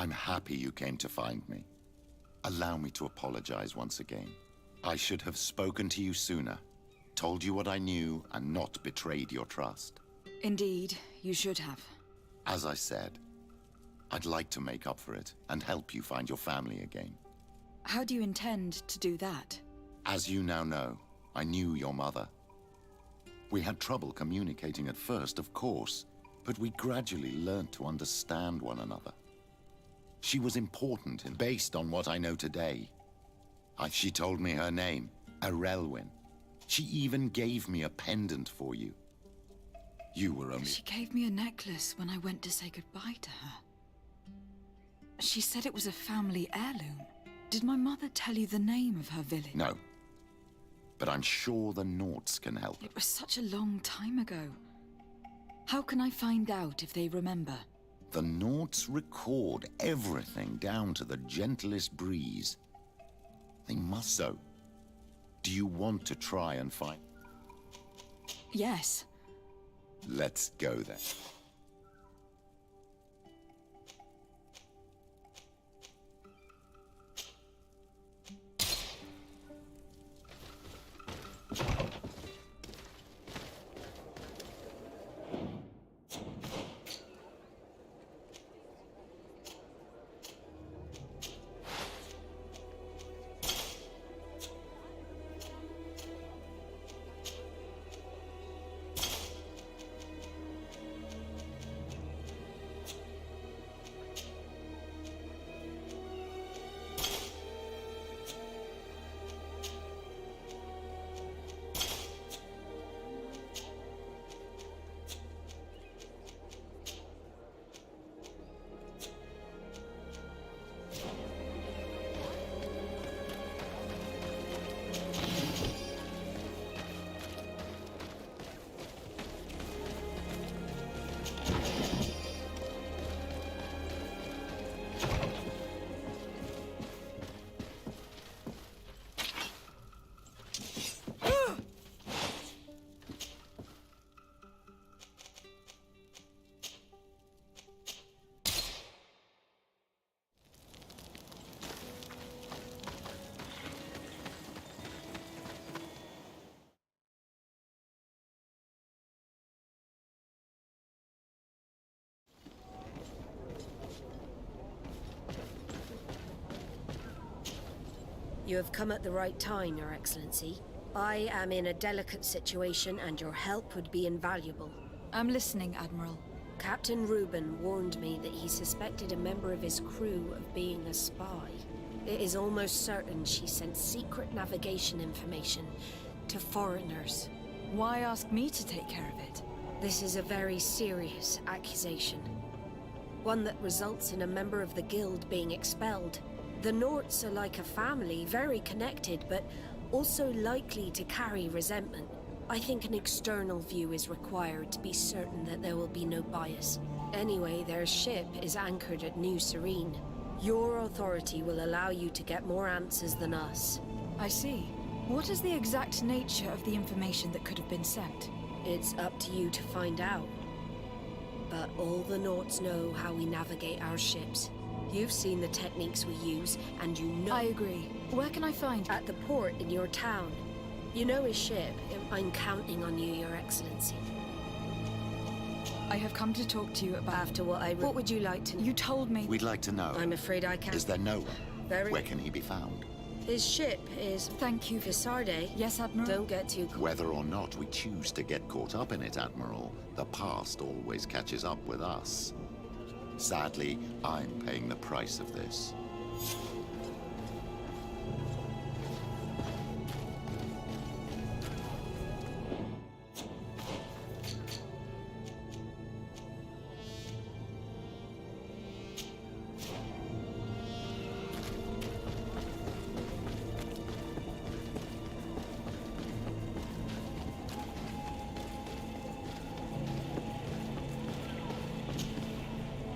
I'm happy you came to find me. Allow me to apologize once again. I should have spoken to you sooner, told you what I knew, and not betrayed your trust. Indeed, you should have. As I said, I'd like to make up for it and help you find your family again. How do you intend to do that? As you now know, I knew your mother. We had trouble communicating at first, of course, but we gradually learned to understand one another. She was important and based on what I know today. She told me her name, Arelwyn. She even gave me a pendant for you. You were only... She gave me a necklace when I went to say goodbye to her. She said it was a family heirloom. Did my mother tell you the name of her village? No. But I'm sure the Nauts can help. It was such a long time ago. How can I find out if they remember? The Nauts record everything down to the gentlest breeze. They must so. Do you want to try and find... Yes. Let's go then. You have come at the right time, Your Excellency. I am in a delicate situation and your help would be invaluable. I'm listening, Admiral. Captain Reuben warned me that he suspected a member of his crew of being a spy. It is almost certain she sent secret navigation information to foreigners. Why ask me to take care of it? This is a very serious accusation. One that results in a member of the guild being expelled. The Norts are like a family, very connected, but also likely to carry resentment. I think an external view is required to be certain that there will be no bias. Anyway, their ship is anchored at New Serene. Your authority will allow you to get more answers than us. I see. What is the exact nature of the information that could have been sent? It's up to you to find out. But all the Norts know how we navigate our ships. You've seen the techniques we use, and you know... I agree. Where can I find... At the port in your town. You know his ship. I'm counting on you, Your Excellency. I have come to talk to you about... After what I... What would you like to know? You told me... We'd like to know. I'm afraid I can't... Is there no one? Where can he be found? His ship is... Thank you. Visarde. Yes, Admiral? Don't get too... Whether or not we choose to get caught up in it, Admiral, the past always catches up with us. Sadly, I'm paying the price of this.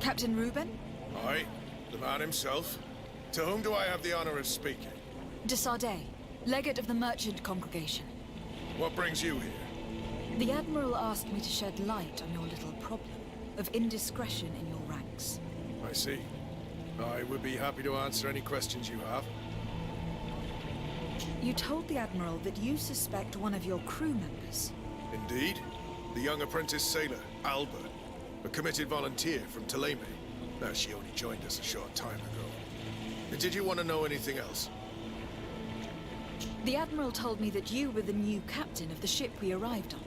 Captain Reuben? Aye, the man himself. To whom do I have the honor of speaking? De Sardet, legate of the merchant congregation. What brings you here? The Admiral asked me to shed light on your little problem of indiscretion in your ranks. I see. I would be happy to answer any questions you have. You told the Admiral that you suspect one of your crew members. Indeed. The young apprentice sailor, Alba, a committed volunteer from Ptolemy. Now, she only joined us a short time ago. Did you want to know anything else? The Admiral told me that you were the new captain of the ship we arrived on.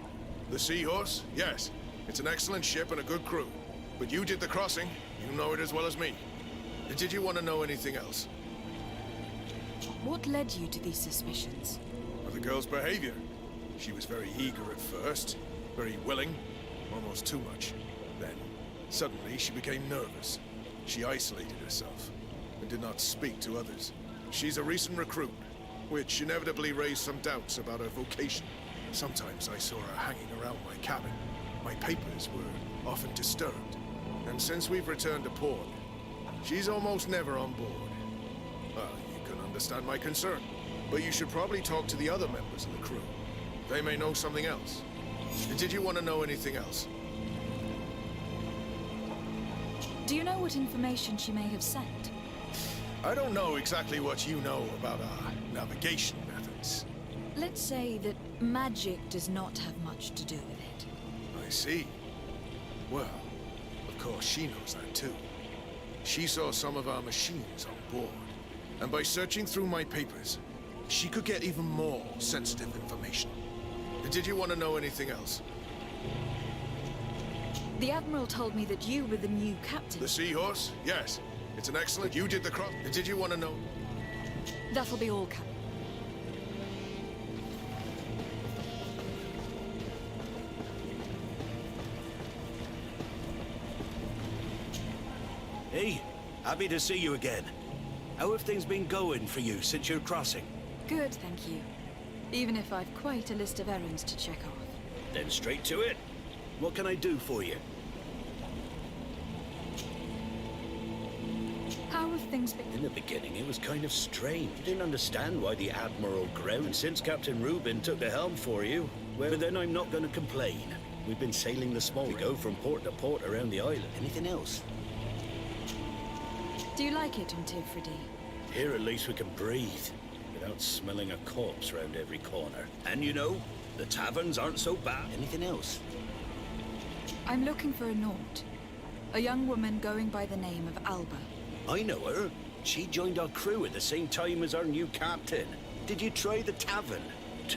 The Seahorse? Yes. It's an excellent ship and a good crew. But you did the crossing. You know it as well as me. Did you want to know anything else? What led you to these suspicions? Well, the girl's behavior. She was very eager at first, very willing, almost too much. Then, suddenly, she became nervous. She isolated herself and did not speak to others. She's a recent recruit, which inevitably raised some doubts about her vocation. Sometimes I saw her hanging around my cabin. My papers were often disturbed. And since we've returned to port, she's almost never on board. Well, you can understand my concern, but you should probably talk to the other members of the crew. They may know something else. Did you want to know anything else? Do you know what information she may have sent? I don't know exactly what you know about our navigation methods. Let's say that magic does not have much to do with it. I see. Well, of course she knows that too. She saw some of our machines on board, and by searching through my papers, she could get even more sensitive information. Did you want to know anything else? The Admiral told me that you were the new captain. The Seahorse? Yes. It's an excellent... You did the cross... Did you want to know? That'll be all, Captain. Hey, happy to see you again. How have things been going for you since your crossing? Good, thank you. Even if I've quite a list of errands to check off. Then straight to it. What can I do for you? How have things been? In the beginning, it was kind of strange. I didn't understand why the Admiral ground. And since Captain Reuben took the helm for you, well, then I'm not going to complain. We've been sailing the small. We go from port to port around the island. Anything else? Do you like it on Tifredy? Here at least we can breathe, without smelling a corpse round every corner. And you know, the taverns aren't so bad. Anything else? I'm looking for a Nort. A young woman going by the name of Alba. I know her. She joined our crew at the same time as our new captain. Did you try the tavern?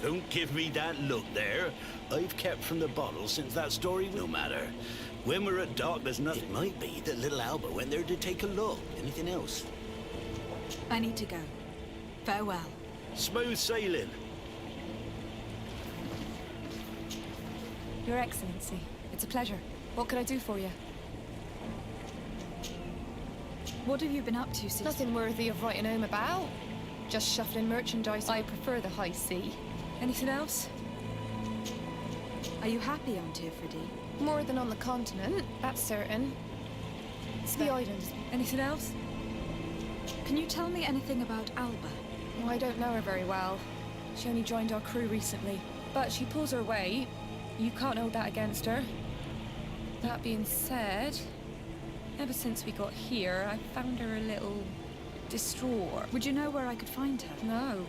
Don't give me that look there. I've kept from the bottle since that story. No matter. When we're at dock, there's nothing. It might be that little Alba went there to take a look. Anything else? I need to go. Farewell. Smooth sailing. Your Excellency, it's a pleasure. What can I do for you? What have you been up to since... Nothing worthy of writing home about. Just shuffling merchandise. I prefer the high sea. Anything else? Are you happy on Tifredy? More than on the continent, that's certain. It's the islands. Anything else? Can you tell me anything about Alba? Well, I don't know her very well. She only joined our crew recently. But she pulls her weight. You can't hold that against her. That being said, ever since we got here, I found her a little distraught. Would you know where I could find her? No.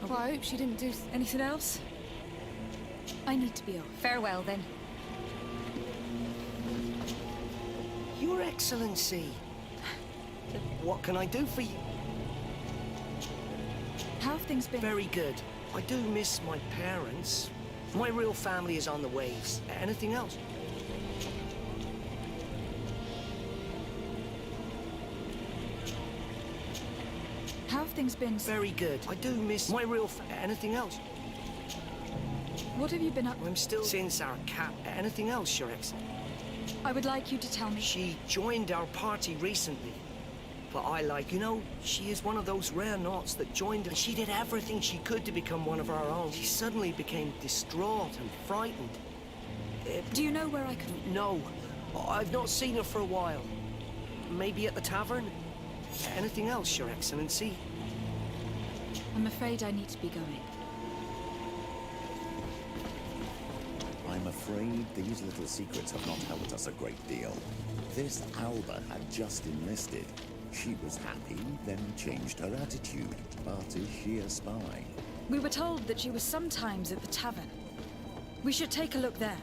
Well, I hope she didn't do anything else. I need to be off. Farewell, then. Your Excellency. What can I do for you? How have things been? Very good. I do miss my parents. My real family is on the waves. Anything else? How have things been? Very good. I do miss my real anything else? What have you been up? I'm still since our cap. Anything else, Your Excellency? I would like you to tell me. She joined our party recently. But I like, you know, she is one of those rare Nauts that joined and she did everything she could to become one of our own. She suddenly became distraught and frightened. Do you know where I could... No, I've not seen her for a while. Maybe at the tavern? Anything else, Your Excellency? I'm afraid I need to be going. I'm I'm afraid these little secrets have not helped us a great deal. This Alba had just enlisted. She was happy, then changed her attitude. But is she a spy? We were told that she was sometimes at the tavern. We should take a look there.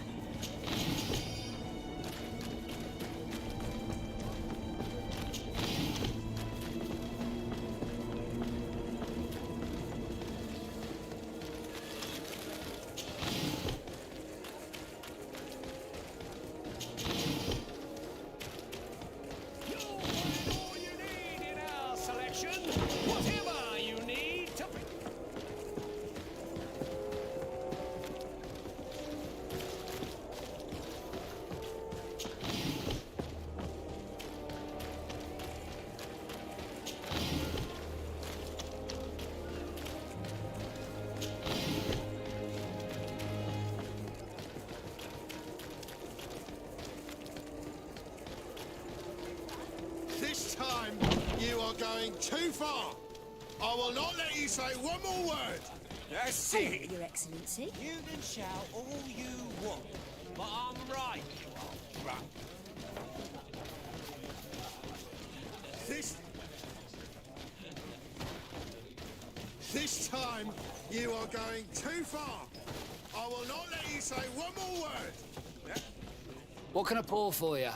This time, you are going too far. I will not let you say one more word. That's Hello, it. Your Excellency. You can shout all you want, but I'm right. Right. This time, you are going too far. I will not let you say one more word. What can I pour for you?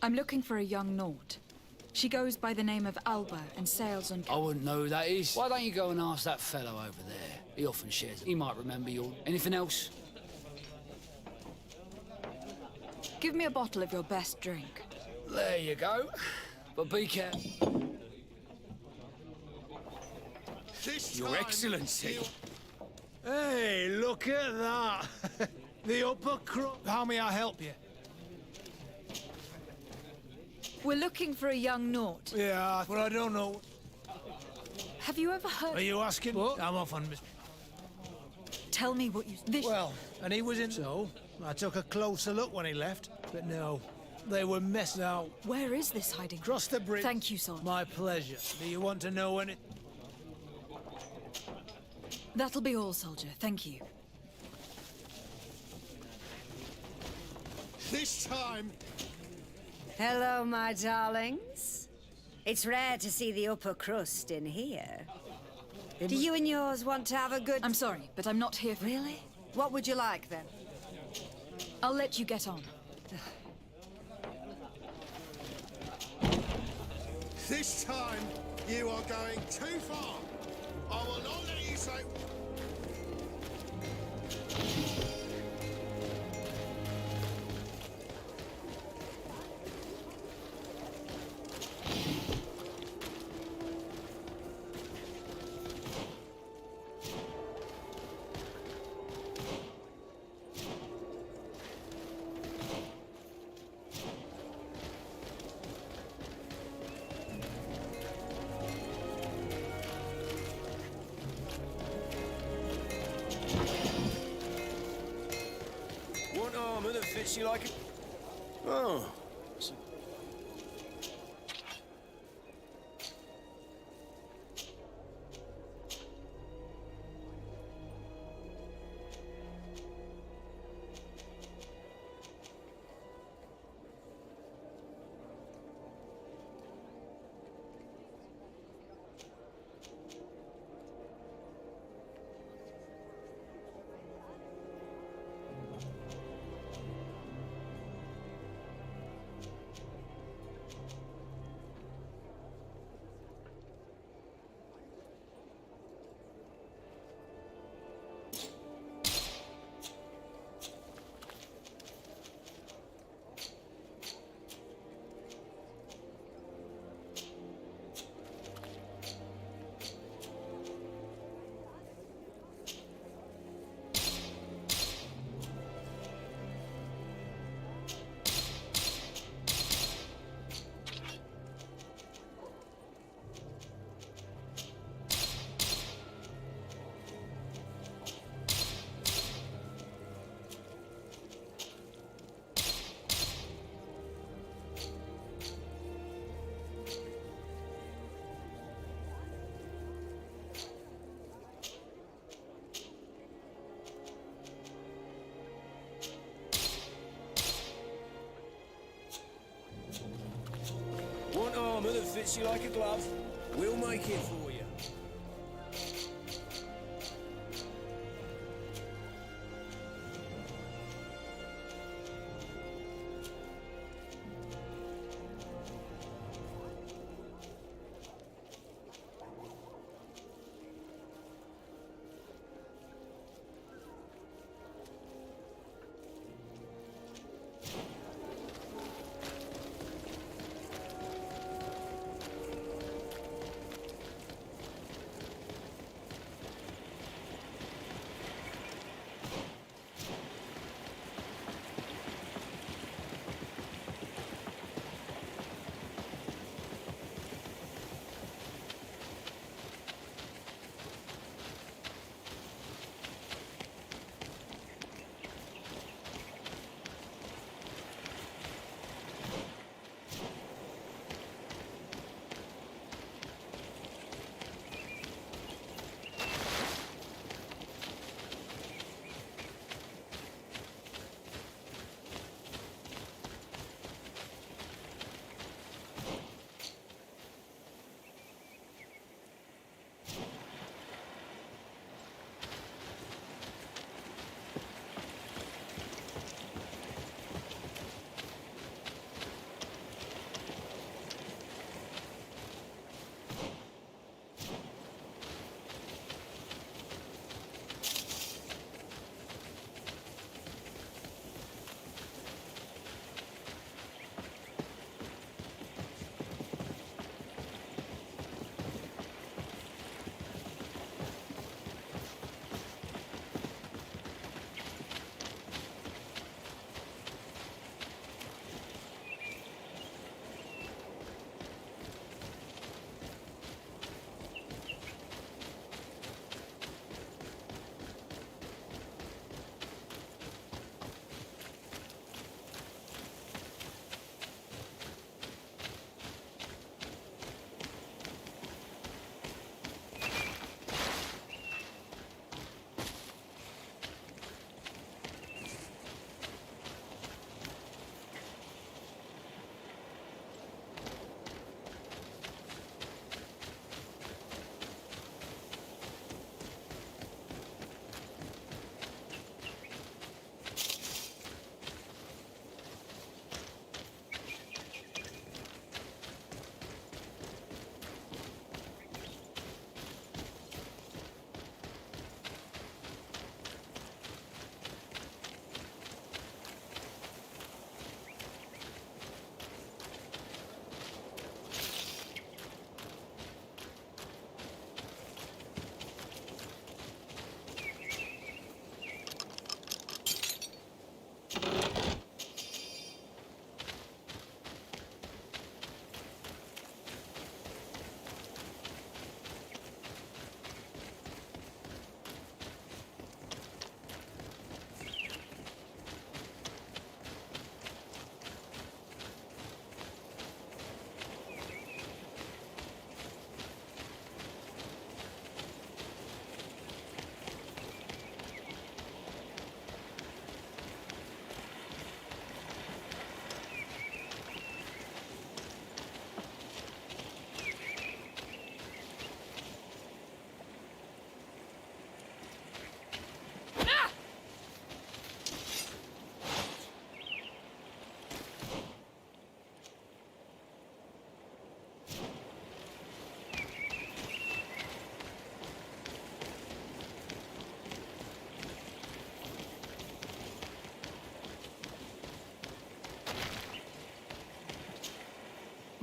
I'm looking for a young Naut. She goes by the name of Alba and sails on... I wouldn't know who that is. Why don't you go and ask that fellow over there? He often shares. He might remember you. Anything else? Give me a bottle of your best drink. There you go. But be careful. Your Excellency. Hey, look at that. The upper crust. How may I help you? We're looking for a young Naut. Yeah, but I don't know. Have you ever heard... Are you asking? What? I'm off on... Tell me what you... Well, and he was in... So, I took a closer look when he left, but no. They were messed out. Where is this hiding? Cross the bridge. Thank you, Soldier. My pleasure. Do you want to know any... That'll be all, Soldier. Thank you. This time... Hello, my darlings. It's rare to see the upper crust in here. Do you and yours want to have a good... I'm sorry, but I'm not here for... Really? What would you like, then? I'll let you get on. This time, you are going too far. I will not let you say... What armor that fits you like a... Oh. that fits you like a glove. We'll make it for you.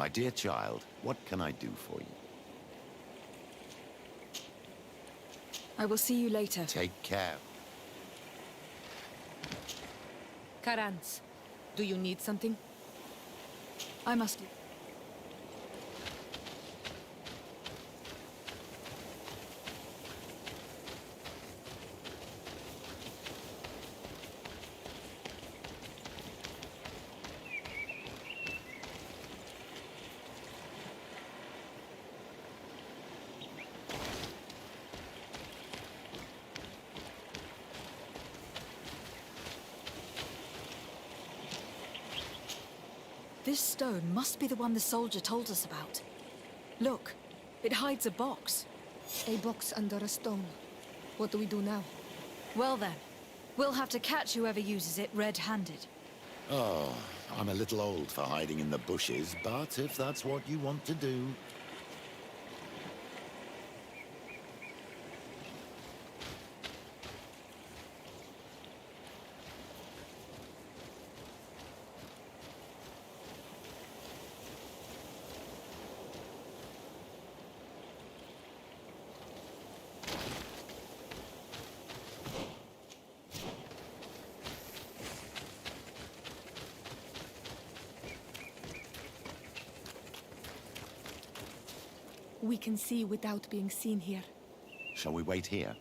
My dear child, what can I do for you? I will see you later. Take care. Karans, do you need something? I must... This stone must be the one the soldier told us about. Look, it hides a box. A box under a stone. What do we do now? Well then, we'll have to catch whoever uses it red-handed. Oh, I'm a little old for hiding in the bushes, but if that's what you want to do... We can see without being seen here. Shall we wait here?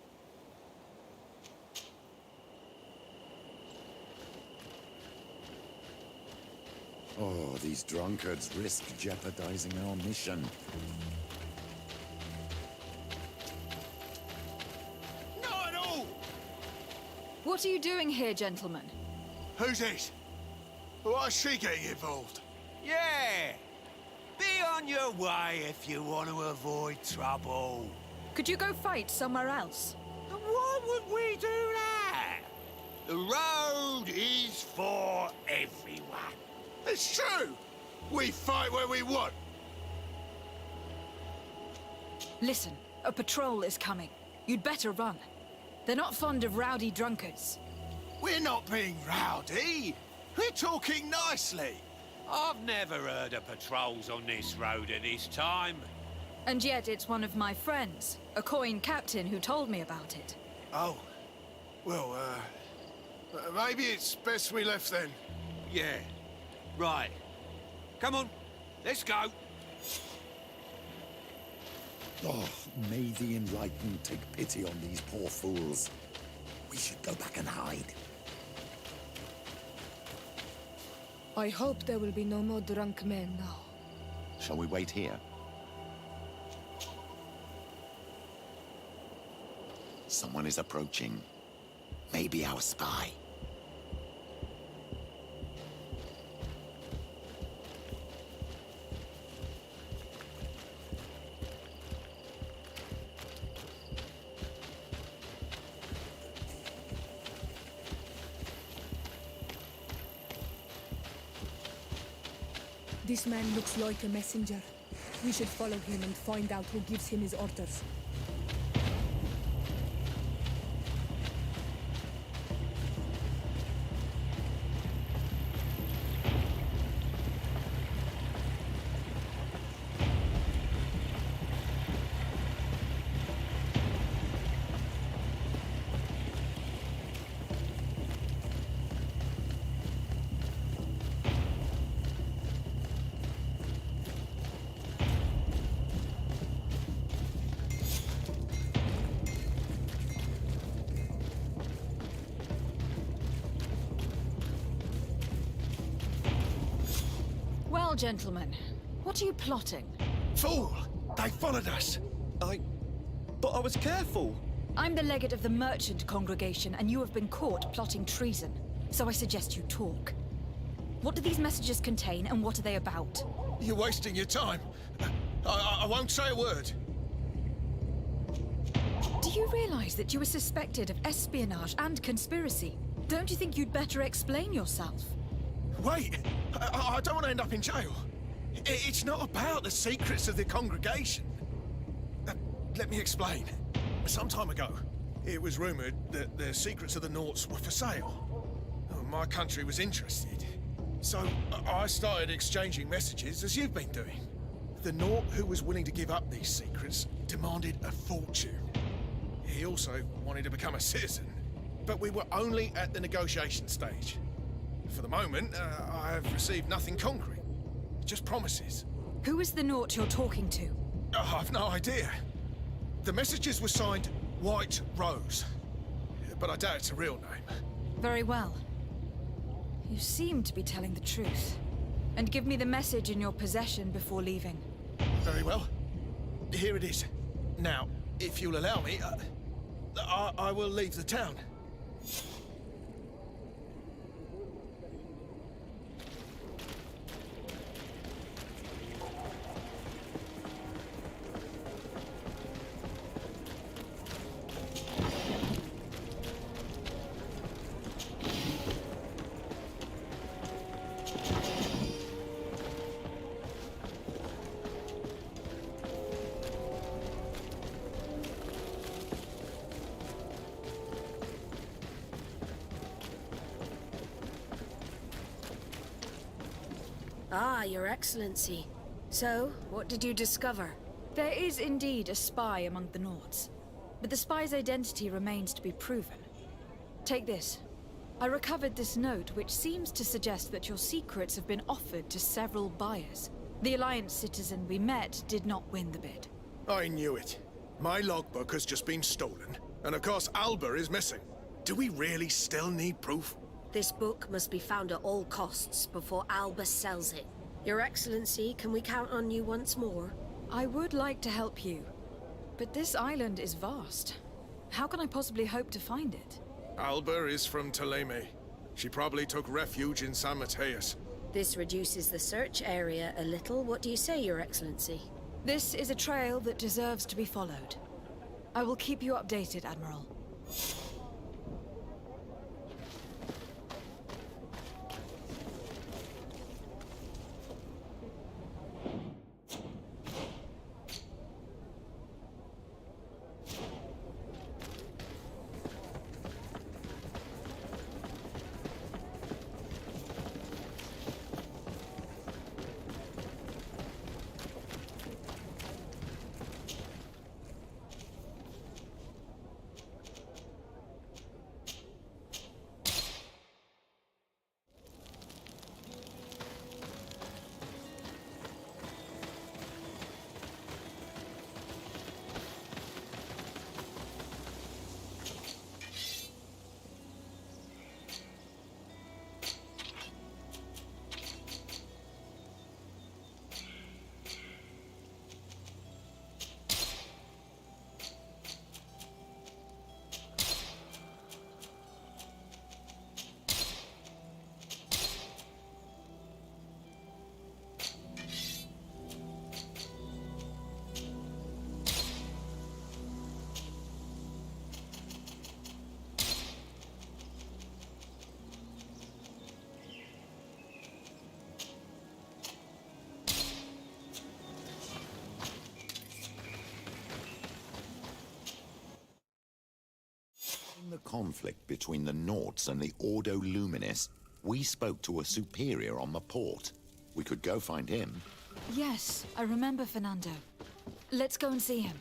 Oh, these drunkards risk jeopardizing our mission. Not at all! What are you doing here, gentlemen? Who's this? Why is she getting involved? Yeah! Be on your way if you want to avoid trouble. Could you go fight somewhere else? And why would we do that? The road is for everyone. It's true! We fight where we want. Listen, a patrol is coming. You'd better run. They're not fond of rowdy drunkards. We're not being rowdy. We're talking nicely. I've never heard of patrols on this road at this time. And yet it's one of my friends, a coin captain, who told me about it. Oh. Well, maybe it's best we left then. Yeah. Right. Come on. Let's go. Oh, may the Enlightened take pity on these poor fools. We should go back and hide. I hope there will be no more drunk men now. Shall we wait here? Someone is approaching. Maybe our spy. This man looks like a messenger. We should follow him and find out who gives him his orders. Well, gentlemen, what are you plotting? Fool! They followed us! But I was careful! I'm the legate of the merchant congregation, and you have been caught plotting treason. So I suggest you talk. What do these messages contain, and what are they about? You're wasting your time. I won't say a word. Do you realize that you were suspected of espionage and conspiracy? Don't you think you'd better explain yourself? Wait! I don't want to end up in jail. It's not about the secrets of the congregation. Let me explain. Some time ago, it was rumored that the secrets of the Naughts were for sale. My country was interested. So I started exchanging messages as you've been doing. The Naught who was willing to give up these secrets demanded a fortune. He also wanted to become a citizen. But we were only at the negotiation stage. For the moment, I have received nothing concrete. Just promises. Who is the Naught you're talking to? I've no idea. The messages were signed White Rose. But I doubt it's a real name. Very well. You seem to be telling the truth. And give me the message in your possession before leaving. Very well. Here it is. Now, if you'll allow me, I will leave the town. Ah, Your Excellency. So, what did you discover? There is indeed a spy among the Nords, but the spy's identity remains to be proven. Take this. I recovered this note, which seems to suggest that your secrets have been offered to several buyers. The Alliance citizen we met did not win the bid. I knew it. My logbook has just been stolen, and of course Alba is missing. Do we really still need proof? This book must be found at all costs before Alba sells it. Your Excellency, can we count on you once more? I would like to help you, but this island is vast. How can I possibly hope to find it? Alba is from Teleme. She probably took refuge in San Mateus. This reduces the search area a little. What do you say, Your Excellency? This is a trail that deserves to be followed. I will keep you updated, Admiral. In the conflict between the Nords and the Ordo Luminis, we spoke to a superior on the port. We could go find him. Yes, I remember Fernando. Let's go and see him.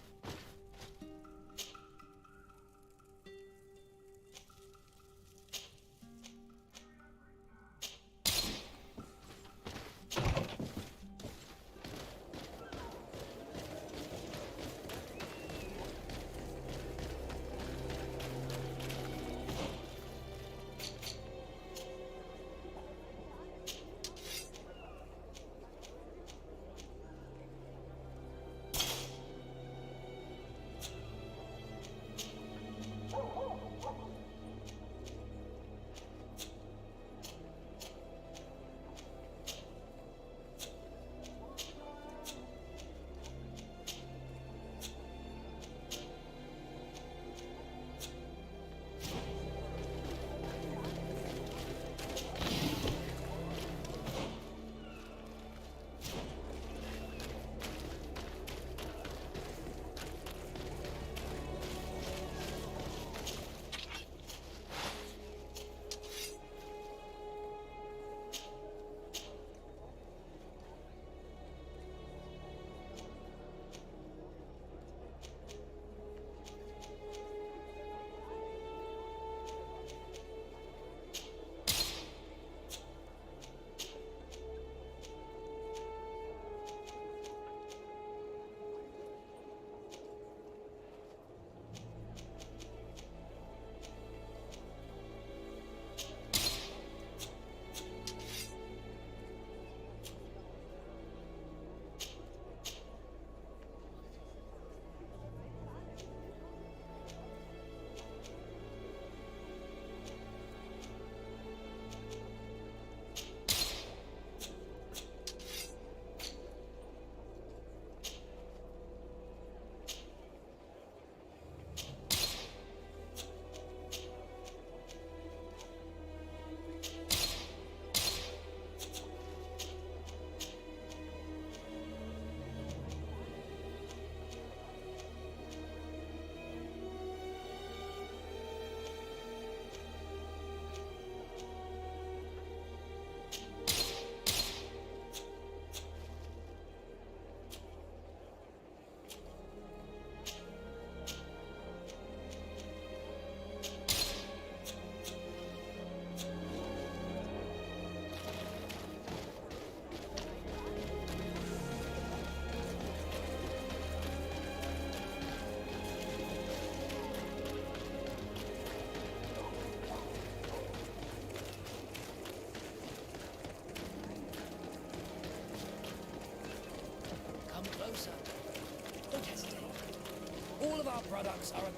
All of our products are...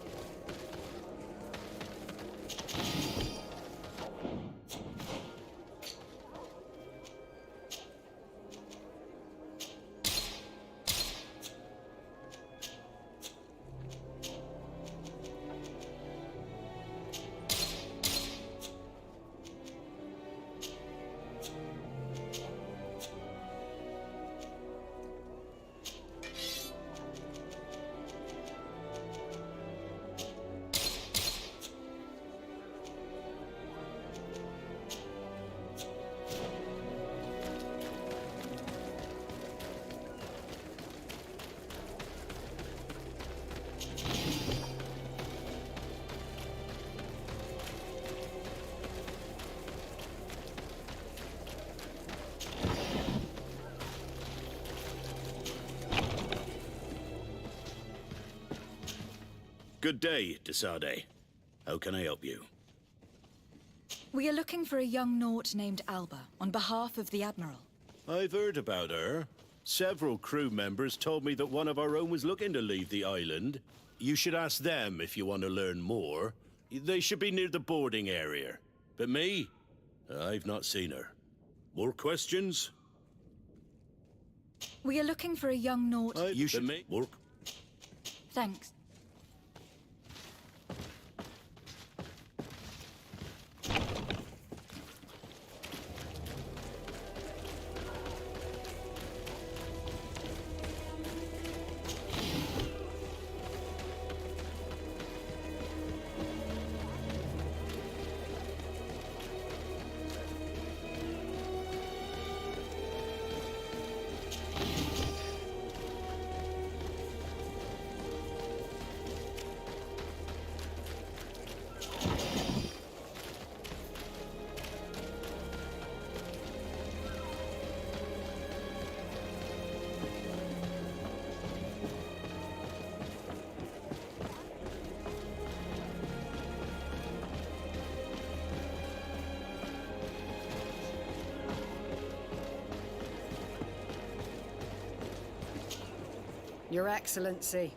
Good day, Desade. How can I help you? We are looking for a young Naut named Alba, on behalf of the Admiral. I've heard about her. Several crew members told me that one of our own was looking to leave the island. You should ask them if you want to learn more. They should be near the boarding area. But me? I've not seen her. More questions? We are looking for a young Naut... You should... More... Thanks. Your Excellency,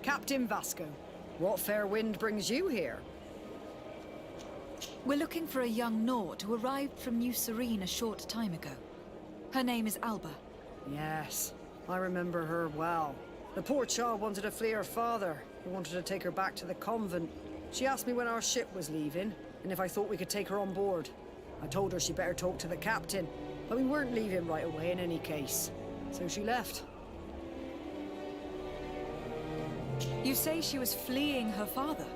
Captain Vasco, what fair wind brings you here? We're looking for a young Naut who arrived from New Serene a short time ago. Her name is Alba. Yes, I remember her well. The poor child wanted to flee her father, who wanted to take her back to the convent. She asked me when our ship was leaving, and if I thought we could take her on board. I told her she better talk to the captain, but we weren't leaving right away in any case. So she left. You say she was fleeing her father?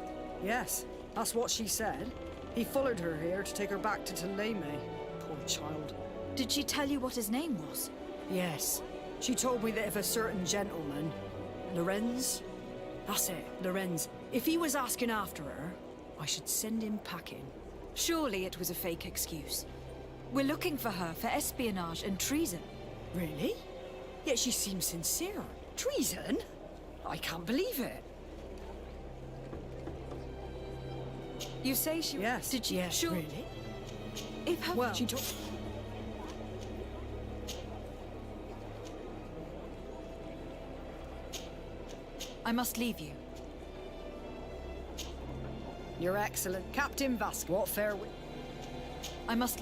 Yes, that's what she said. He followed her here to take her back to Teleme. Poor child. Did she tell you what his name was? Yes. She told me that if a certain gentleman... Lorenz? That's it, Lorenz. If he was asking after her, I should send him packing. Surely it was a fake excuse. We're looking for her for espionage and treason. Really? Yet she seems sincere. Treason? I can't believe it. You say she... Yes, did she... yes, sure. really? If her... Well, she took... I must leave you. Your Excellent Captain Vasco, what fair... I must...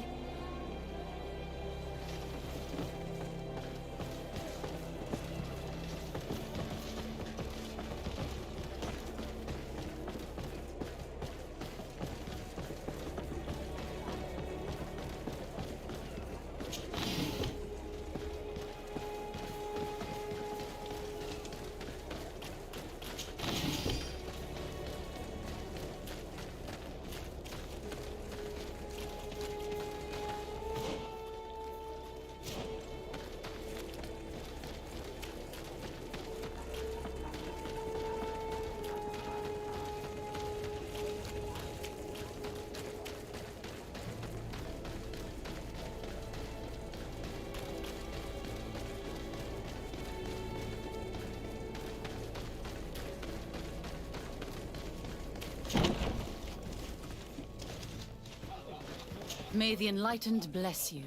May the Enlightened bless you.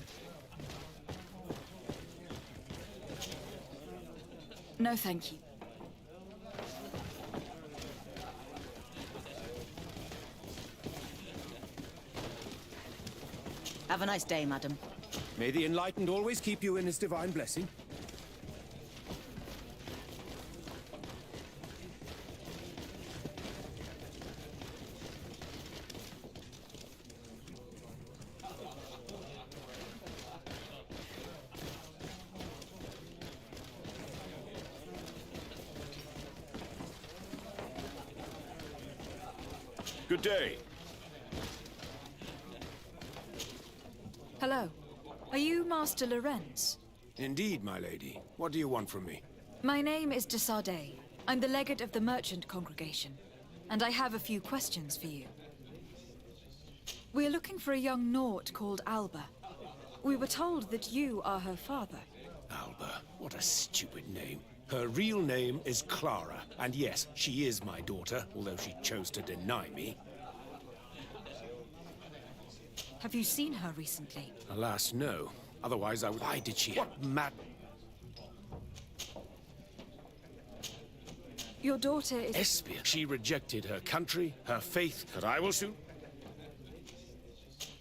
No, thank you. Have a nice day, madam. May the Enlightened always keep you in his divine blessing. Good day. Hello. Are you Master Lorenz? Indeed, my lady. What do you want from me? My name is de Sardet. I'm the legate of the merchant congregation, and I have a few questions for you. We're looking for a young Naut called Alba. We were told that you are her father. Alba. What a stupid name. Her real name is Clara, and yes, she is my daughter, although she chose to deny me. Have you seen her recently? Alas, no. Otherwise, I would... Why did she... What mad... Your daughter is... Espia. She rejected her country, her faith, that I will soon...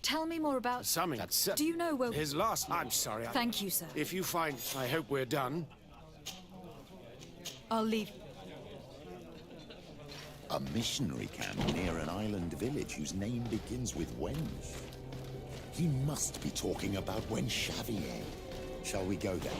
Tell me more about... Something that's... Do you know where... His last... I'm sorry. Thank you, sir. If you find... I hope we're done. I'll leave. A missionary camp near an island village whose name begins with Wench. He must be talking about Wen Xavier. Shall we go there?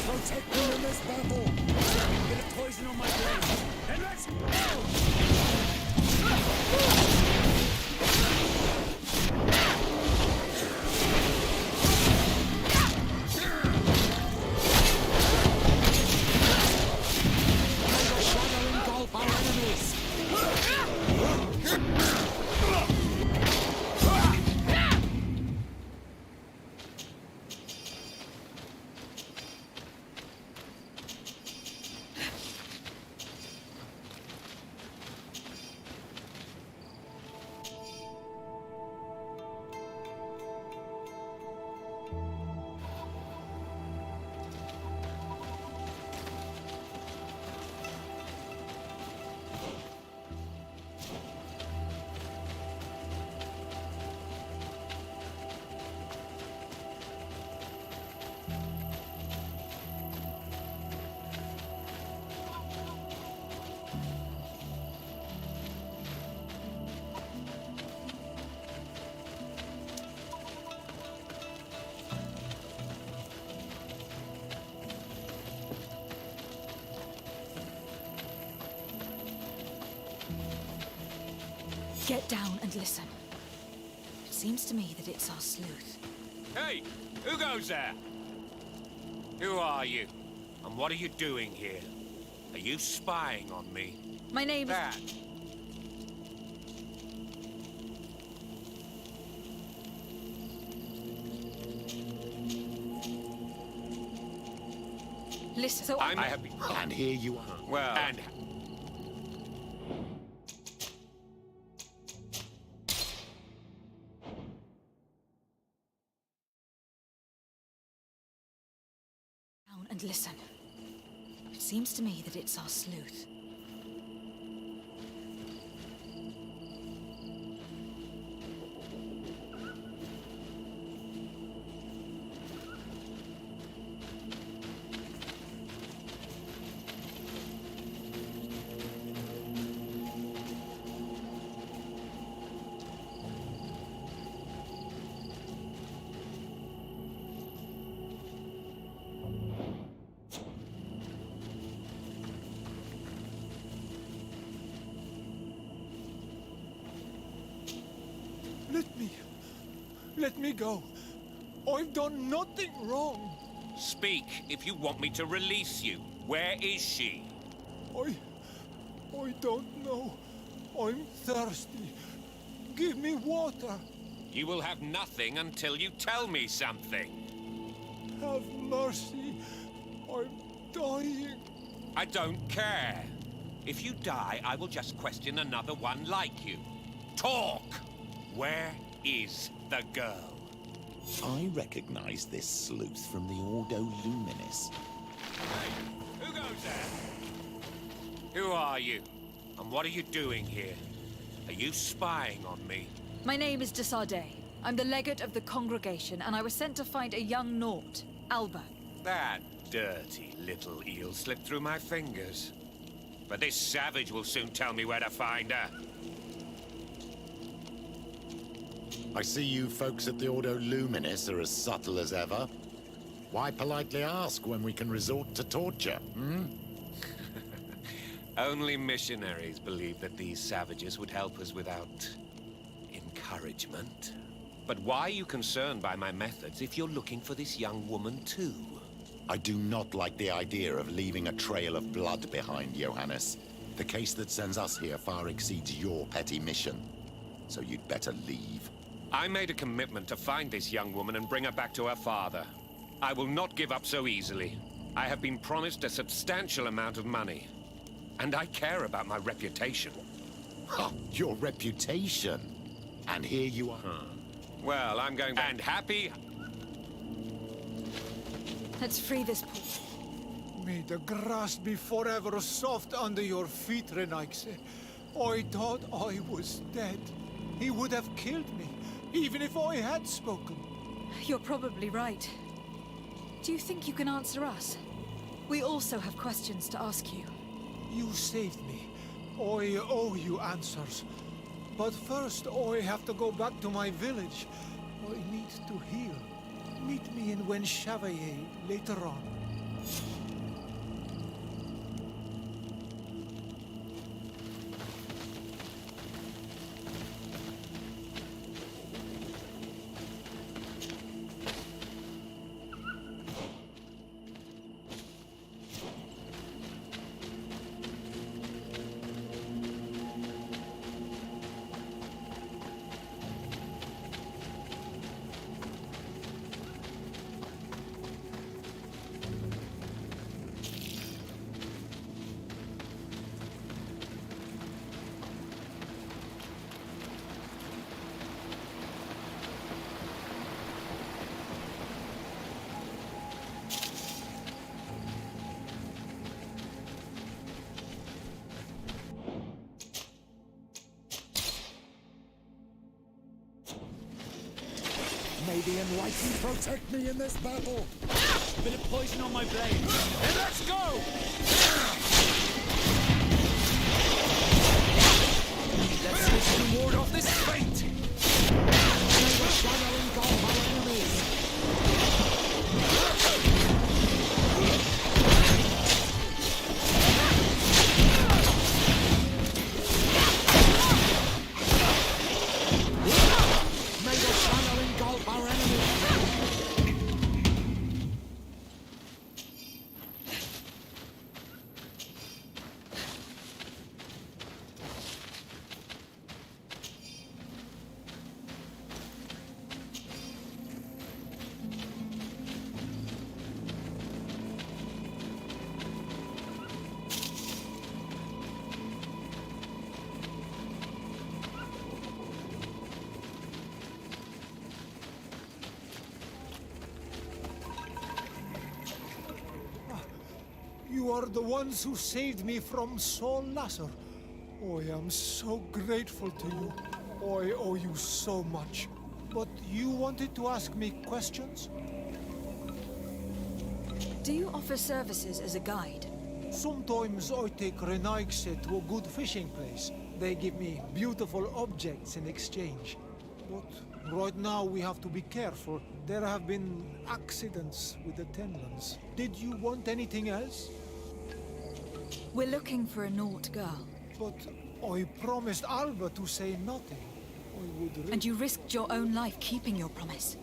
Protect me in this battle! Get a poison on my blade, and let's engulf our enemies! Get down and listen. It seems to me that it's our sleuth. Hey, who goes there? Who are you? And what are you doing here? Are you spying on me? My name is... That. Listen, so I have been... And here you are. Well... And... and listen. It seems to me that it's our sleuth. Let me go. I've done nothing wrong. Speak if you want me to release you. Where is she? I don't know. I'm thirsty. Give me water. You will have nothing until you tell me something. Have mercy. I'm dying. I don't care. If you die, I will just question another one like you. Talk! Where is the girl? I recognize this sleuth from the Ordo Luminis. Hey, who goes there? Who are you? And what are you doing here? Are you spying on me? My name is de Sardet. I'm the legate of the congregation, and I was sent to find a young Naut, Alba. That dirty little eel slipped through my fingers. But this savage will soon tell me where to find her. I see you folks at the Ordo Luminis are as subtle as ever. Why politely ask when we can resort to torture, hmm? Only missionaries believe that these savages would help us without encouragement. But why are you concerned by my methods if you're looking for this young woman too? I do not like the idea of leaving a trail of blood behind, Johannes. The case that sends us here far exceeds your petty mission. So you'd better leave. I made a commitment to find this young woman and bring her back to her father. I will not give up so easily. I have been promised a substantial amount of money. And I care about my reputation. Ha! Your reputation? And here you are. Well, I'm going back. And happy? Let's free this pool. May the grass be forever soft under your feet, Renaikse. I thought I was dead. He would have killed me, even if I had spoken. You're probably right. Do you think you can answer us? We also have questions to ask you. You saved me. I owe you answers. But first, I have to go back to my village. I need to heal. Meet me in Wen Chevalier later on. May the Enlightened protect me in this battle! Bit of poison on my blade. Hey, let's go! Let's see to ward off this fate! May the shadow engulf our enemies! May the shadow engulf our enemies! You are the ones who saved me from Saul Lasser. I am so grateful to you. I owe you so much. But you wanted to ask me questions? Do you offer services as a guide? Sometimes I take Renaikse to a good fishing place. They give me beautiful objects in exchange. But right now we have to be careful. There have been accidents with attendants. Did you want anything else? We're looking for a Naut girl. But I promised Alba to say nothing. And you risked your own life keeping your promise.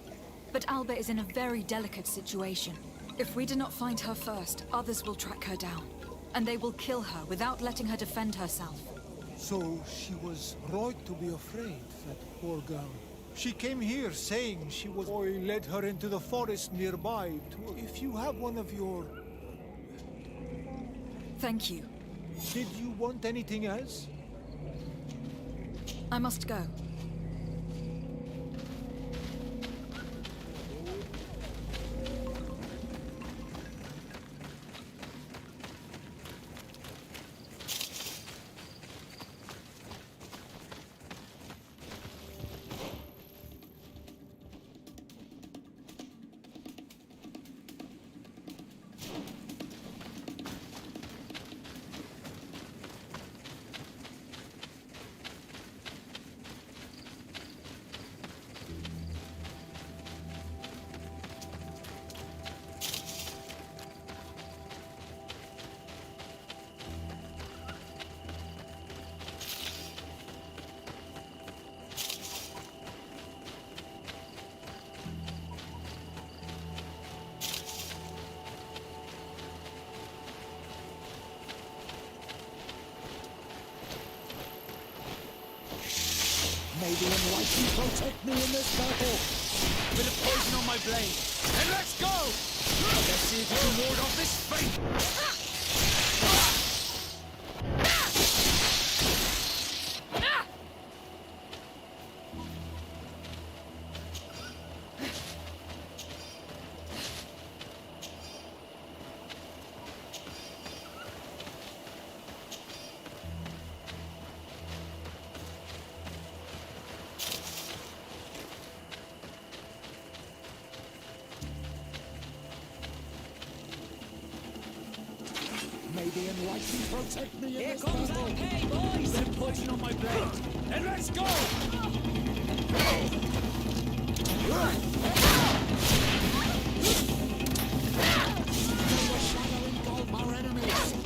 But Alba is in a very delicate situation. If we do not find her first, others will track her down. And they will kill her without letting her defend herself. So she was right to be afraid, that poor girl. She came here saying she was... I led her into the forest nearby to... If you have one of your... Thank you. Did you want anything else? I must go. May the enlightened protect me in this battle. Bit of poison on my blade. And let's go! Let's see if you can ward off this fate. May the enlightened protect me in Here this comes battle. our pay, boys! Bit of poison on my blade. And let's go! May the shadow engulf our enemies.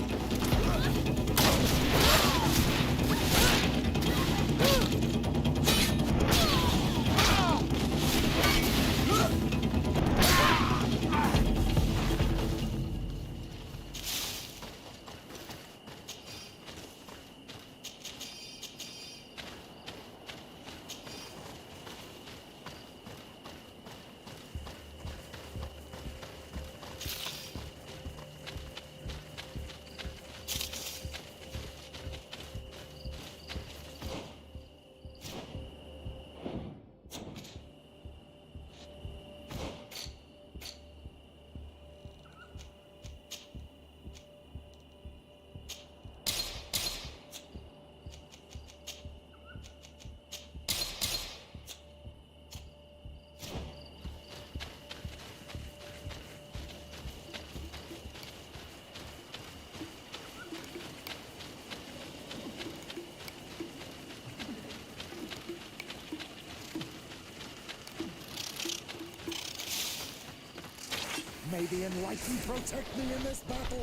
May the enlightened protect me in this battle.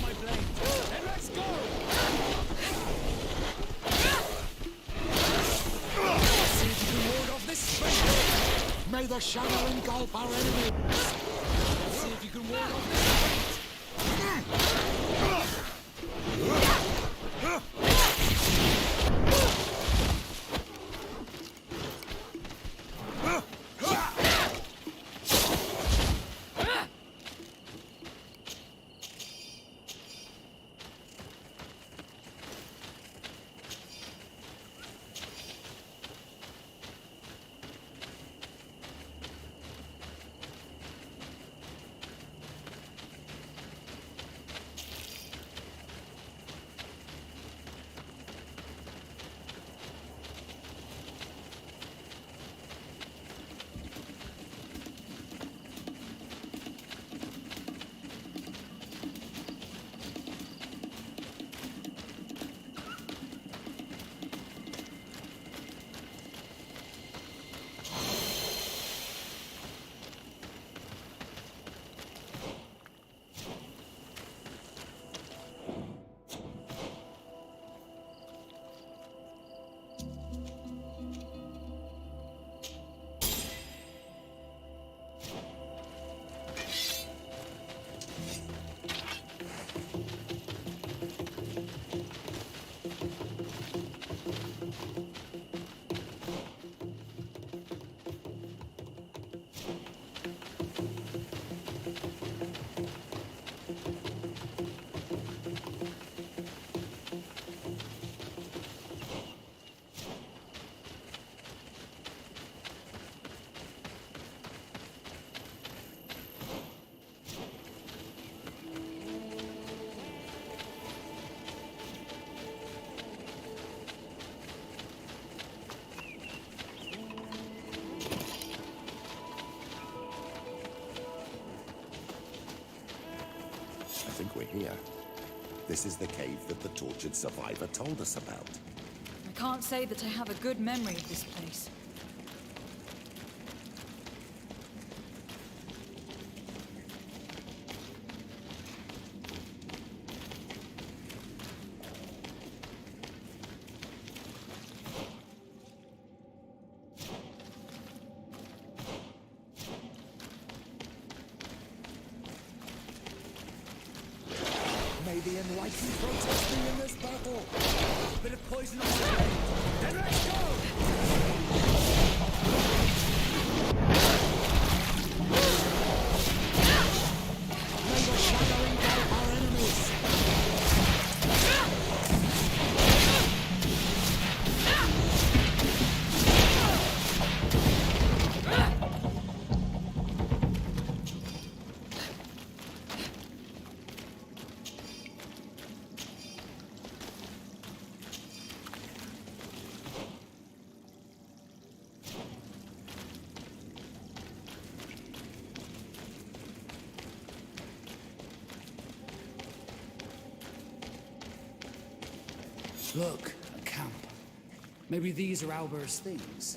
My blade. And let's go! Let's see if you can ward off this fate. May the shadow engulf our enemies. Let's see if you can ward off this fate. I think we're here. This is the cave that the tortured survivor told us about. I can't say that I have a good memory of this place. May the enlightened protest me in this battle. Bit of poison on my blade. Then let's go! May the shadow engulf our enemies. Look, a camp. Maybe these are Albert's things.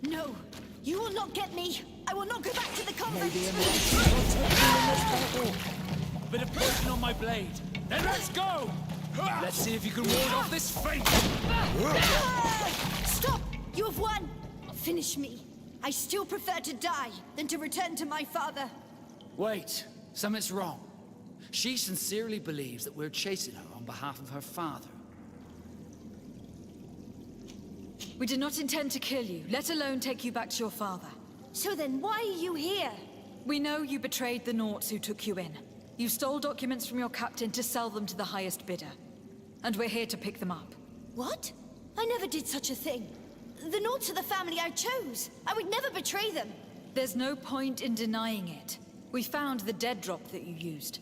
No, you will not get me. I will not go back to the convent. May the enlightened protect me in this battle. Bit of poison on my blade. Then let's go! Let's see if you can ward off this fate! Stop! You have won! Finish me. I still prefer to die than to return to my father. Wait, something's wrong. She sincerely believes that we're chasing her on behalf of her father. We did not intend to kill you, let alone take you back to your father. So then why are you here? We know you betrayed the Nauts who took you in. You stole documents from your captain to sell them to the highest bidder. And we're here to pick them up. What? I never did such a thing. The Nauts are the family I chose. I would never betray them. There's no point in denying it. We found the dead drop that you used.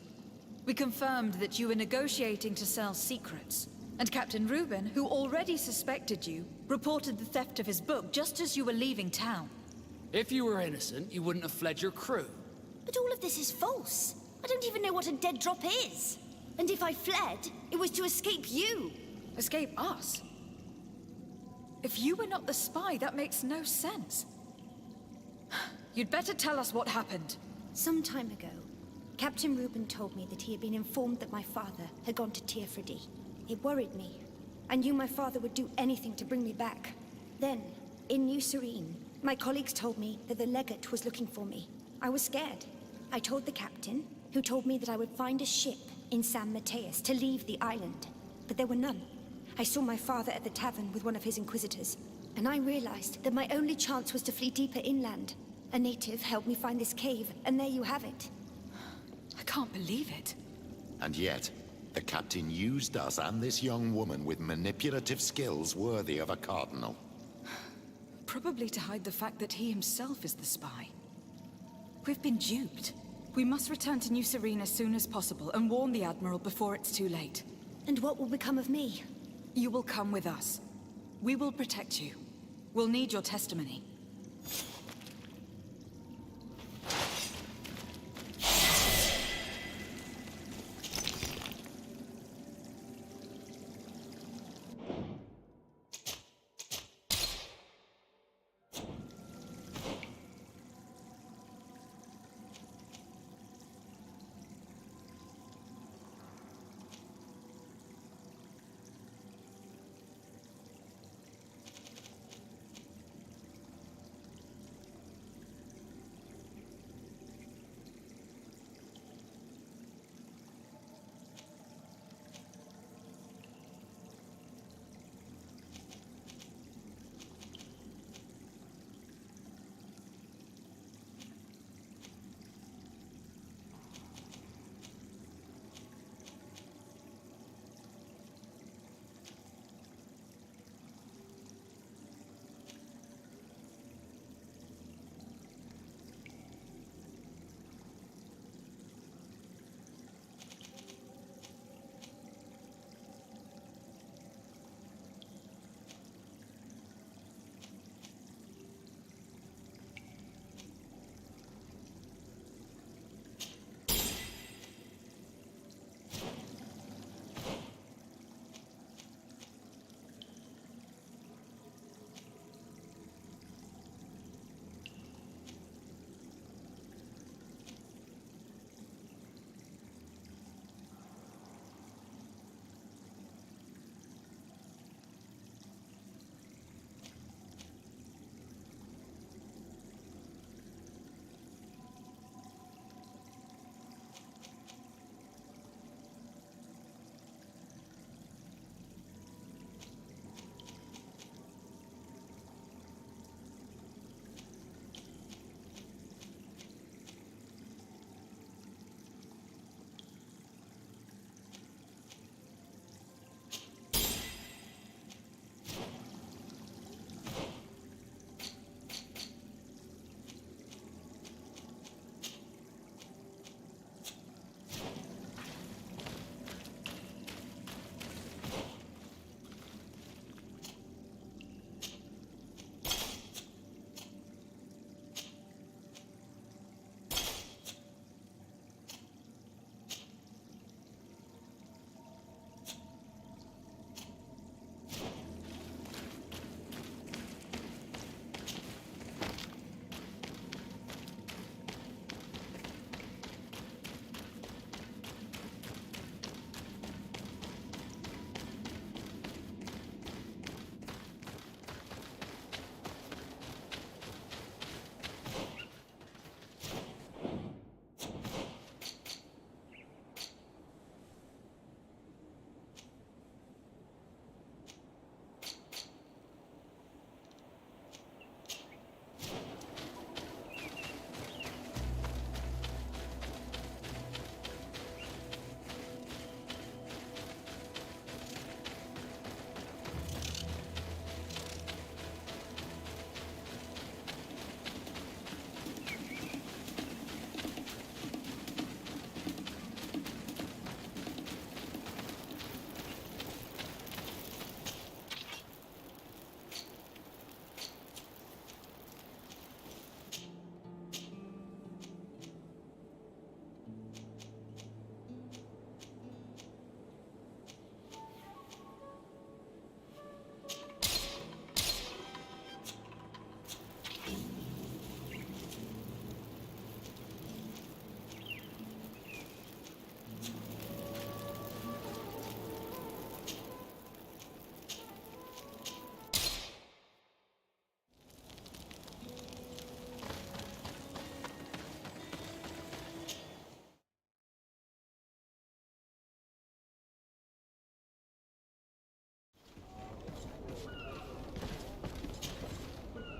We confirmed that you were negotiating to sell secrets. And Captain Reuben, who already suspected you, reported the theft of his book just as you were leaving town. If you were innocent, you wouldn't have fled your crew. But all of this is false. I don't even know what a dead drop is. And if I fled, it was to escape you. Escape us? If you were not the spy, that makes no sense. You'd better tell us what happened. Some time ago, Captain Reuben told me that he had been informed that my father had gone to Teerfredi. It worried me. I knew my father would do anything to bring me back. Then, in New Serene, my colleagues told me that the legate was looking for me. I was scared. I told the captain, who told me that I would find a ship in San Mateus to leave the island. But there were none. I saw my father at the tavern with one of his inquisitors, and I realized that my only chance was to flee deeper inland. A native helped me find this cave, and there you have it. I can't believe it. And yet, the captain used us and this young woman with manipulative skills worthy of a cardinal. Probably to hide the fact that he himself is the spy. We've been duped. We must return to New Serene as soon as possible and warn the Admiral before it's too late. And what will become of me? You will come with us. We will protect you. We'll need your testimony.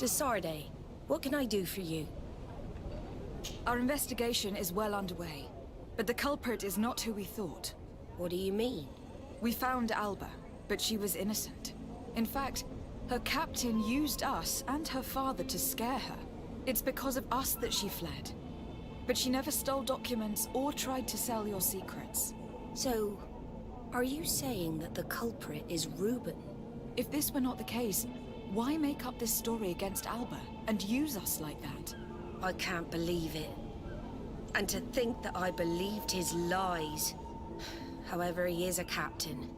Desarde, what can I do for you? Our investigation is well underway, but the culprit is not who we thought. What do you mean? We found Alba, but she was innocent. In fact, her captain used us and her father to scare her. It's because of us that she fled. But she never stole documents or tried to sell your secrets. So, are you saying that the culprit is Reuben? If this were not the case, why make up this story against Alba and use us like that? I can't believe it. And to think that I believed his lies. However, he is a captain.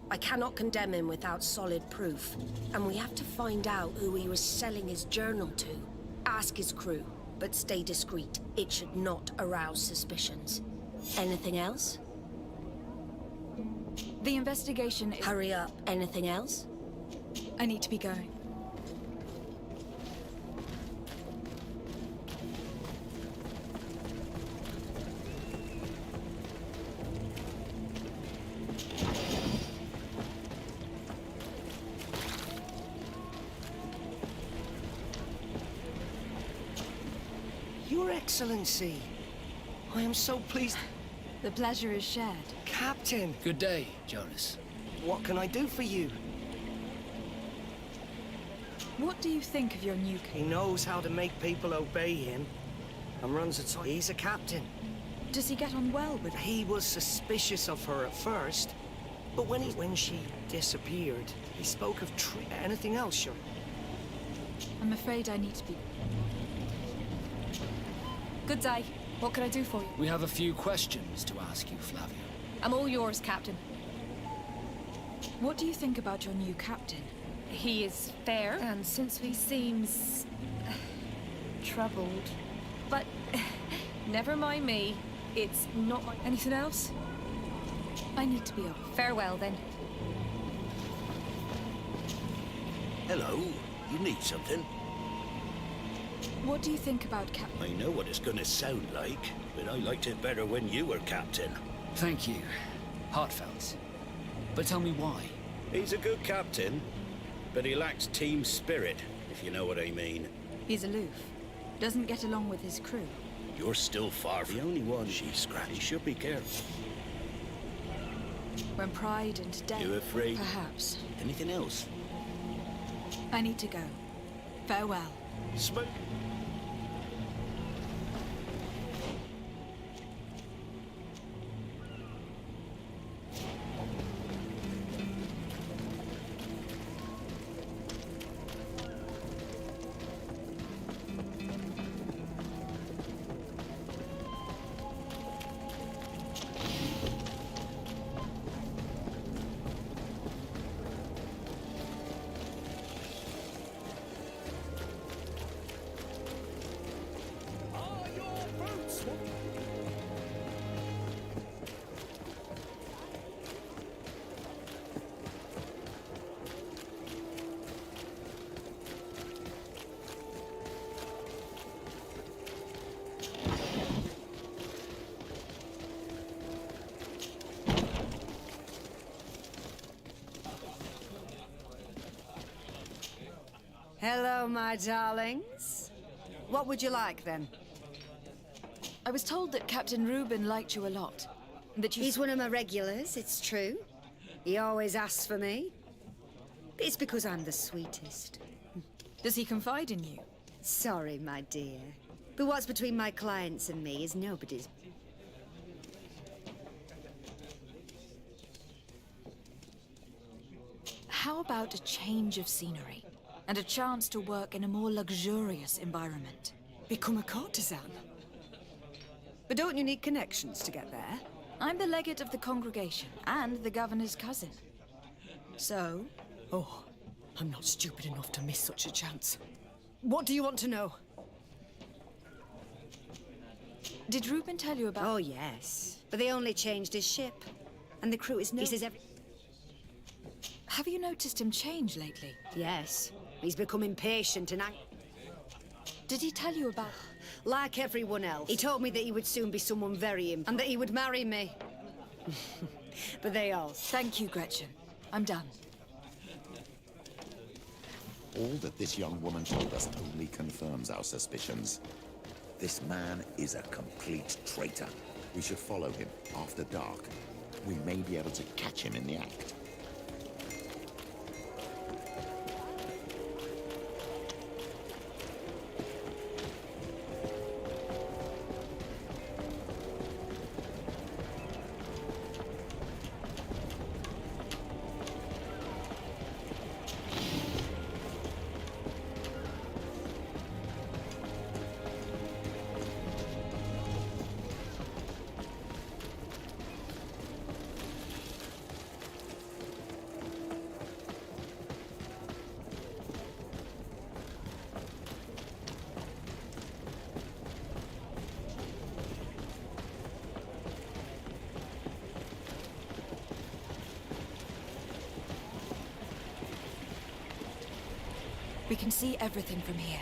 I cannot condemn him without solid proof. And we have to find out who he was selling his journal to. Ask his crew, but stay discreet. It should not arouse suspicions. Anything else? The investigation is... Hurry up. Anything else? I need to be going. Your Excellency, I am so pleased. The pleasure is shared. Captain! Good day, Jonas. What can I do for you? What do you think of your new He knows how to make people obey him, and runs a time. He's a captain. Does he get on well with her? He was suspicious of her at first, but when she disappeared, he spoke of anything else, sure? I'm afraid I need to be... Good day. What can I do for you? We have a few questions to ask you, Flavio. I'm all yours, Captain. What do you think about your new captain? He is fair, and since he seems... troubled. But never mind me. It's not my... Anything else? I need to be off. Farewell, then. Hello. You need something? What do you think about Captain? I know what it's gonna sound like, but I liked it better when you were captain. Thank you. Heartfelt. But tell me why. He's a good captain, but he lacks team spirit, if you know what I mean. He's aloof. Doesn't get along with his crew. You're still far from the only one she's scratched. You should be careful. When pride and death... You afraid? Perhaps. Anything else? I need to go. Farewell. Smoke. Hello, my darlings. What would you like, then? I was told that Captain Reuben liked you a lot. That you... He's one of my regulars, it's true. He always asks for me. But it's because I'm the sweetest. Does he confide in you? Sorry, my dear. But what's between my clients and me is nobody's. How about a change of scenery? And a chance to work in a more luxurious environment? Become a courtesan? But don't you need connections to get there? I'm the legate of the congregation, and the governor's cousin. So? Oh, I'm not stupid enough to miss such a chance. What do you want to know? Did Reuben tell you about... Oh, yes. But they only changed his ship. And the crew is no... He says every... Have you noticed him change lately? Yes. He's become impatient and Did he tell you about... Like everyone else. He told me that he would soon be someone very important. And that he would marry me. But they all... Thank you, Gretchen. I'm done. All that this young woman told us only confirms our suspicions. This man is a complete traitor. We should follow him after dark. We may be able to catch him in the act. We can see everything from here.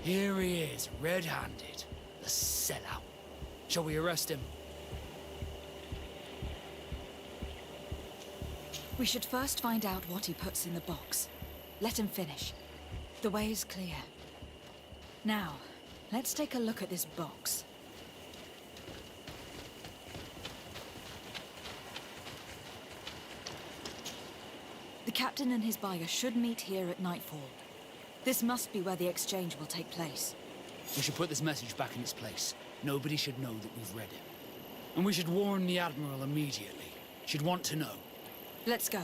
Here he is, red-handed. The sellout. Shall we arrest him? We should first find out what he puts in the box. Let him finish. The way is clear. Now, let's take a look at this box. The captain and his buyer should meet here at nightfall. This must be where the exchange will take place. We should put this message back in its place. Nobody should know that we've read it. And we should warn the Admiral immediately. She'd want to know. Let's go.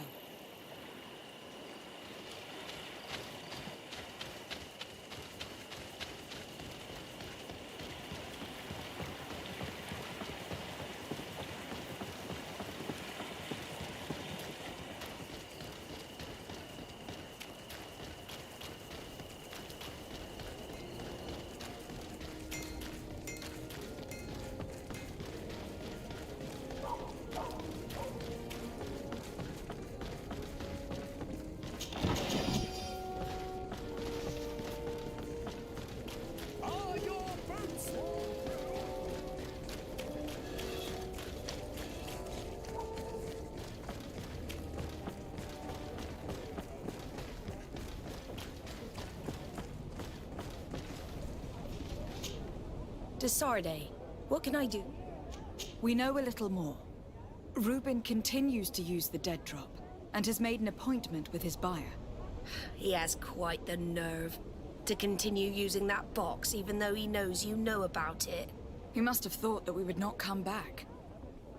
Desarde, what can I do? We know a little more. Reuben continues to use the dead drop, and has made an appointment with his buyer. He has quite the nerve to continue using that box even though he knows you know about it. He must have thought that we would not come back.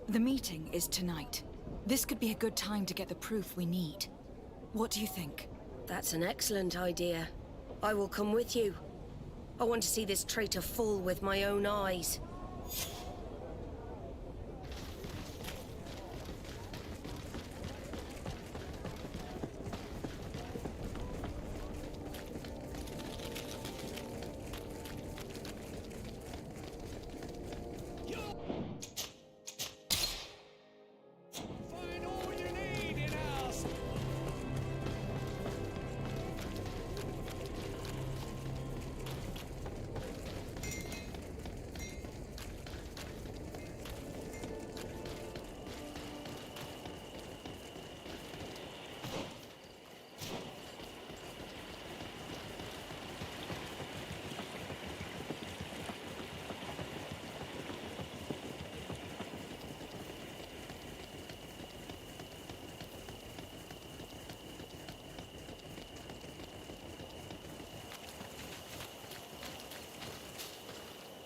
The meeting is tonight. This could be a good time to get the proof we need. What do you think? That's an excellent idea. I will come with you. I want to see this traitor fall with my own eyes.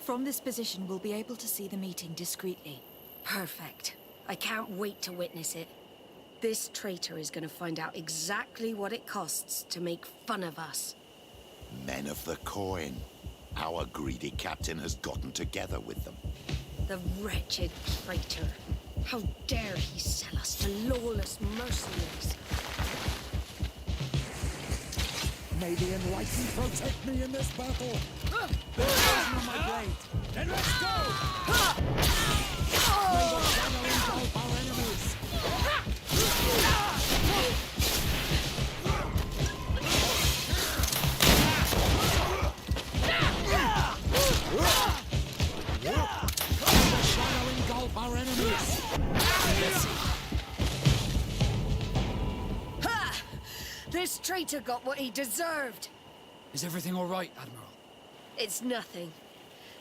From this position, we'll be able to see the meeting discreetly. Perfect. I can't wait to witness it. This traitor is going to find out exactly what it costs to make fun of us. Men of the coin. Our greedy captain has gotten together with them. The wretched traitor. How dare he sell us to lawless mercenaries? May the enlightened protect me in this battle. There's poison on my blade. Then let's go! May the shadow engulf our enemies. May the shadow engulf our enemies. Let's see. Ha! This traitor got what he deserved. Is everything all right, Admiral? It's nothing.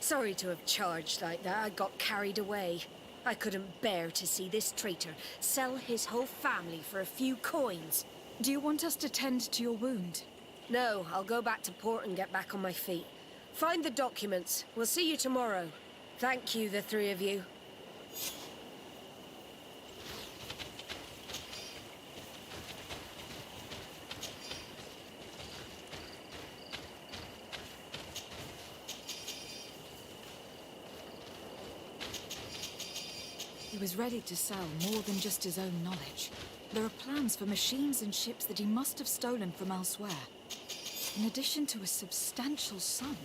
Sorry to have charged like that. I got carried away. I couldn't bear to see this traitor sell his whole family for a few coins. Do you want us to tend to your wound? No, I'll go back to port and get back on my feet. Find the documents. We'll see you tomorrow. Thank you, the three of you. He was ready to sell more than just his own knowledge. There are plans for machines and ships that he must have stolen from elsewhere. In addition to a substantial sum.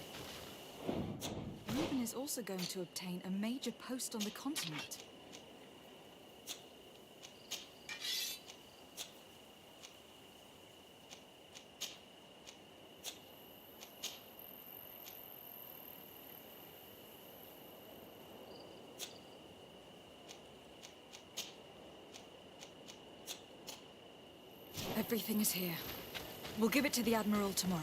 Reuben is also going to obtain a major post on the continent. Everything is here. We'll give it to the Admiral tomorrow.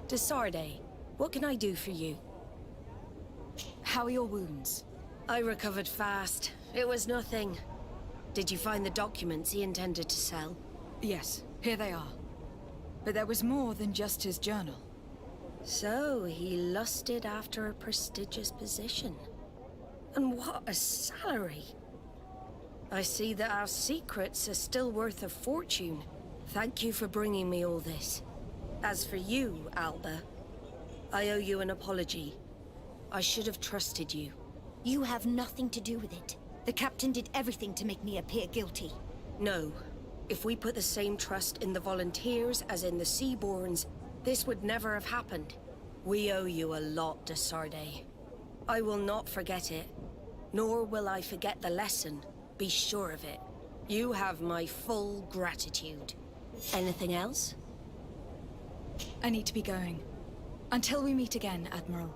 Desarde, what can I do for you? How are your wounds? I recovered fast. It was nothing. Did you find the documents he intended to sell? Yes, here they are. But there was more than just his journal. So, he lusted after a prestigious position. And what a salary! I see that our secrets are still worth a fortune. Thank you for bringing me all this. As for you, Alba, I owe you an apology. I should have trusted you. You have nothing to do with it. The captain did everything to make me appear guilty. No. If we put the same trust in the volunteers as in the Seaborns, this would never have happened. We owe you a lot, de Sardet. I will not forget it, nor will I forget the lesson. Be sure of it. You have my full gratitude. Anything else? I need to be going. Until we meet again, Admiral.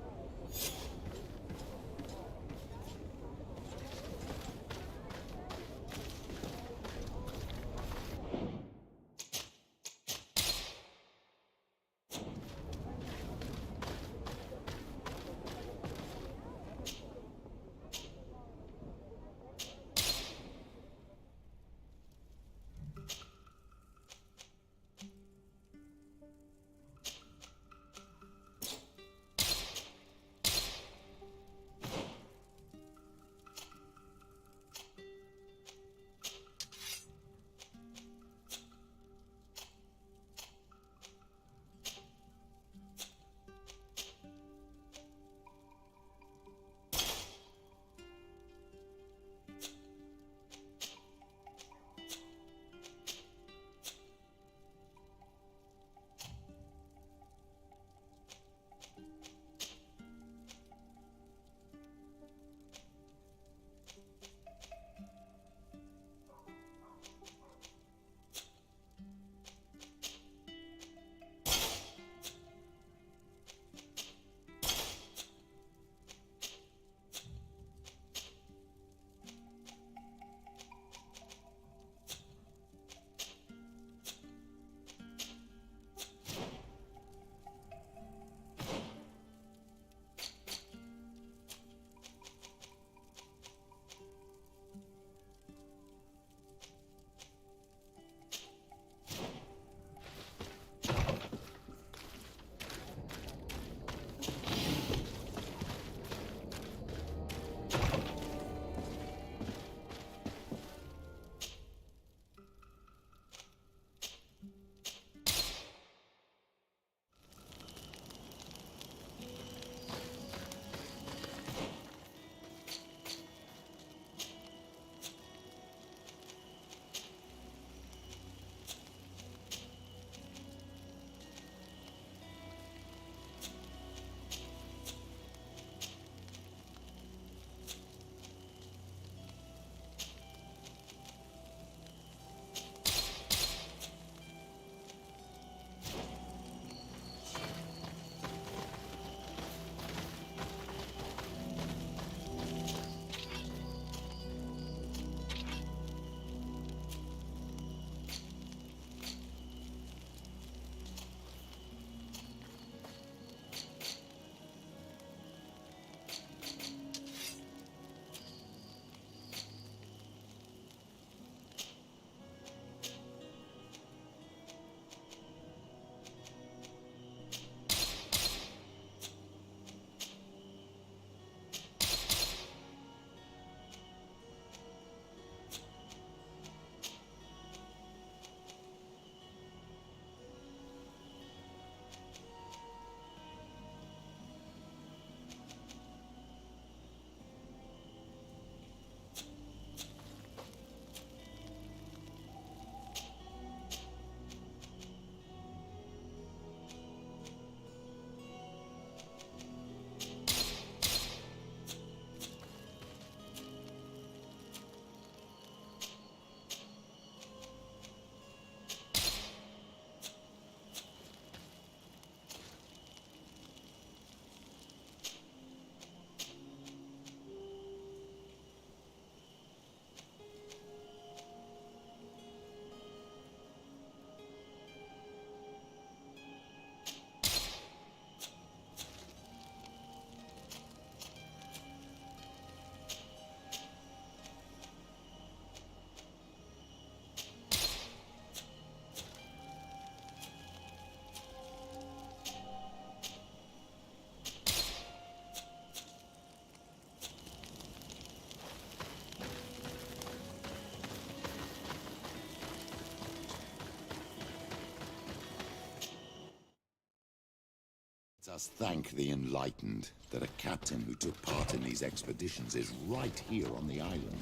us thank the Enlightened that a captain who took part in these expeditions is right here on the island.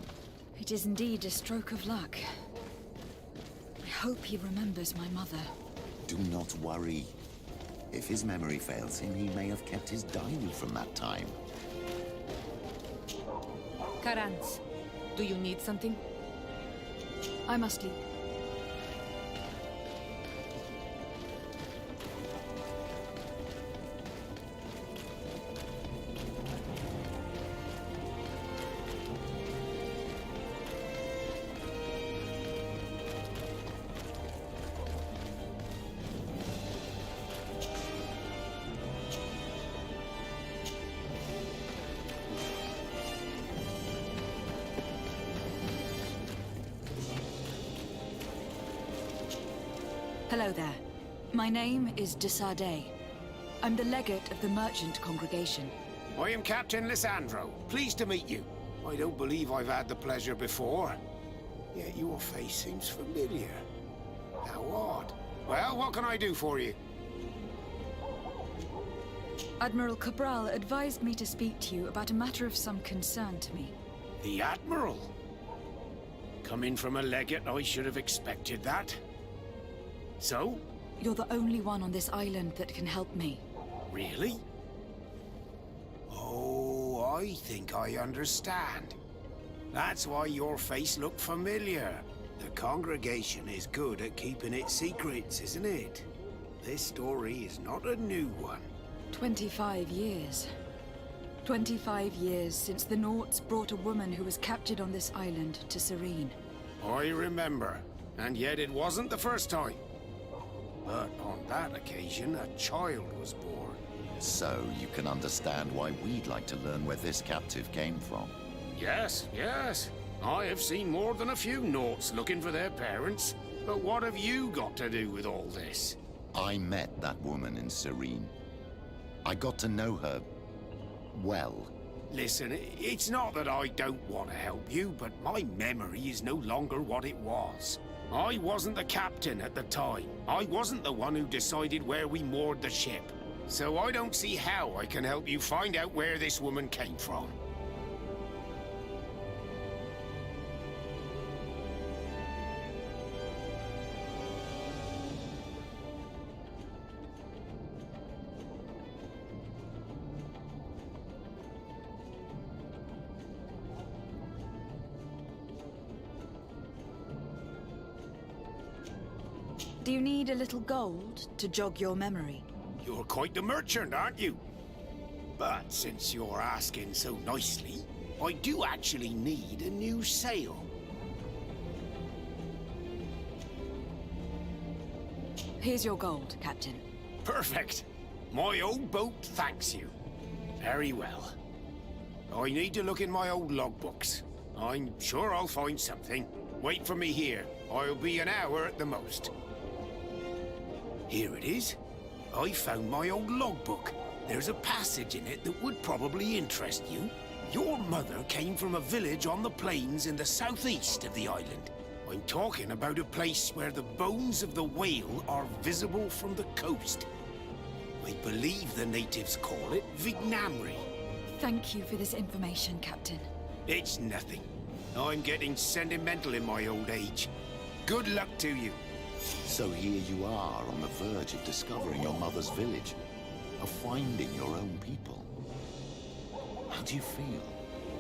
It is indeed a stroke of luck. I hope he remembers my mother. Do not worry. If his memory fails him, he may have kept his diary from that time. Karans, do you need something? I must leave. Hello there. My name is de Sardet. I'm the legate of the merchant congregation. I am Captain Lissandro. Pleased to meet you. I don't believe I've had the pleasure before. Yet your face seems familiar. How odd. Well, what can I do for you? Admiral Cabral advised me to speak to you about a matter of some concern to me. The Admiral? Coming from a legate, I should have expected that. So? You're the only one on this island that can help me. Really? Oh, I think I understand. That's why your face looked familiar. The congregation is good at keeping its secrets, isn't it? This story is not a new one. 25 years. 25 years since the Nauts brought a woman who was captured on this island to Serene. I remember. And yet it wasn't the first time. But on that occasion, a child was born. So you can understand why we'd like to learn where this captive came from. Yes, yes. I have seen more than a few Nauts looking for their parents. But what have you got to do with all this? I met that woman in Serene. I got to know her well. Listen, it's not that I don't want to help you, but my memory is no longer what it was. I wasn't the captain at the time. I wasn't the one who decided where we moored the ship. So I don't see how I can help you find out where this woman came from. Do you need a little gold to jog your memory? You're quite the merchant, aren't you? But since you're asking so nicely, I do actually need a new sail. Here's your gold, Captain. Perfect. My old boat thanks you. Very well. I need to look in my old logbooks. I'm sure I'll find something. Wait for me here. I'll be an hour at the most. Here it is. I found my old logbook. There's a passage in it that would probably interest you. Your mother came from a village on the plains in the southeast of the island. I'm talking about a place where the bones of the whale are visible from the coast. I believe the natives call it Vignamri. Thank you for this information, Captain. It's nothing. I'm getting sentimental in my old age. Good luck to you. So here you are on the verge of discovering your mother's village, of finding your own people. How do you feel?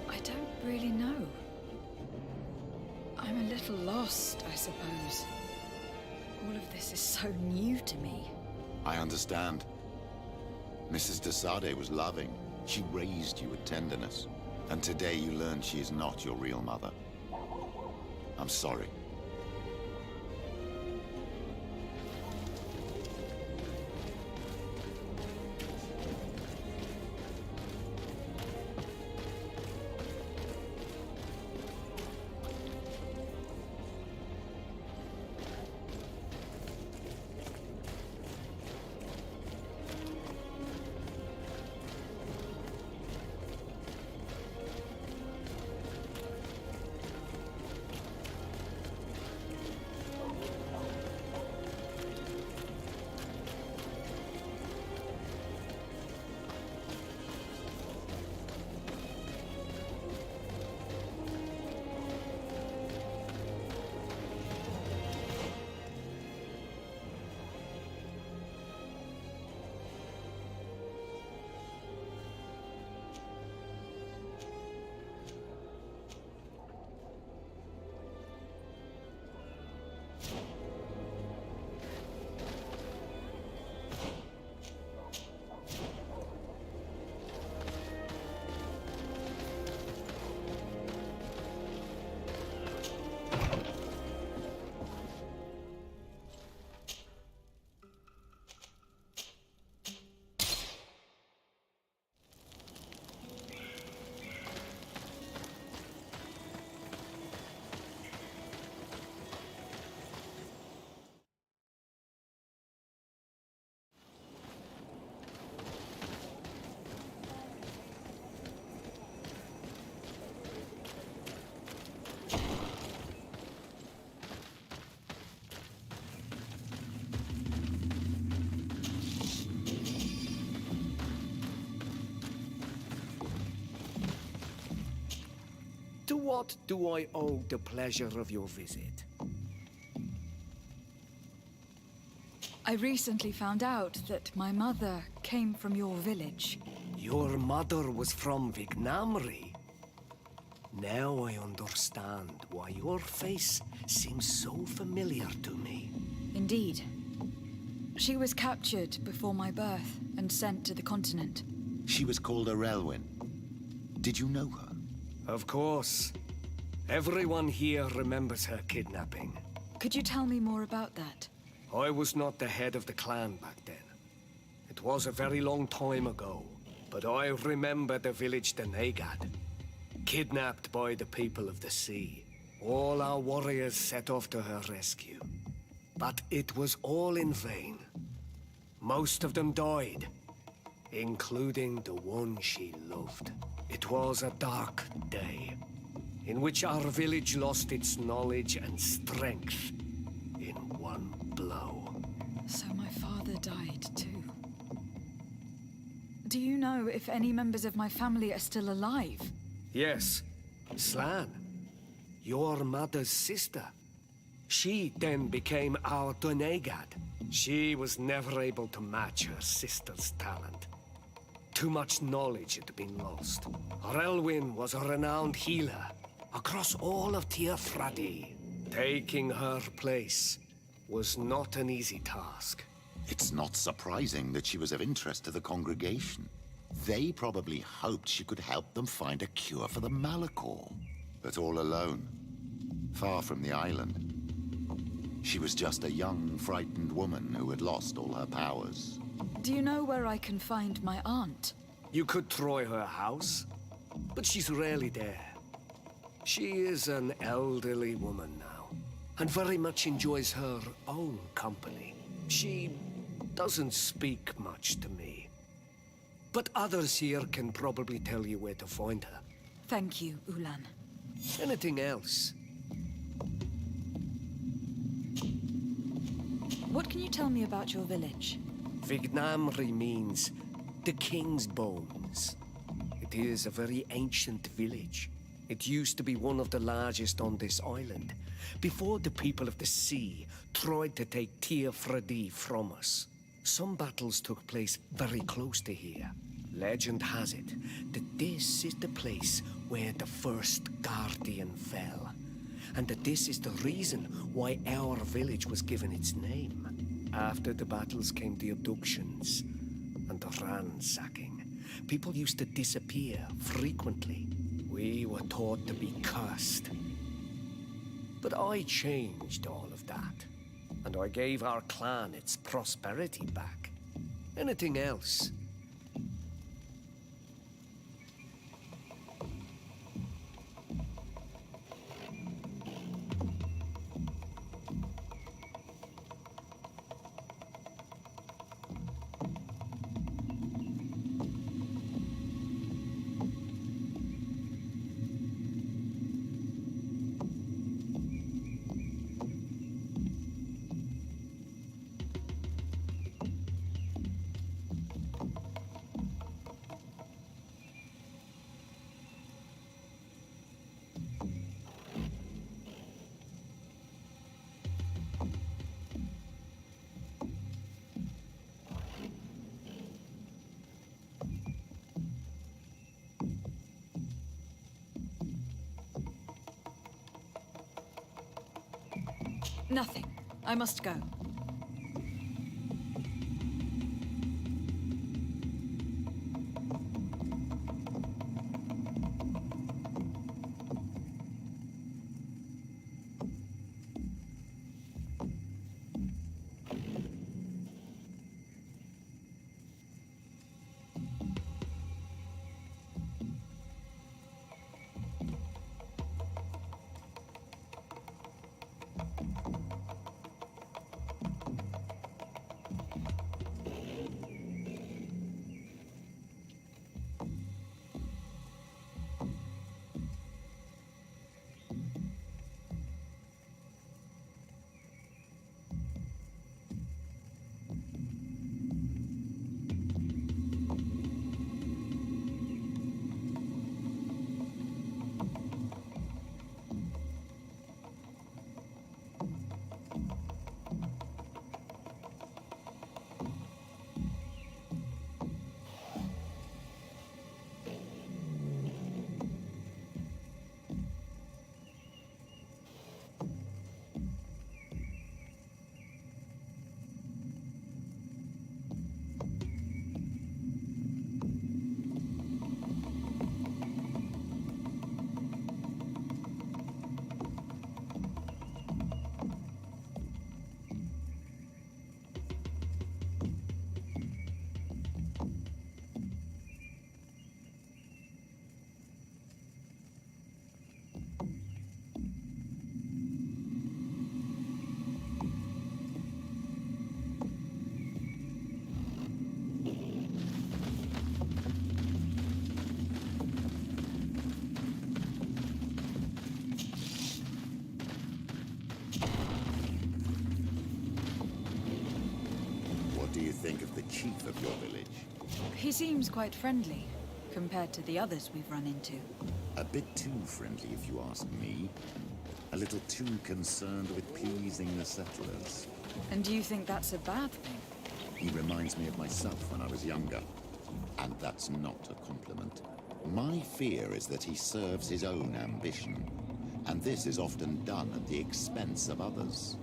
I don't really know. I'm a little lost, I suppose. All of this is so new to me. I understand. Mrs. de Sardet was loving. She raised you with tenderness. And today you learn she is not your real mother. I'm sorry. what do I owe the pleasure of your visit? I recently found out that my mother came from your village. Your mother was from Vignamri. Now I understand why your face seems so familiar to me. Indeed. She was captured before my birth and sent to the continent. She was called Arelwyn. Did you know her? Of course. Everyone here remembers her kidnapping. Could you tell me more about that? I was not the head of the clan back then. It was a very long time ago, but I remember the village Denegad, kidnapped by the people of the sea. All our warriors set off to her rescue, but it was all in vain. Most of them died, including the one she loved. It was a dark day, in which our village lost its knowledge and strength in one blow. So my father died too. Do you know if any members of my family are still alive? Yes, Slan, your mother's sister. She then became our Donegad. She was never able to match her sister's talent. Too much knowledge had been lost. Arelwyn was a renowned healer across all of Tearfradi. Taking her place was not an easy task. It's not surprising that she was of interest to the congregation. They probably hoped she could help them find a cure for the Malachor. But all alone, far from the island. She was just a young, frightened woman who had lost all her powers. Do you know where I can find my aunt? You could try her house, but she's rarely there. She is an elderly woman now, and very much enjoys her own company. She doesn't speak much to me, but others here can probably tell you where to find her. Thank you, Ulan. Anything else? What can you tell me about your village? Vignamri means the king's bones. It is a very ancient village. It used to be one of the largest on this island, before the people of the sea tried to take Tearfradi from us. Some battles took place very close to here. Legend has it that this is the place where the first Guardian fell, and that this is the reason why our village was given its name. After the battles came the abductions and the ransacking. People used to disappear frequently. We were taught to be cursed. But I changed all of that, and I gave our clan its prosperity back. Anything else? Nothing. I must go. He seems quite friendly, compared to the others we've run into. A bit too friendly, if you ask me. A little too concerned with pleasing the settlers. And do you think that's a bad thing? He reminds me of myself when I was younger. And that's not a compliment. My fear is that he serves his own ambition. And this is often done at the expense of others.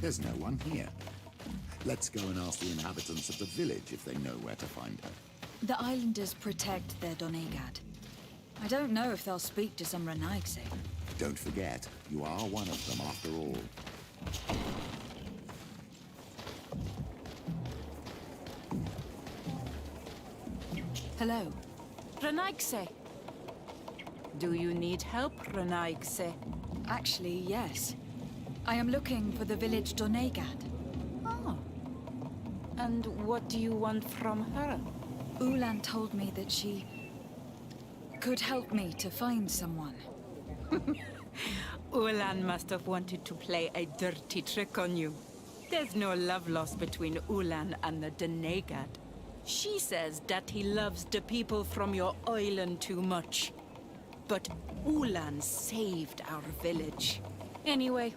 There's no one here. Let's go and ask the inhabitants of the village if they know where to find her. The islanders protect their Donegad. I don't know if they'll speak to some Renaigse. Don't forget, you are one of them after all. Hello. Renaigse. Do you need help, Renaigse? Actually, yes. I am looking for the village Donegad. Oh. And what do you want from her? Ulan told me that she could help me to find someone. Ulan must have wanted to play a dirty trick on you. There's no love lost between Ulan and the Donegad. She says that he loves the people from your island too much. But Ulan saved our village. Anyway,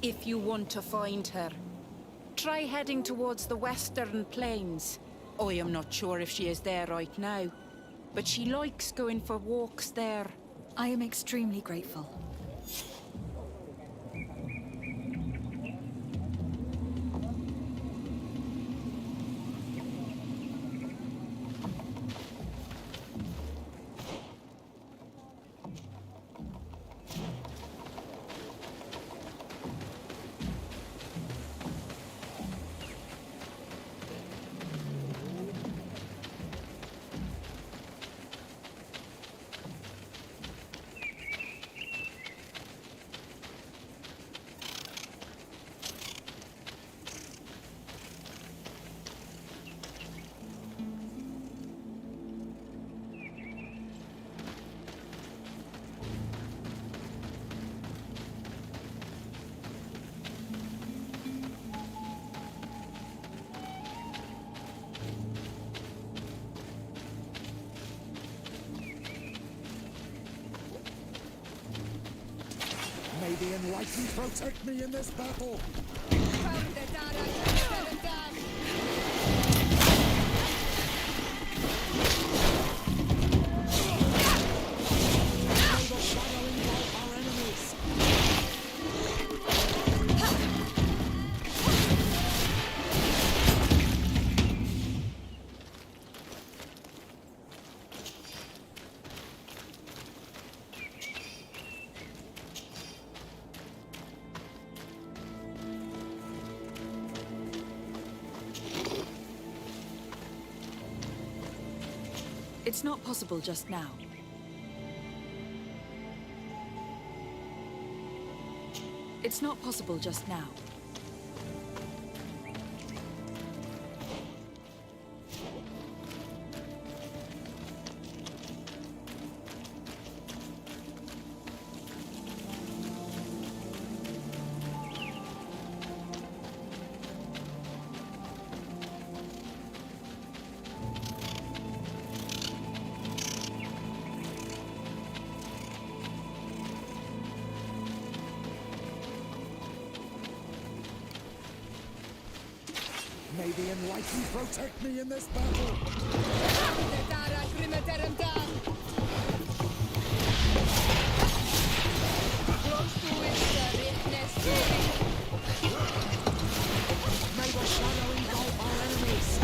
if you want to find her, try heading towards the western plains. I am not sure if she is there right now, but she likes going for walks there. I am extremely grateful. May the Enlightened protect me in this battle! It's not possible just now. It's not possible just now. May the Enlightened protect me in this battle! May the shadow engulf our enemies!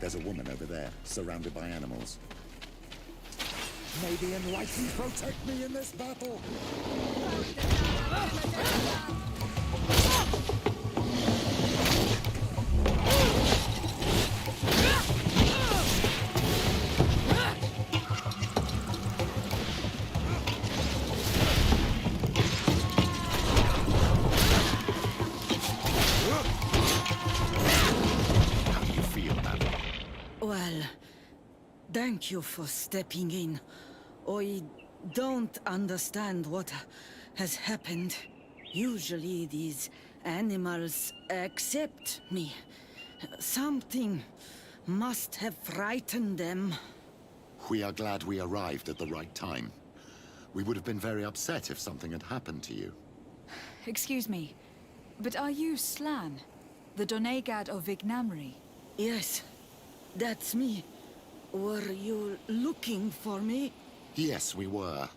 There's a woman over there, surrounded by animals. May the Enlightened protect me in this battle! How do you feel, madam? Well, thank you for stepping in. I don't understand what has happened. Usually these animals accept me. Something must have frightened them. We are glad we arrived at the right time. We would have been very upset if something had happened to you. Excuse me, but are you Slan? The Donegad of Vignamri? Yes, that's me. Were you looking for me? Yes, we were.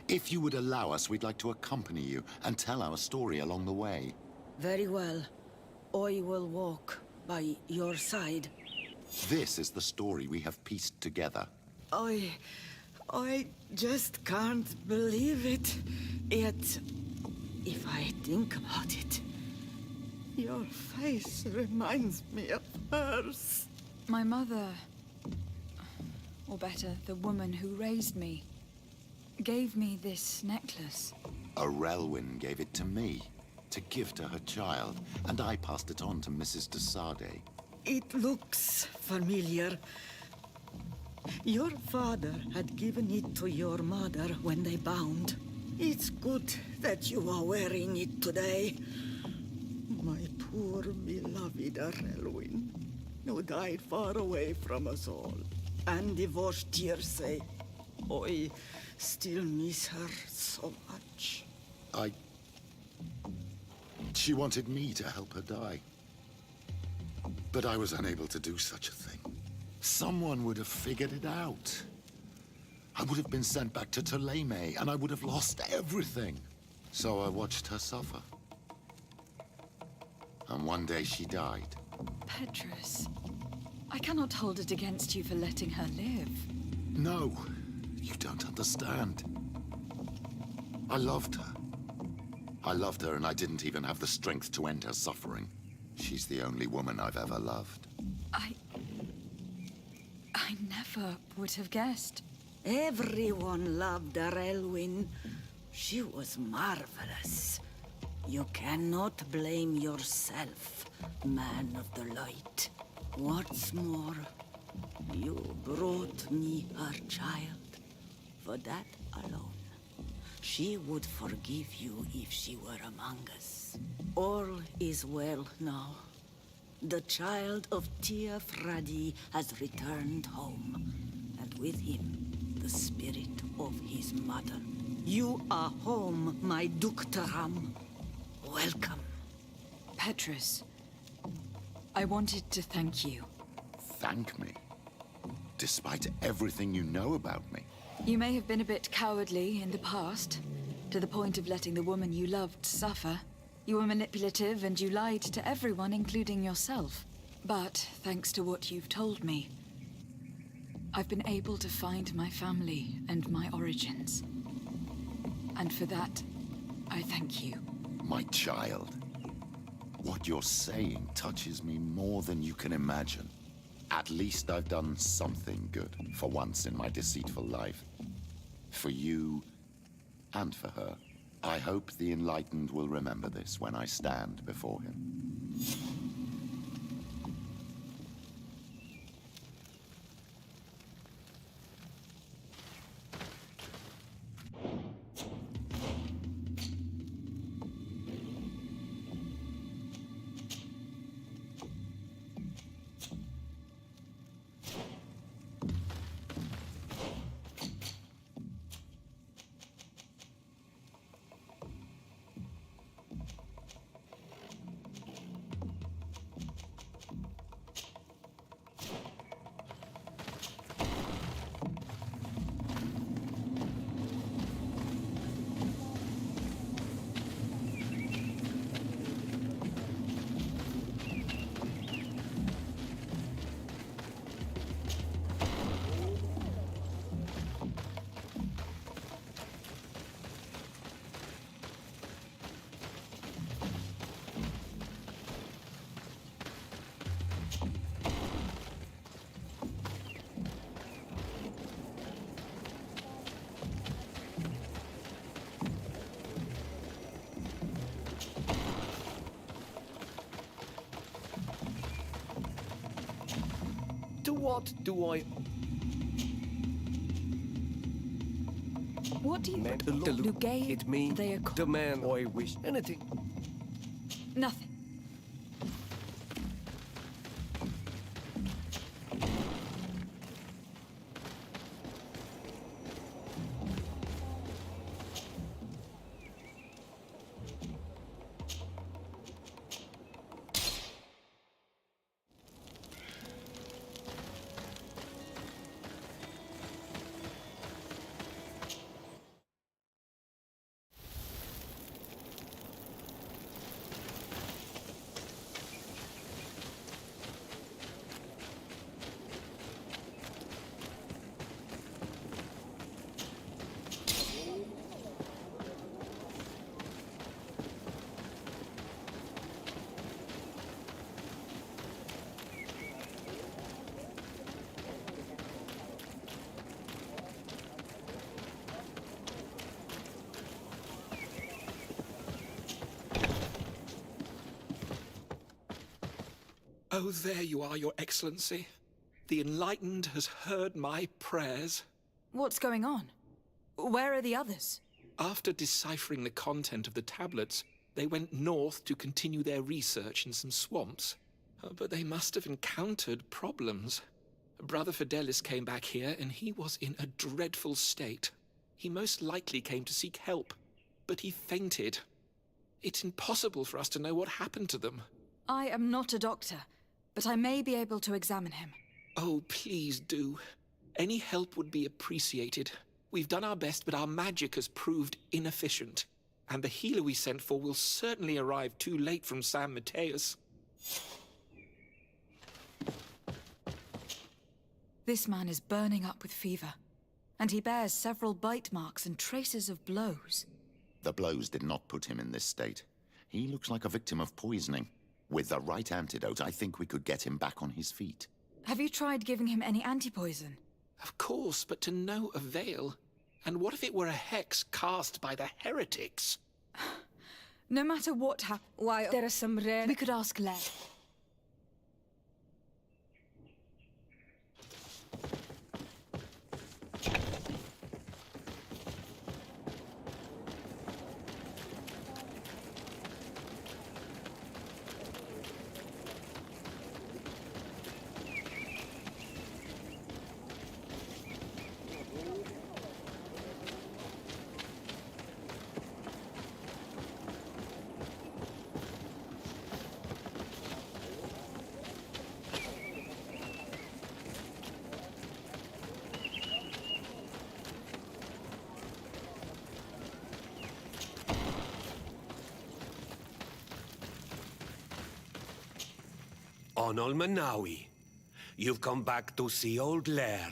If you would allow us, we'd like to accompany you and tell our story along the way. Very well. I will walk by your side. This is the story we have pieced together. I just can't believe it. Yet, if I think about it, your face reminds me of hers. My mother, or better, the woman who raised me, gave me this necklace. A Relwyn gave it to me, to give to her child, and I passed it on to Mrs. de Sade. It looks familiar. Your father had given it to your mother when they bound. It's good that you are wearing it today. My poor beloved Relwyn, who died far away from us all, and divorced Tirce. I still miss her so much. She wanted me to help her die. But I was unable to do such a thing. Someone would have figured it out. I would have been sent back to Ptolemy, and I would have lost everything. So I watched her suffer. And one day she died. Petrus, I cannot hold it against you for letting her live. No, you don't understand. I loved her. I loved her, and I didn't even have the strength to end her suffering. She's the only woman I've ever loved. I never would have guessed. Everyone loved Relwyn. She was marvelous. You cannot blame yourself, man of the light. What's more, you brought me her child. For that alone, she would forgive you if she were among us. All is well now. The child of Tia Fradi has returned home, and with him, the spirit of his mother. You are home, my Duktaram. Welcome. Petrus, I wanted to thank you. Thank me? Despite everything you know about me? You may have been a bit cowardly in the past, to the point of letting the woman you loved suffer. You were manipulative and you lied to everyone, including yourself. But thanks to what you've told me, I've been able to find my family and my origins. And for that, I thank you. My child. What you're saying touches me more than you can imagine. At least I've done something good for once in my deceitful life. For you and for her. I hope the Enlightened will remember this when I stand before him. what do I... What do you... Lugay, it means the man I wish. Anything. Nothing. Oh, there you are, Your Excellency. The Enlightened has heard my prayers. What's going on? Where are the others? After deciphering the content of the tablets, they went north to continue their research in some swamps. But they must have encountered problems. Brother Fidelis came back here, and he was in a dreadful state. He most likely came to seek help, but he fainted. It's impossible for us to know what happened to them. I am not a doctor, but I may be able to examine him. Oh, please do. Any help would be appreciated. We've done our best, but our magic has proved inefficient. And the healer we sent for will certainly arrive too late from San Mateus. This man is burning up with fever, and he bears several bite marks and traces of blows. The blows did not put him in this state. He looks like a victim of poisoning. With the right antidote, I think we could get him back on his feet. Have you tried giving him any antipoison? Of course, but to no avail. And what if it were a hex cast by the heretics? No matter what happens, why there are some rare... We could ask Lev. Onol Manawi, you've come back to see old Lair.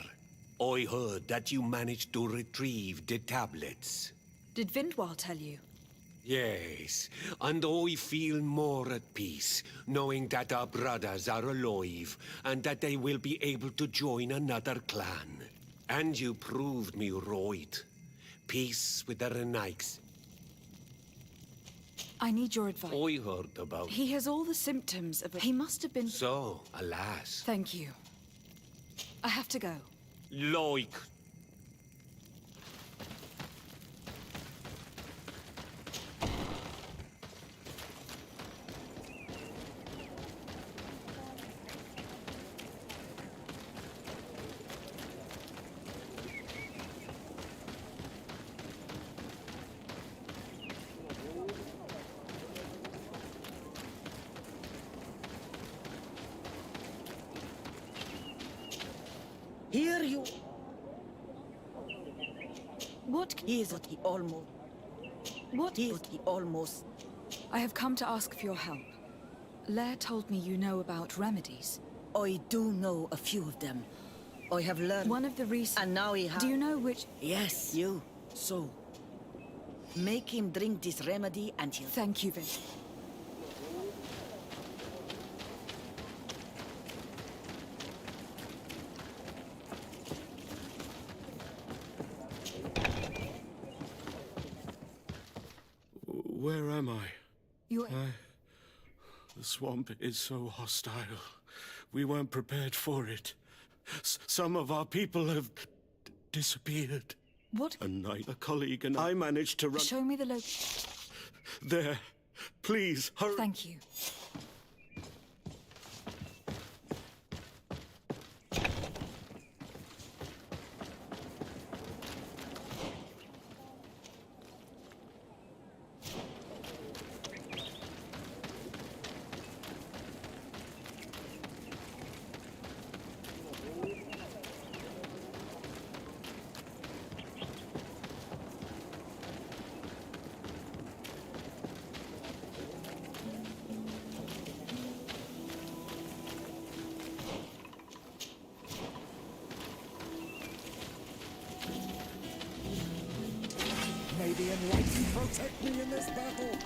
I heard that you managed to retrieve the tablets. Did Vindwal tell you? Yes, and I feel more at peace, knowing that our brothers are alive, and that they will be able to join another clan. And you proved me right. Peace with the Renaiks. I need your advice. I heard about... He has all the symptoms of a... He must have been... So, alas. Thank you. I have to go. Like... Here you... What? He is what he almost... What? He is what he almost... I have come to ask for your help. Lair told me you know about remedies. I do know a few of them. I have learned... One of the recent... And now he has... Do you know which... Yes, you. So... Make him drink this remedy and he'll... Thank you, Vin. Where am I? You... The swamp is so hostile. We weren't prepared for it. Some of our people have disappeared. What? A colleague and I managed to run... Show me the location. There. Please, hurry. Thank you. May the enlightened protect me in this battle!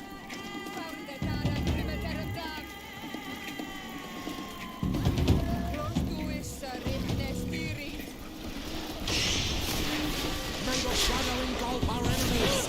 May your shadow engulf our enemies!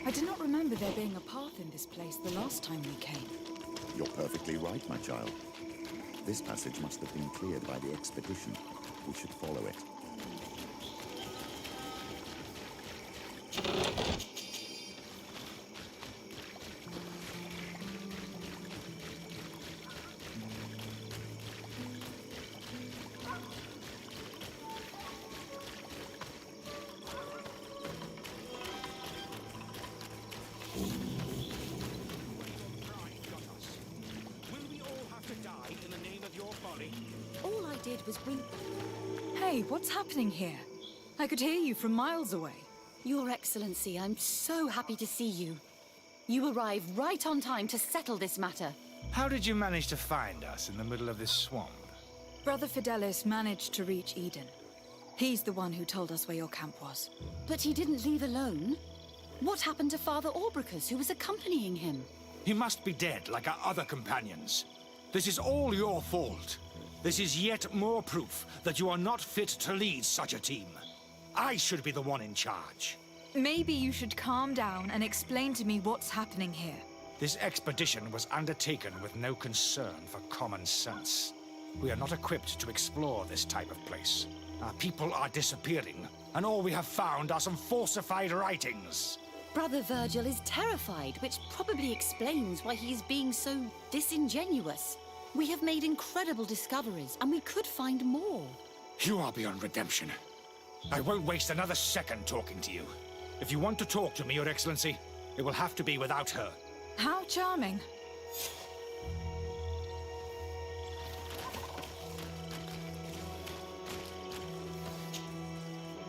I do not remember there being a path in this place the last time we came. You're perfectly right, my child. This passage must have been cleared by the expedition. We should follow it. All I did was bring... Hey, what's happening here? I could hear you from miles away. Your Excellency, I'm so happy to see you. You arrived right on time to settle this matter. How did you manage to find us in the middle of this swamp? Brother Fidelis managed to reach Eden. He's the one who told us where your camp was. But he didn't leave alone. What happened to Father Orbricus, who was accompanying him? He must be dead, like our other companions. This is all your fault. This is yet more proof that you are not fit to lead such a team. I should be the one in charge. Maybe you should calm down and explain to me what's happening here. This expedition was undertaken with no concern for common sense. We are not equipped to explore this type of place. Our people are disappearing, and all we have found are some falsified writings. Brother Virgil is terrified, which probably explains why he is being so disingenuous. We have made incredible discoveries, and we could find more. You are beyond redemption. I won't waste another second talking to you. If you want to talk to me, Your Excellency, it will have to be without her. How charming.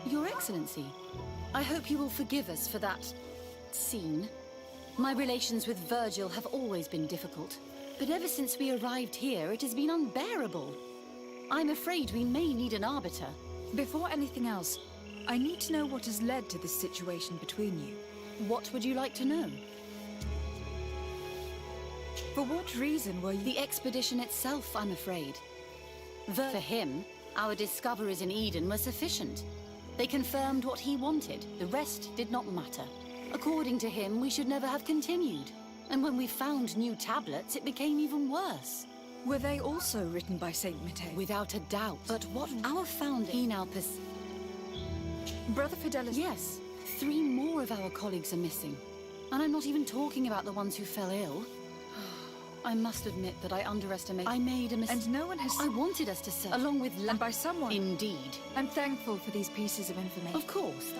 Your Excellency, I hope you will forgive us for that scene. My relations with Virgil have always been difficult, but ever since we arrived here, it has been unbearable. I'm afraid we may need an arbiter. Before anything else, I need to know what has led to this situation between you. What would you like to know? For what reason were you— The expedition itself, I'm afraid. For him, our discoveries in Eden were sufficient. They confirmed what he wanted. The rest did not matter. According to him, we should never have continued. And when we found new tablets, it became even worse. Were they also written by Saint Matthias? Without a doubt. But what our founder, he now Brother Fidelis? Yes. 3 more of our colleagues are missing. And I'm not even talking about the ones who fell ill. I must admit that I underestimated. I made a mistake. And no one has— I wanted us to serve. Along with— And by someone. Indeed. I'm thankful for these pieces of information. Of course.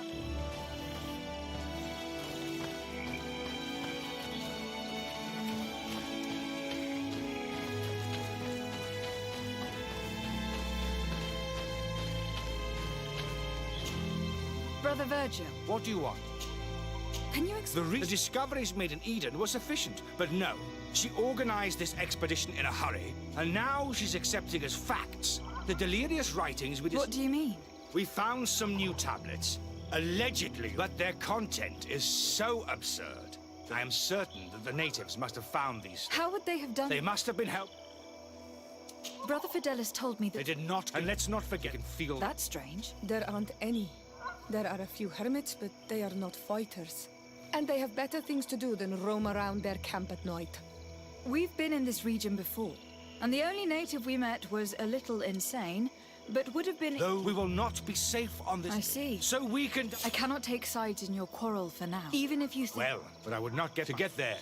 Brother Virgil. What do you want? Can you explain? The discoveries made in Eden were sufficient, but no. She organized this expedition in a hurry, and now she's accepting as facts the delirious writings we— What do you mean? We found some new tablets, allegedly, but their content is so absurd. I am certain that the natives must have found these. How would they have done— They must have been helped. Brother Fidelis told me that— They did not, and let's not forget and feel— That's strange. There aren't any. There are a few hermits, but they are not fighters. And they have better things to do than roam around their camp at night. We've been in this region before, and the only native we met was a little insane, but would have been— Though we will not be safe on this— I see. So we can— I cannot take sides in your quarrel for now, even if you think— Well, but I would not get to get there.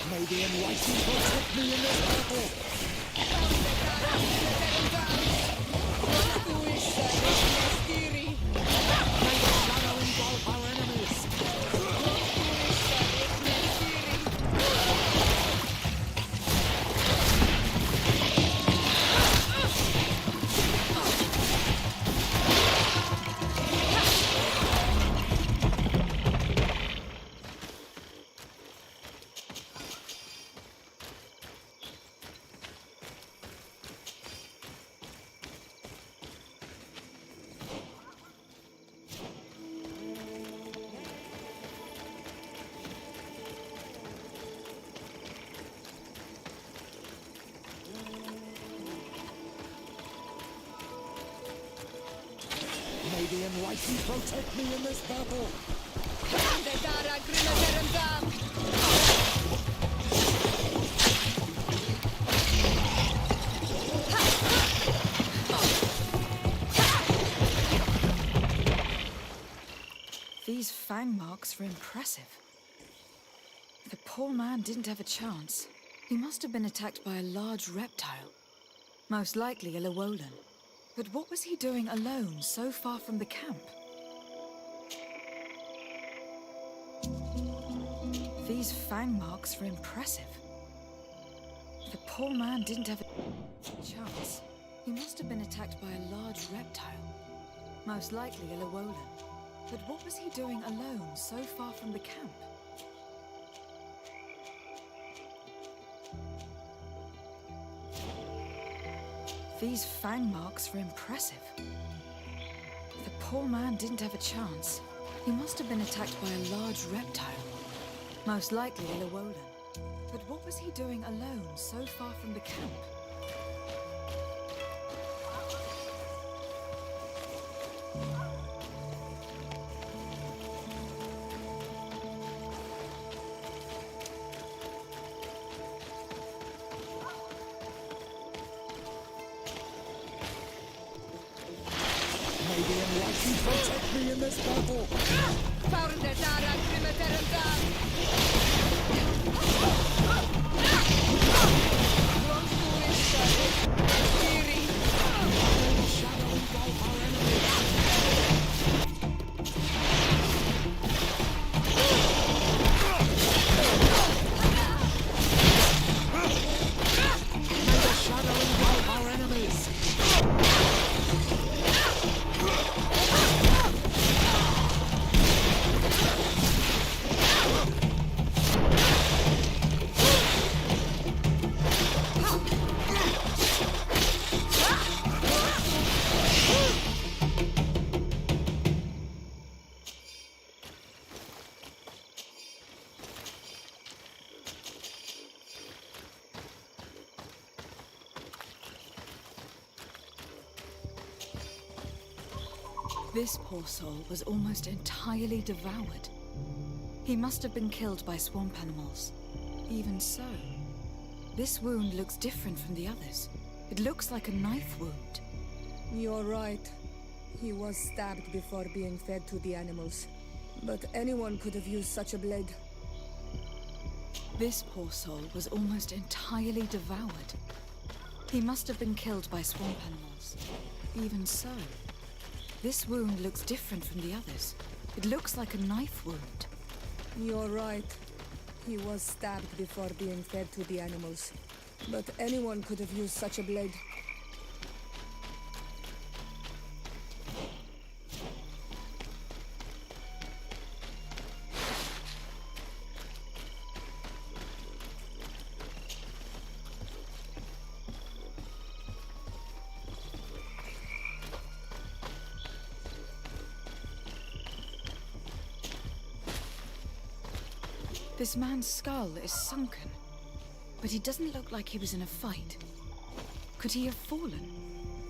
May the enlightened protect me in this battle! May the shadow engulf our enemies! May the enlightened protect me in this battle! These fang marks were impressive. The poor man didn't have a chance. He must have been attacked by a large reptile. Most likely a Llewellyn. But what was he doing alone, so far from the camp? These fang marks were impressive. The poor man didn't have a chance. He must have been attacked by a large reptile. Most likely a Llewellyn. But what was he doing alone, so far from the camp? These fang marks were impressive. The poor man didn't have a chance. He must have been attacked by a large reptile. Most likely a Llewellyn. But what was he doing alone, so far from the camp? Maybe enlighten protect me in this battle. This poor soul was almost entirely devoured. He must have been killed by swamp animals. Even so, this wound looks different from the others. It looks like a knife wound. You're right. He was stabbed before being fed to the animals. But anyone could have used such a blade. This poor soul was almost entirely devoured. He must have been killed by swamp animals. Even so, this wound looks different from the others. It looks like a knife wound. You're right. He was stabbed before being fed to the animals. But anyone could have used such a blade. This man's skull is sunken, but he doesn't look like he was in a fight. Could he have fallen?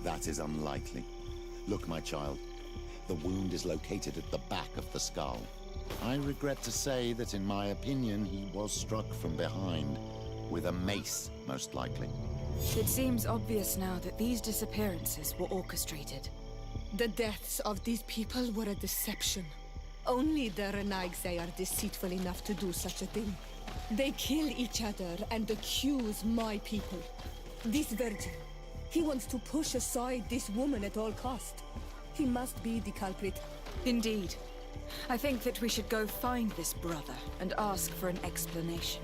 That is unlikely. Look, my child. The wound is located at the back of the skull. I regret to say that in my opinion, he was struck from behind, with a mace, most likely. It seems obvious now that these disappearances were orchestrated. The deaths of these people were a deception. Only the Renaigse are deceitful enough to do such a thing. They kill each other and accuse my people. This virgin, he wants to push aside this woman at all cost. He must be the culprit. Indeed. I think that we should go find this brother and ask for an explanation.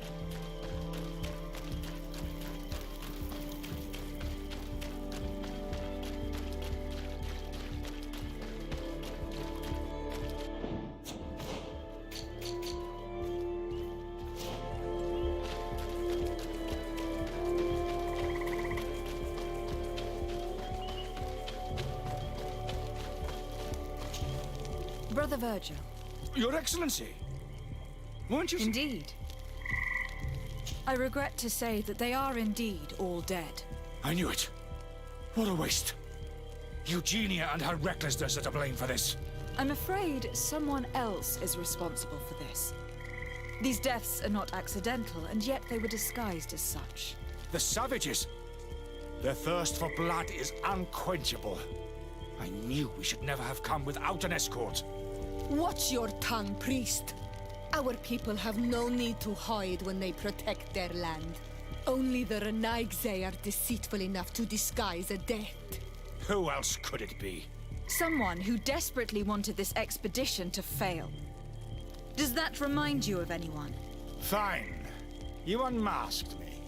Brother Virgil. Your Excellency! Weren't you... Indeed. I regret to say that they are indeed all dead. I knew it. What a waste. Eugenia and her recklessness are to blame for this. I'm afraid someone else is responsible for this. These deaths are not accidental, and yet they were disguised as such. The savages! Their thirst for blood is unquenchable. I knew we should never have come without an escort. Watch your tongue, priest. Our people have no need to hide when they protect their land. Only the Renaigse are deceitful enough to disguise a death. Who else could it be? Someone who desperately wanted this expedition to fail. Does that remind you of anyone? Fine. You unmasked me.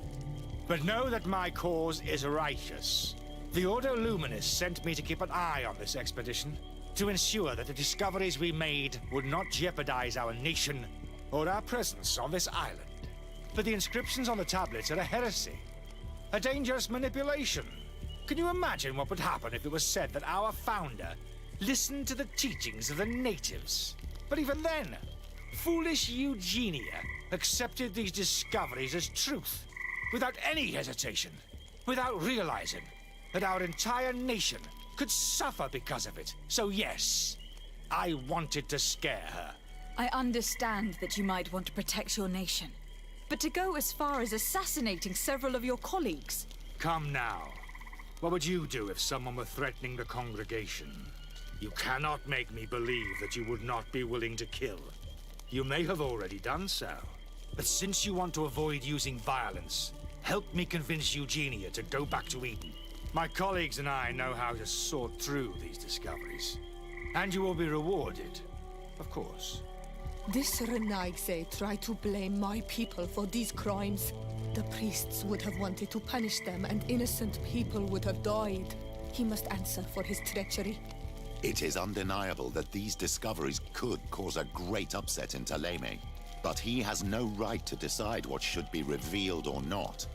But know that my cause is righteous. The Ordo Luminis sent me to keep an eye on this expedition, to ensure that the discoveries we made would not jeopardize our nation or our presence on this island. But the inscriptions on the tablets are a heresy, a dangerous manipulation. Can you imagine what would happen if it was said that our founder listened to the teachings of the natives? But even then, foolish Eugenia accepted these discoveries as truth, without any hesitation, without realizing that our entire nation could suffer because of it. So yes, I wanted to scare her. I understand that you might want to protect your nation, but to go as far as assassinating several of your colleagues... Come now. What would you do if someone were threatening the congregation? You cannot make me believe that you would not be willing to kill. You may have already done so. But since you want to avoid using violence, help me convince Eugenia to go back to Eden. My colleagues and I know how to sort through these discoveries. And you will be rewarded, of course. This Renaigse tried to blame my people for these crimes. The priests would have wanted to punish them, and innocent people would have died. He must answer for his treachery. It is undeniable that these discoveries could cause a great upset in Taleme, but he has no right to decide what should be revealed or not.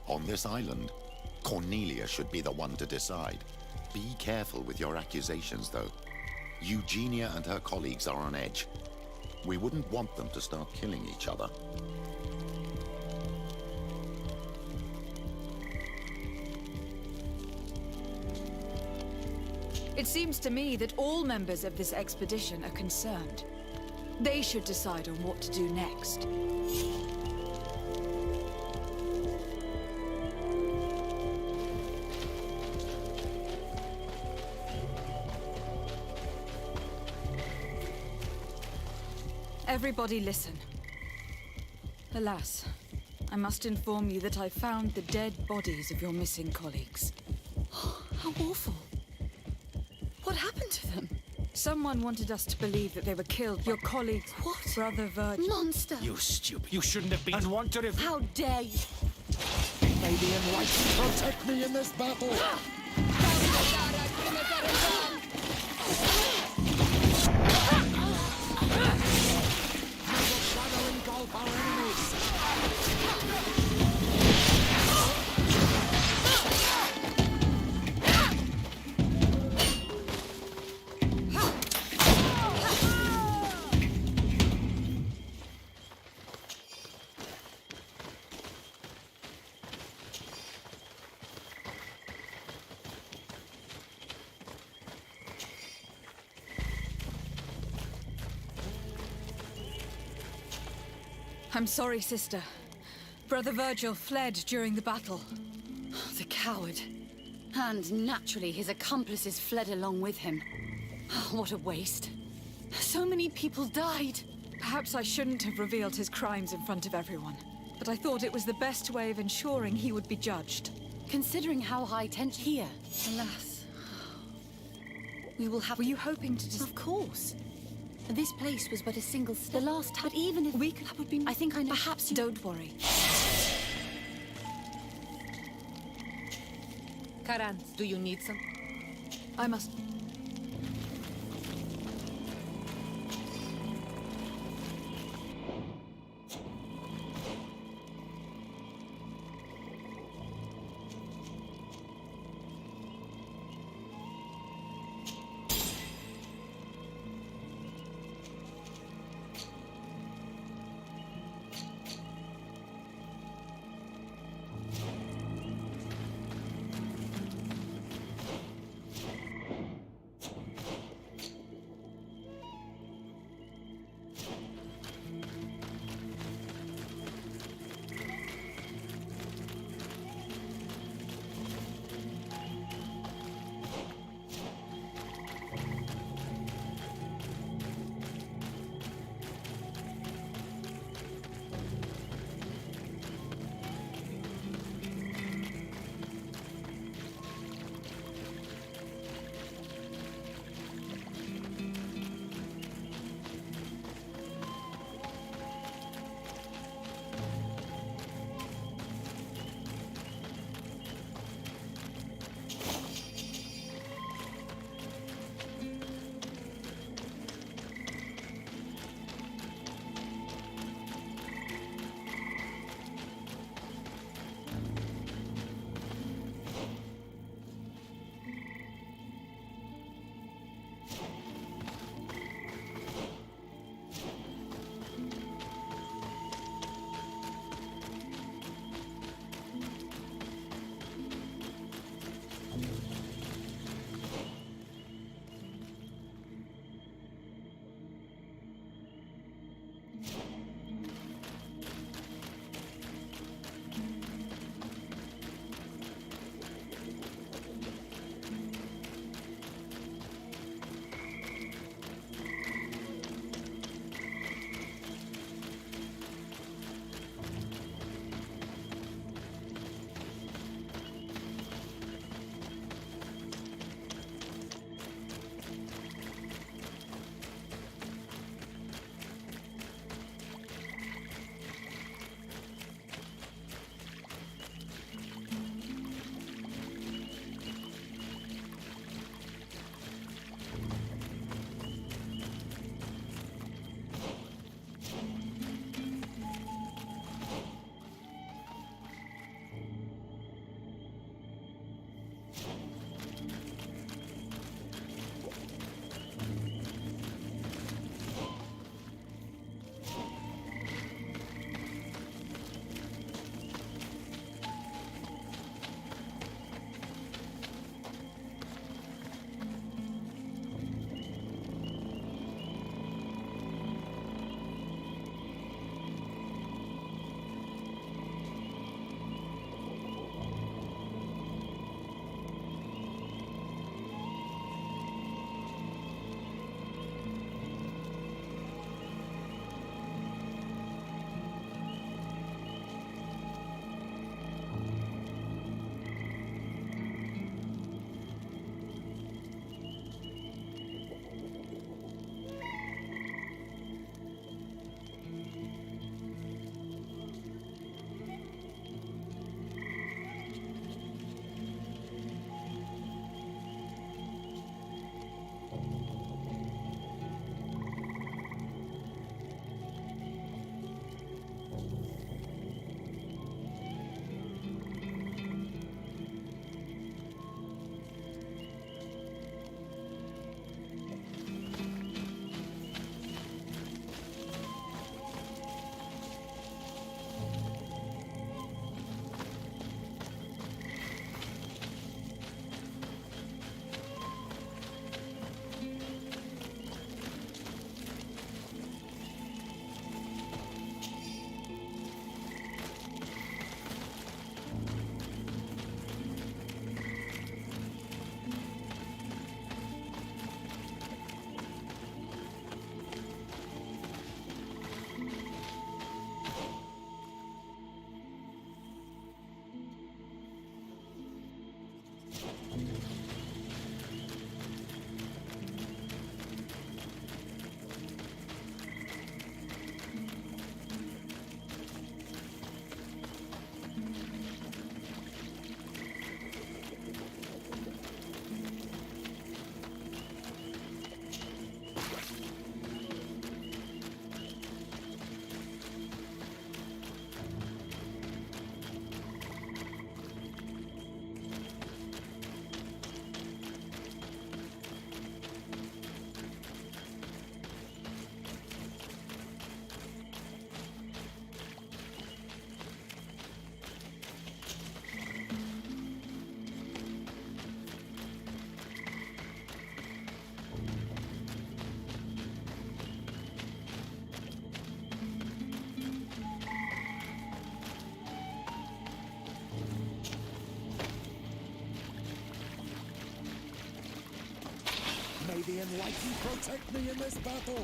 On this island, Cornelia should be the one to decide. Be careful with your accusations, though. Eugenia and her colleagues are on edge. We wouldn't want them to start killing each other. It seems to me that all members of this expedition are concerned. They should decide on what to do next. Everybody listen. Alas, I must inform you that I found the dead bodies of your missing colleagues. How awful. What happened to them? Someone wanted us to believe that they were killed by your colleagues. What? Brother Virgil. Monster! You stupid. You shouldn't have been and want to have... How dare you! May the Enlightened protect me in this battle! I will shadow engulf our enemies! I'm sorry, sister. Brother Virgil fled during the battle. The coward. And naturally, his accomplices fled along with him. What a waste. So many people died. Perhaps I shouldn't have revealed his crimes in front of everyone, but I thought it was the best way of ensuring he would be judged. Considering how high tension here. Alas. We will have... Were you hoping to Of course. This place was but a single step. The last time... But even if we could... That would be... I think I know... Perhaps you... Don't worry. Karan, do you need some? I must... May the Enlightened protect me in this battle.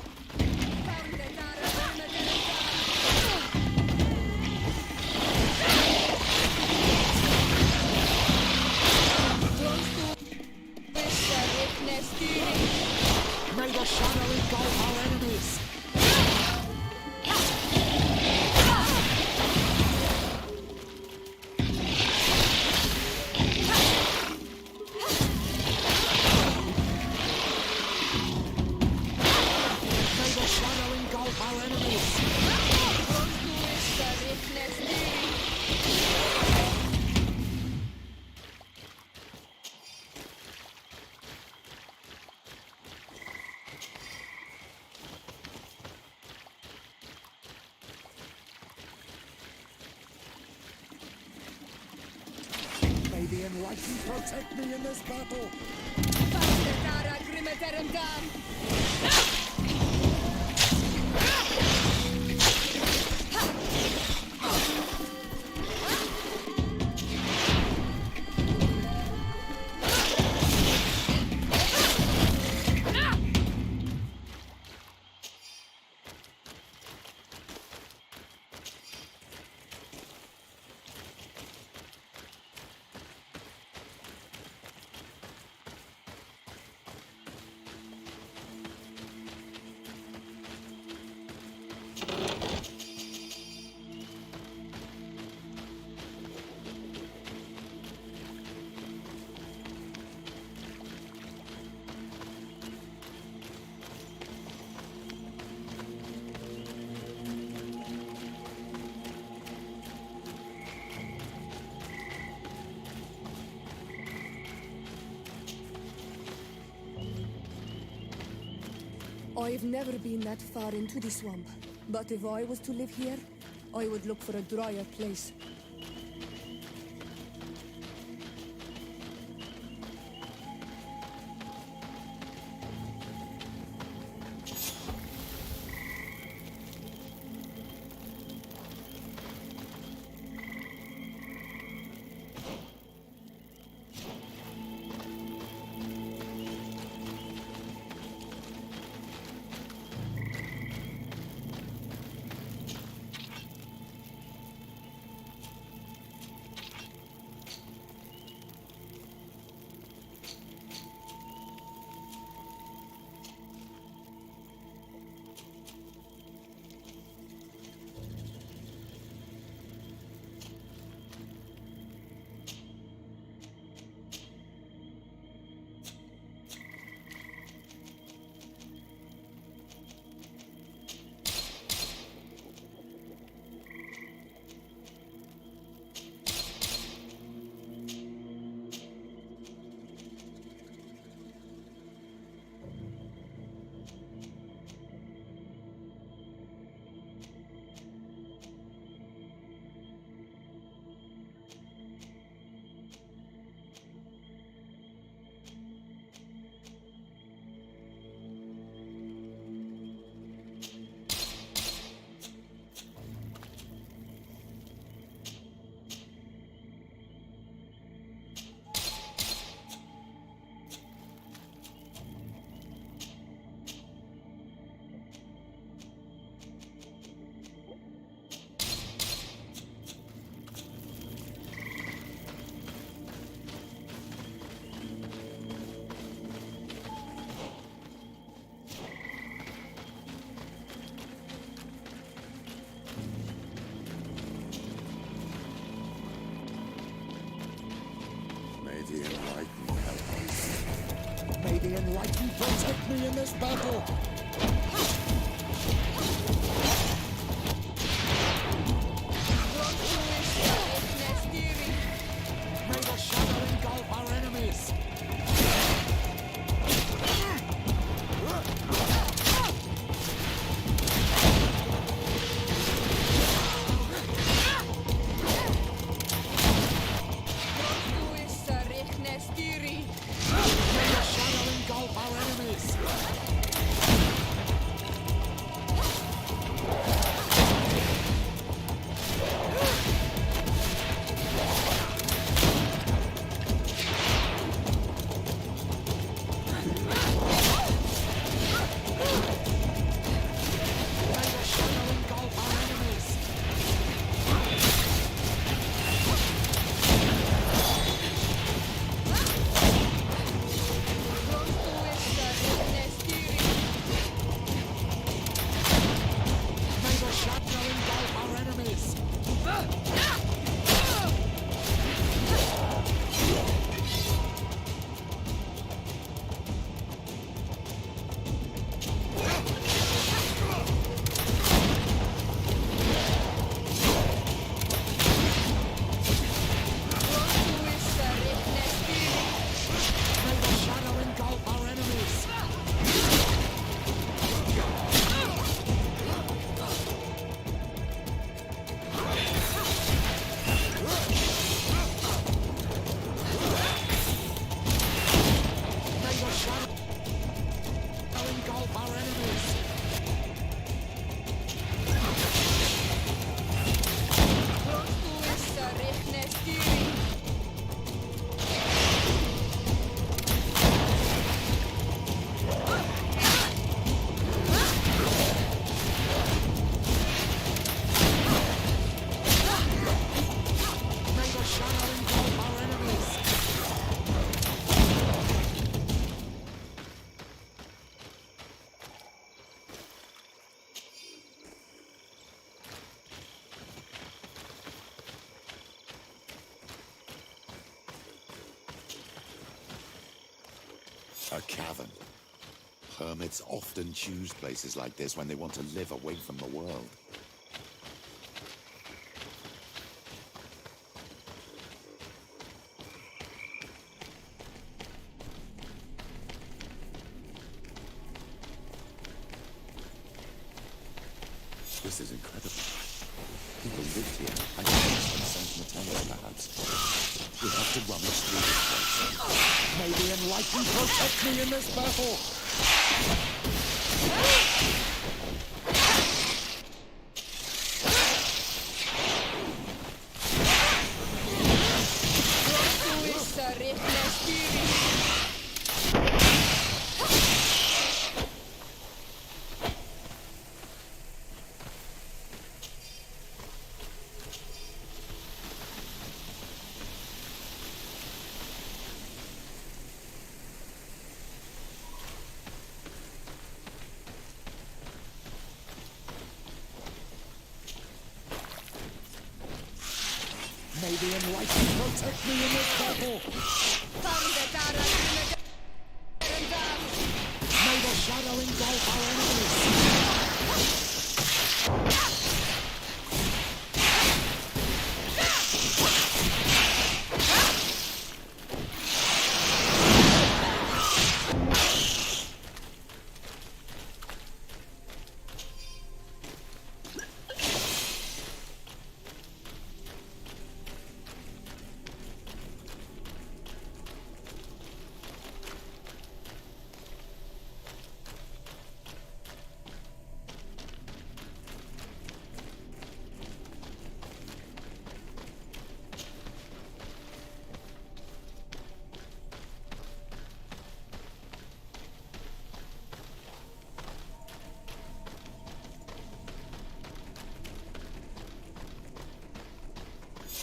May the shadow engulf our enemies. May the Enlightened protect me in this battle. I've never been that far into the swamp, but if I was to live here, I would look for a drier place. the Enlightened help us. May the Enlightened protect me in this battle! May the shadow engulf our enemies! May the shadow engulf our enemies! A cavern. Hermits often choose places like this when they want to live away from the world. This is incredible. People lived here. I think from St. Matteo, perhaps. We have to rummage through this place. May the Enlightened protect me in this battle! May the Enlightened protect me in this battle! May the shadow engulf our enemies!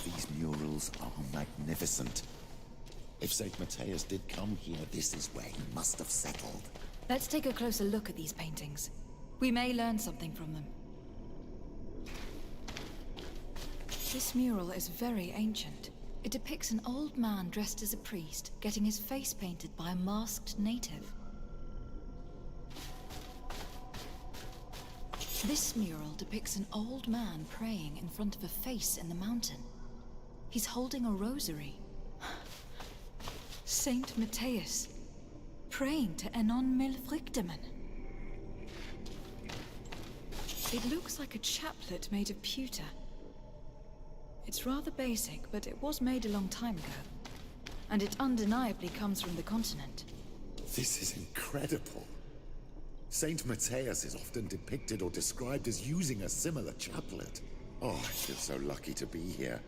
These murals are magnificent. If St. Matthias did come here, this is where he must have settled. Let's take a closer look at these paintings. We may learn something from them. This mural is very ancient. It depicts an old man dressed as a priest, getting his face painted by a masked native. This mural depicts an old man praying in front of a face in the mountain. He's holding a rosary. Saint Matthias, praying to Enon Milfrichteman. It looks like a chaplet made of pewter. It's rather basic, but it was made a long time ago. And it undeniably comes from the continent. This is incredible. Saint Matthias is often depicted or described as using a similar chaplet. Oh, I feel so lucky to be here.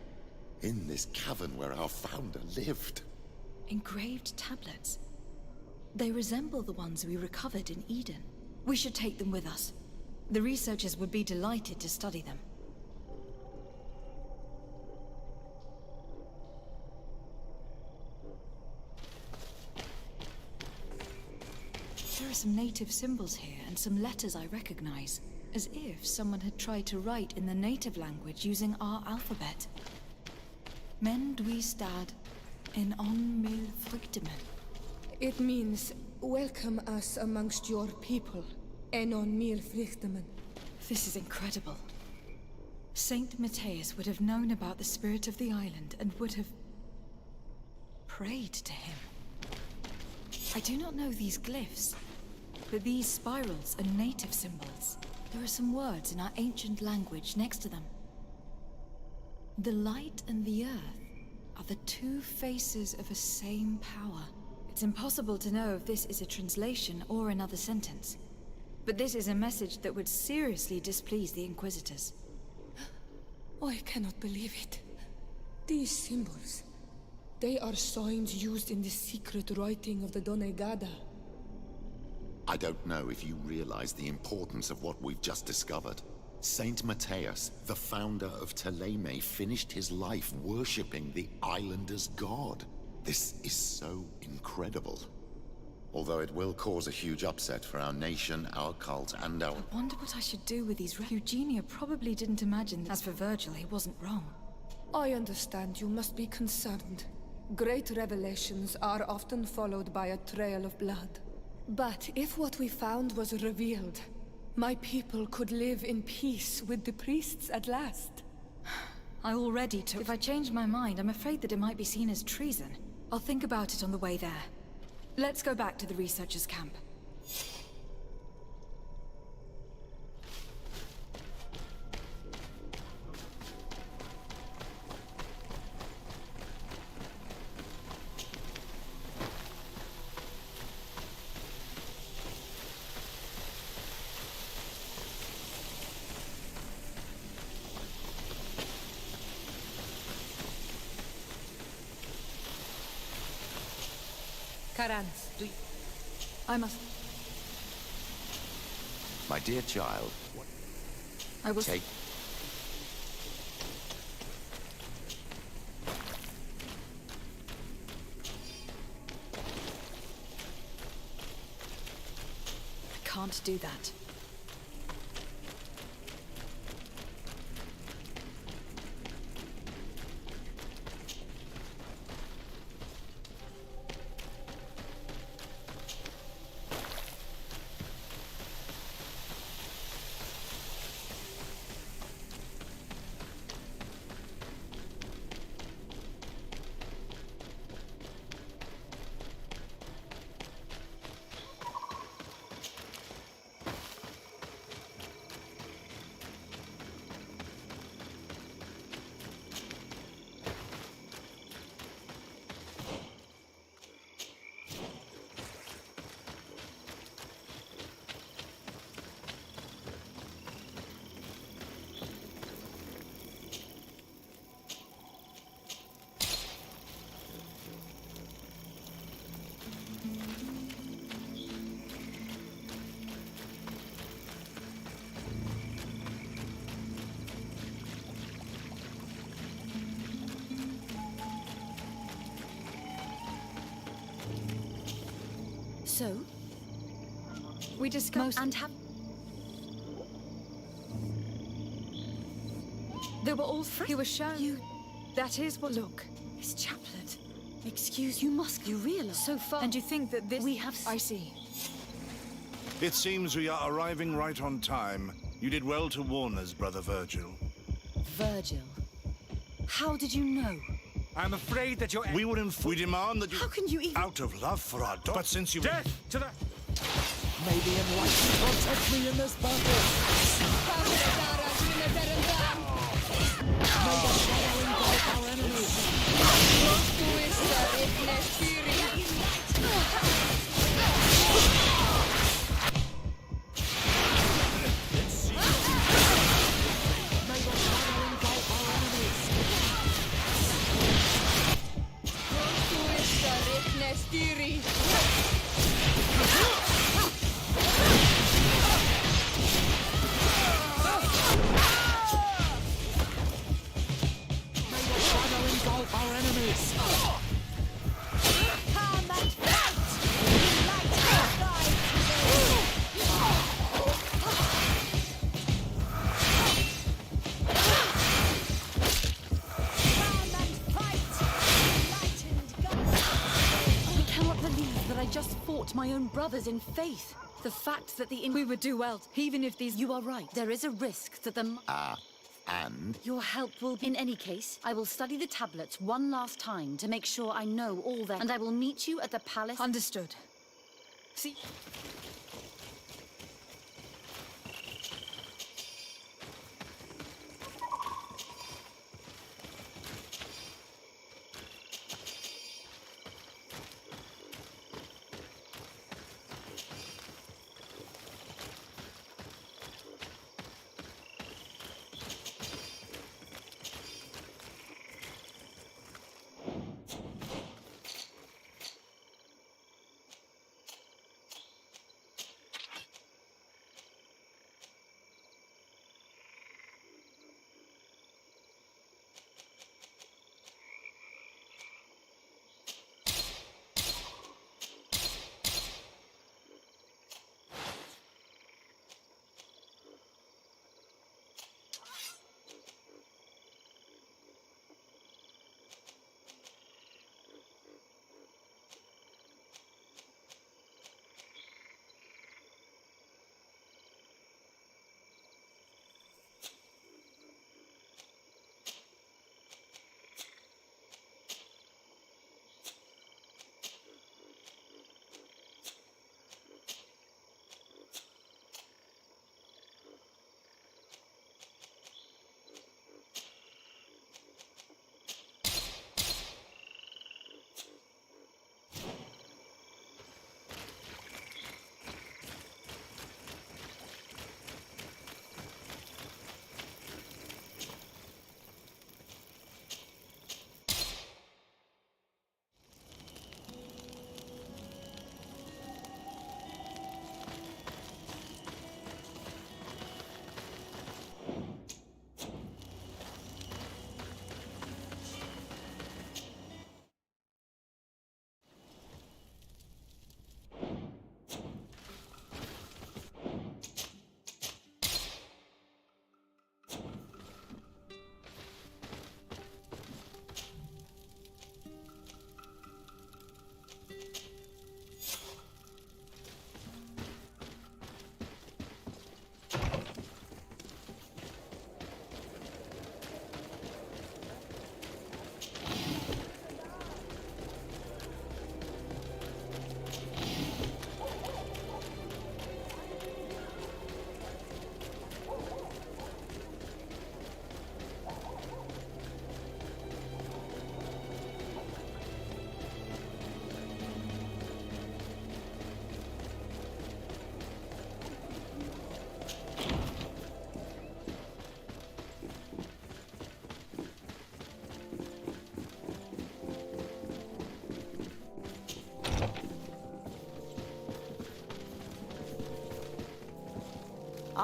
In this cavern where our founder lived. Engraved tablets. They resemble the ones we recovered in Eden. We should take them with us. The researchers would be delighted to study them. There are some native symbols here and some letters I recognize, as if someone had tried to write in the native language using our alphabet. Men dwi stad en on mil fruktemen. It means, welcome us amongst your people, Enon mil fruktemen. This is incredible. Saint Matthias would have known about the spirit of the island and would have prayed to him. I do not know these glyphs, but these spirals are native symbols. There are some words in our ancient language next to them. The light and the earth are the two faces of a same power. It's impossible to know if this is a translation or another sentence. But this is a message that would seriously displease the Inquisitors. I cannot believe it. These symbols, they are signs used in the secret writing of the Donegada. I don't know if you realize the importance of what we've just discovered. Saint Matthias, the founder of Teleme, finished his life worshipping the islanders' god. This is so incredible. Although it will cause a huge upset for our nation, our cult, and our... I wonder what I should do with these Eugenia probably didn't imagine. As for Virgil, he wasn't wrong. I understand you must be concerned, Great revelations are often followed by a trail of blood. But if what we found was revealed, my people could live in peace with the priests at last. I already took... If I change my mind, I'm afraid that it might be seen as treason. I'll think about it on the way there. Let's go back to the researchers' camp. Karans, do you... I must... My dear child, I will... take... I can't do that. So? We discussed... And have... They were all free. He was shown... You... That is what... Look, his chaplet. Excuse, you realize... So far... And you think that this... We have... I see. It seems we are arriving right on time. You did well to warn us, Brother Virgil. Virgil? How did you know? I'm afraid that you're... We demand that you... How can you even... Out of love for our daughter. But since you... Death to the... May the enlightened protect me in this battle! May the following engulf our my own brothers in faith. The fact that We would do well, even if these... You are right. There is a risk that the... And? Your help will... In any case, I will study the tablets one last time to make sure I know all that. And I will meet you at the palace... Understood. See...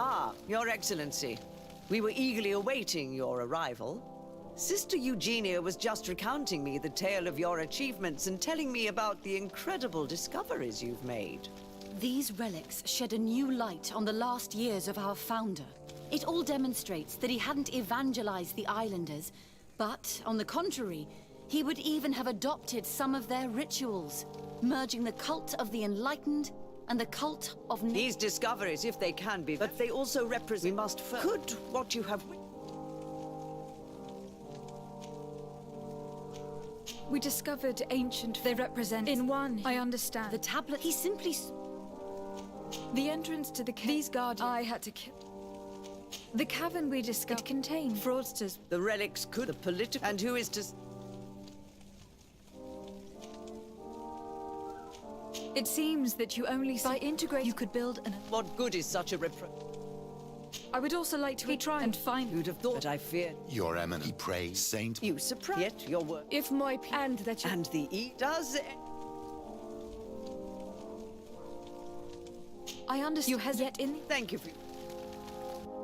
Ah, Your Excellency. We were eagerly awaiting your arrival. Sister Eugenia was just recounting me the tale of your achievements and telling me about the incredible discoveries you've made. These relics shed a new light on the last years of our founder. It all demonstrates that he hadn't evangelized the islanders, but, on the contrary, he would even have adopted some of their rituals, merging the cult of the enlightened and the cult of... These discoveries, if they can be, but they also represent... We must first... Could what you have... We discovered ancient... They represent... In one, I understand. The tablet, he simply... The entrance to the cave... These guardians... I had to kill... The cavern we discovered contained fraudsters. The relics could... The political... And who is to... It seems that you only... By integrating... You could build an... What good is such a I would also like to try and find... Who'd have thought, but I fear... Your Eminence, he prays, Saint... You surprise... Yet your work... If my... And that you... And the E... Does... I understand. You has yet in... Thank you for...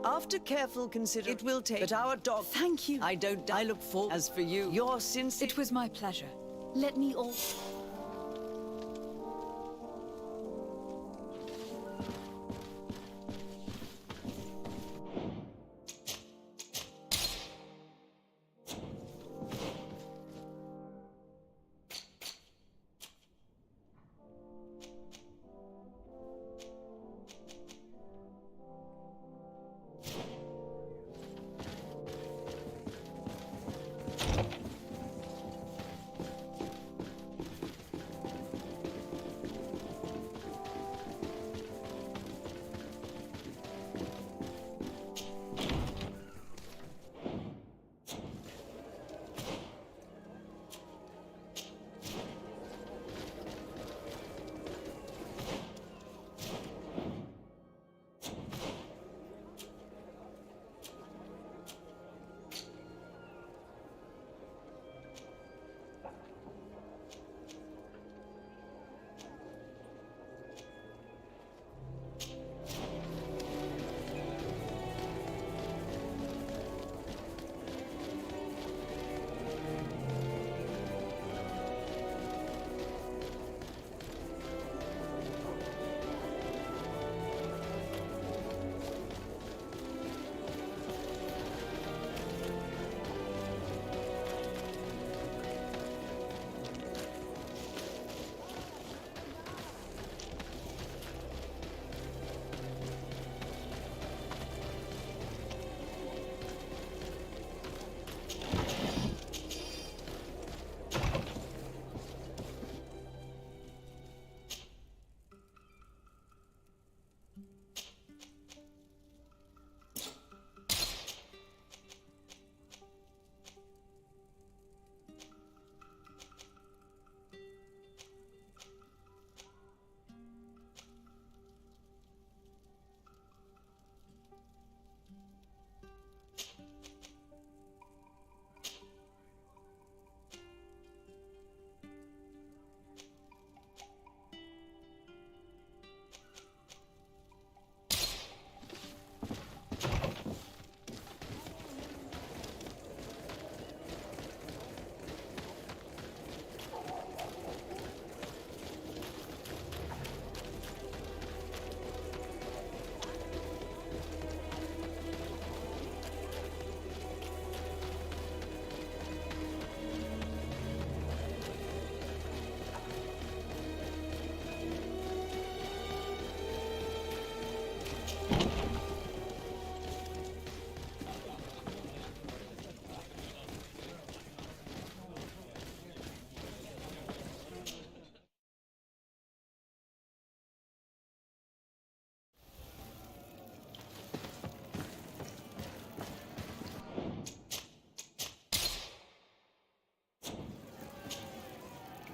After careful consideration, it will take... But our dog... Thank you. I don't... I look forward... As for you, your sincere... It was my pleasure. Let me all...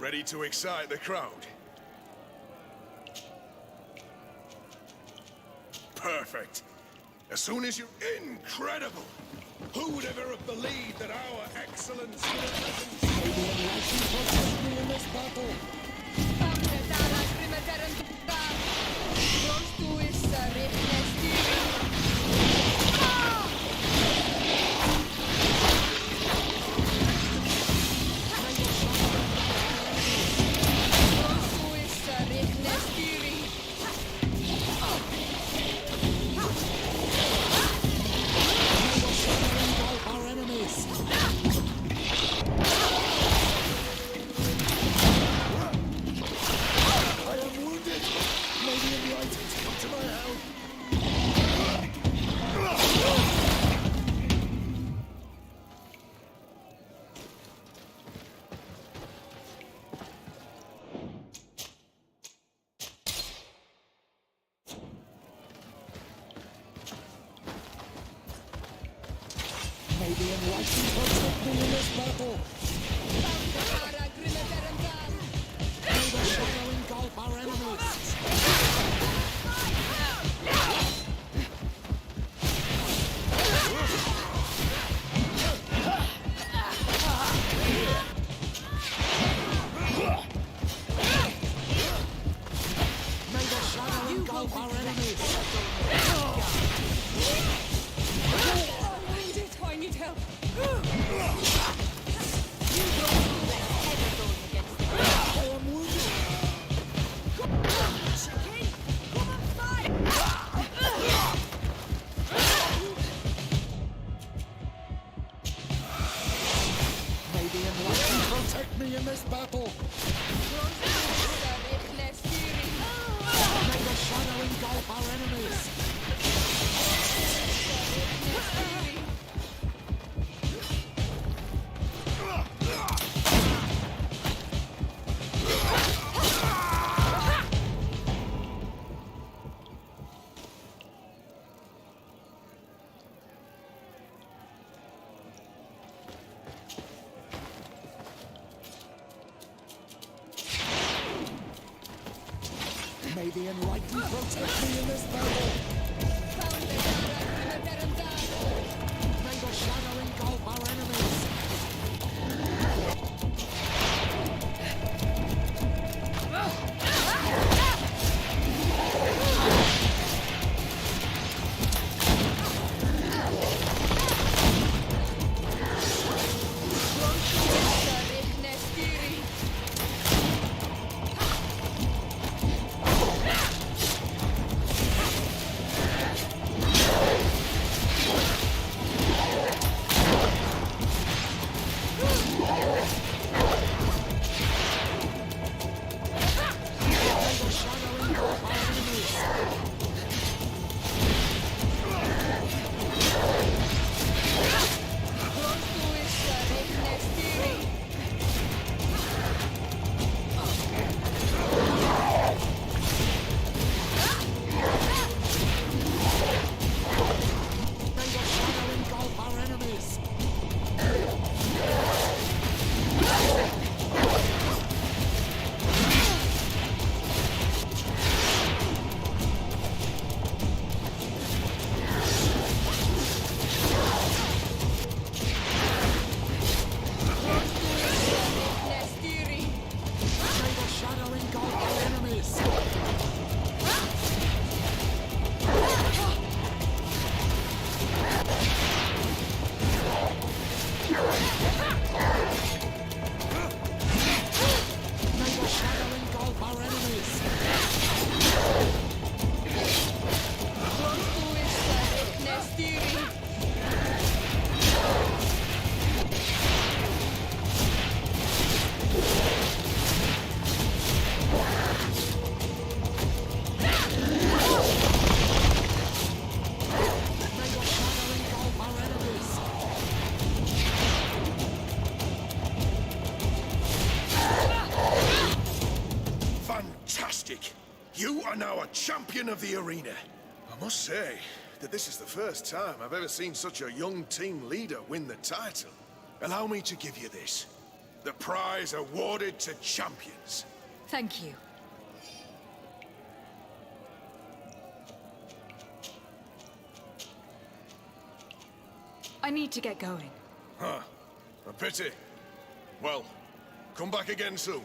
Ready to excite the crowd? Perfect. As soon as you... Incredible! Who would ever have believed that our excellence would have... Maybe enlightened protect me in this battle. Rostus, the enlightened protect me in this battle. May the shadow engulf our enemies. May the shadow engulf our enemies. I need help. May the enlightened protect me in this battle. May the shadow engulf our enemies. May the enlightened protect me in this battle. May the shadow engulf our enemies. You are now a champion of the arena. I must say that this is the first time I've ever seen such a young team leader win the title. Allow me to give you this. The prize awarded to champions. Thank you. I need to get going. Huh. A pity. Well, come back again soon.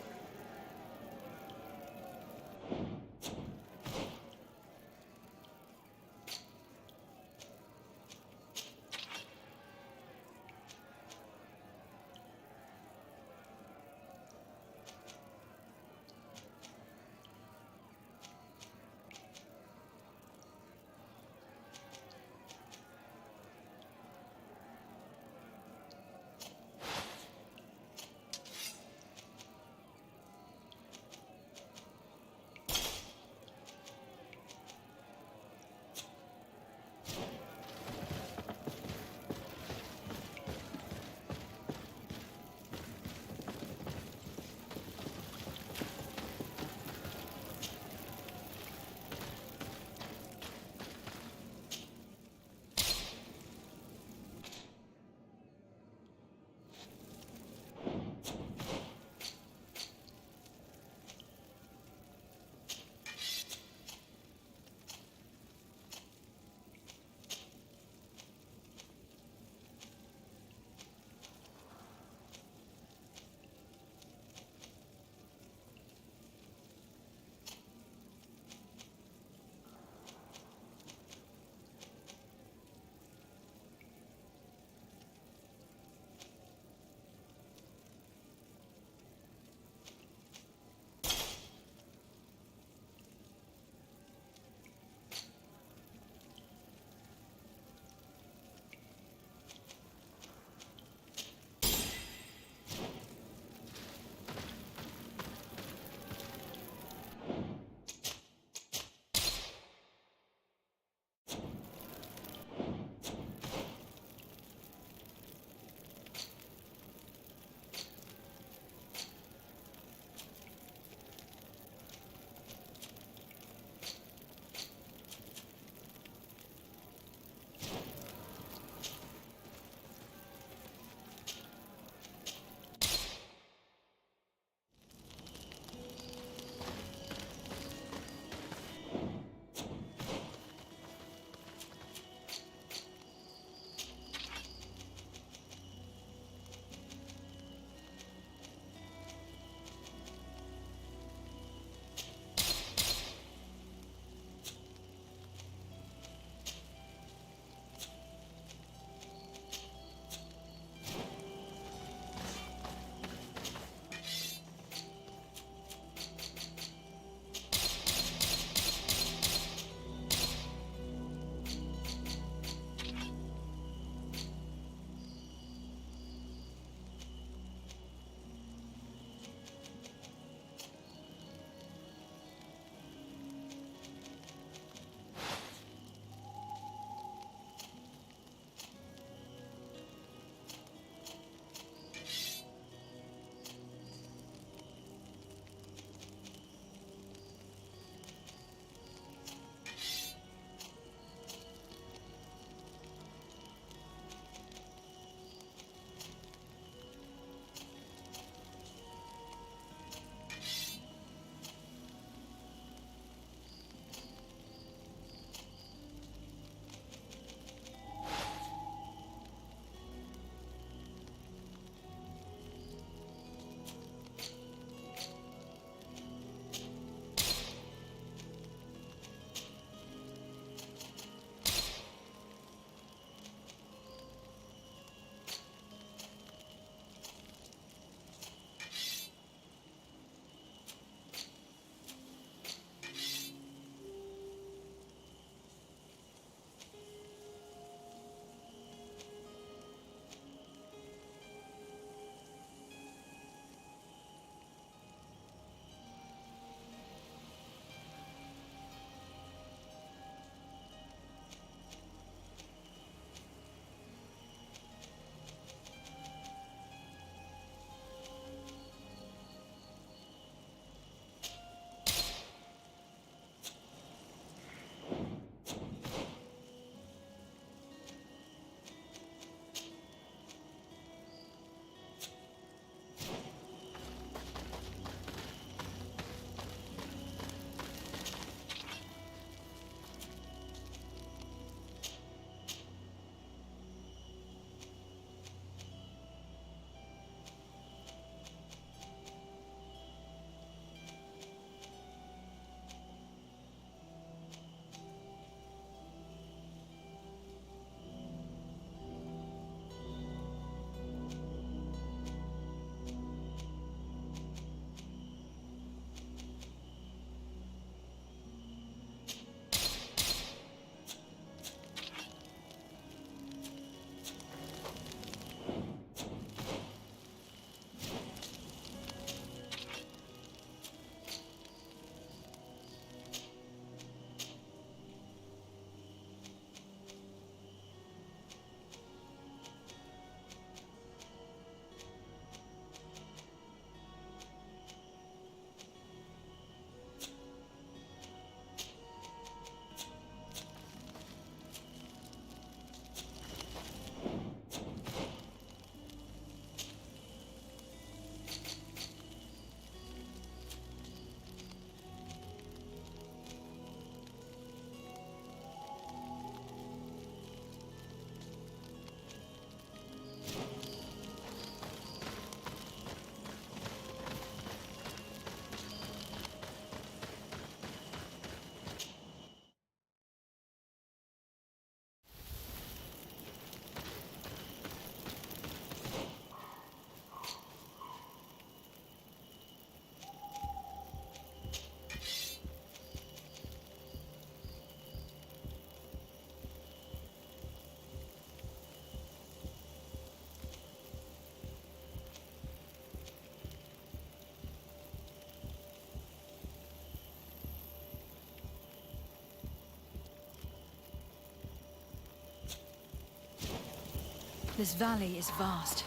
This valley is vast.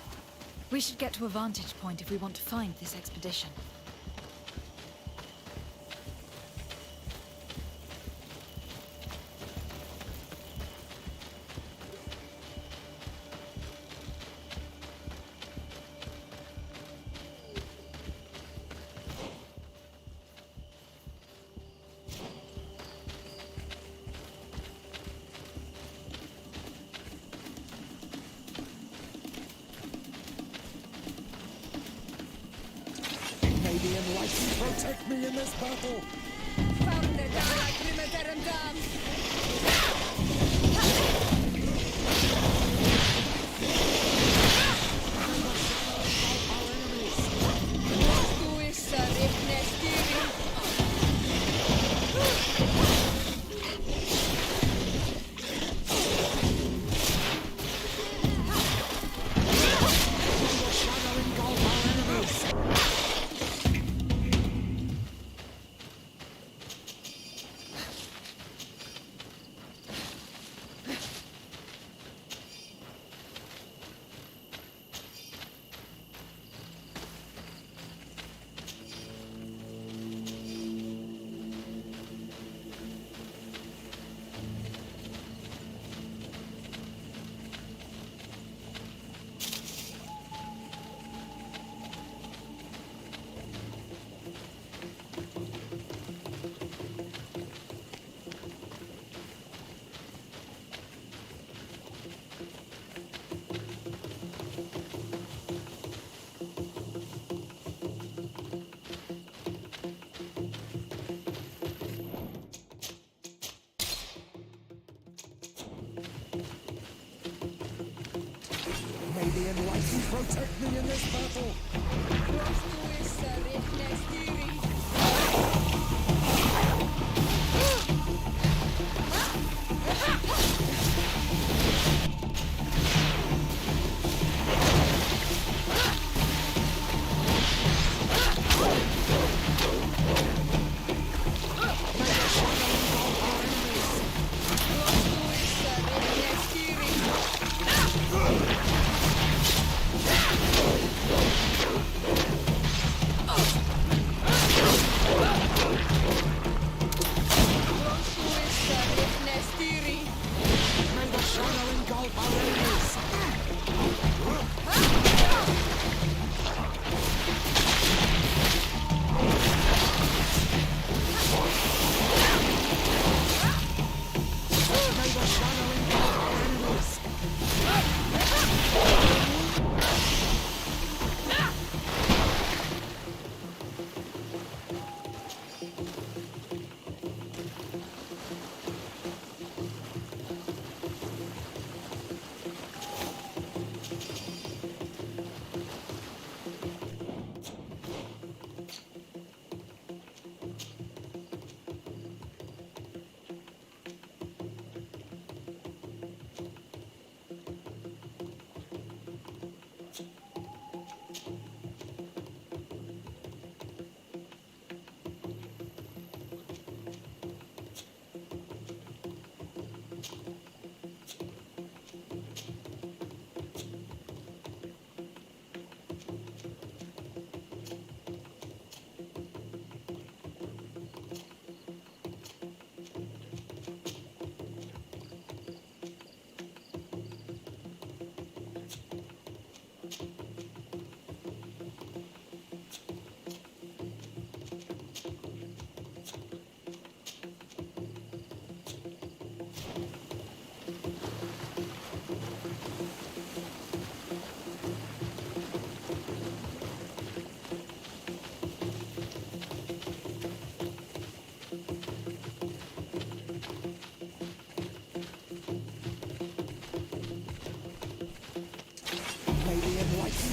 We should get to a vantage point if we want to find this expedition. May the enlightened protect me in this battle! May the enlightened protect me in this battle!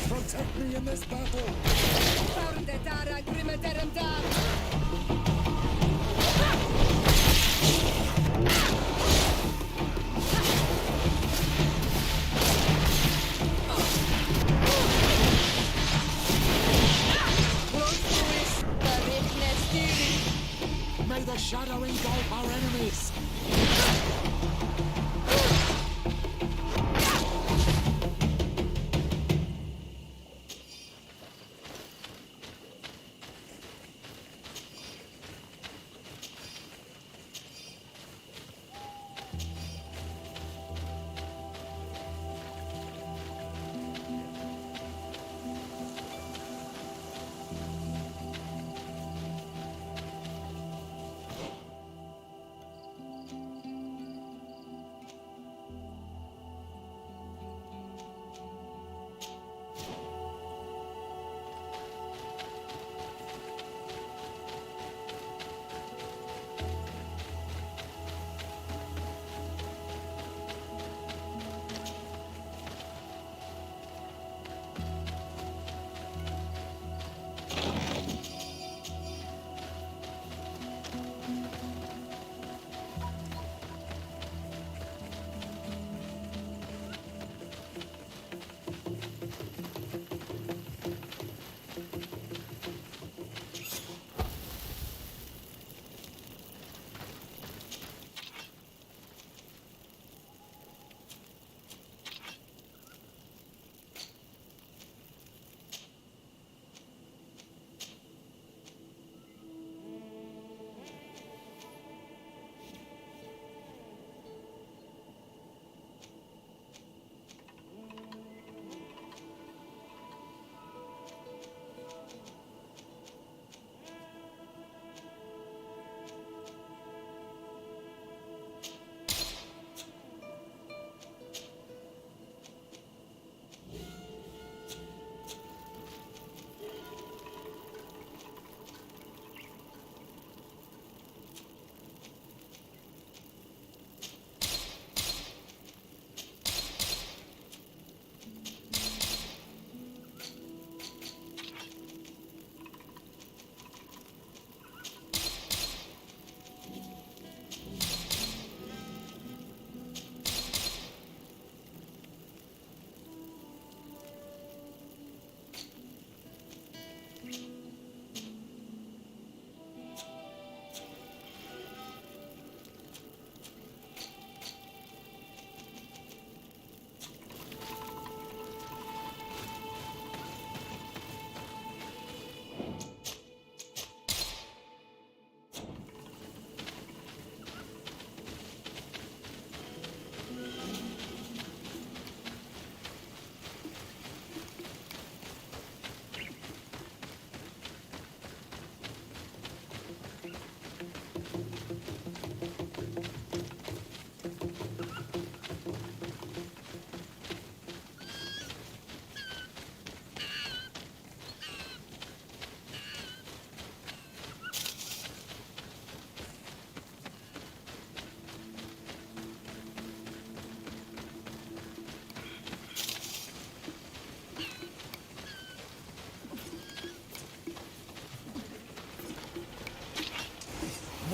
Protect me in this battle! May the shadow engulf our enemies!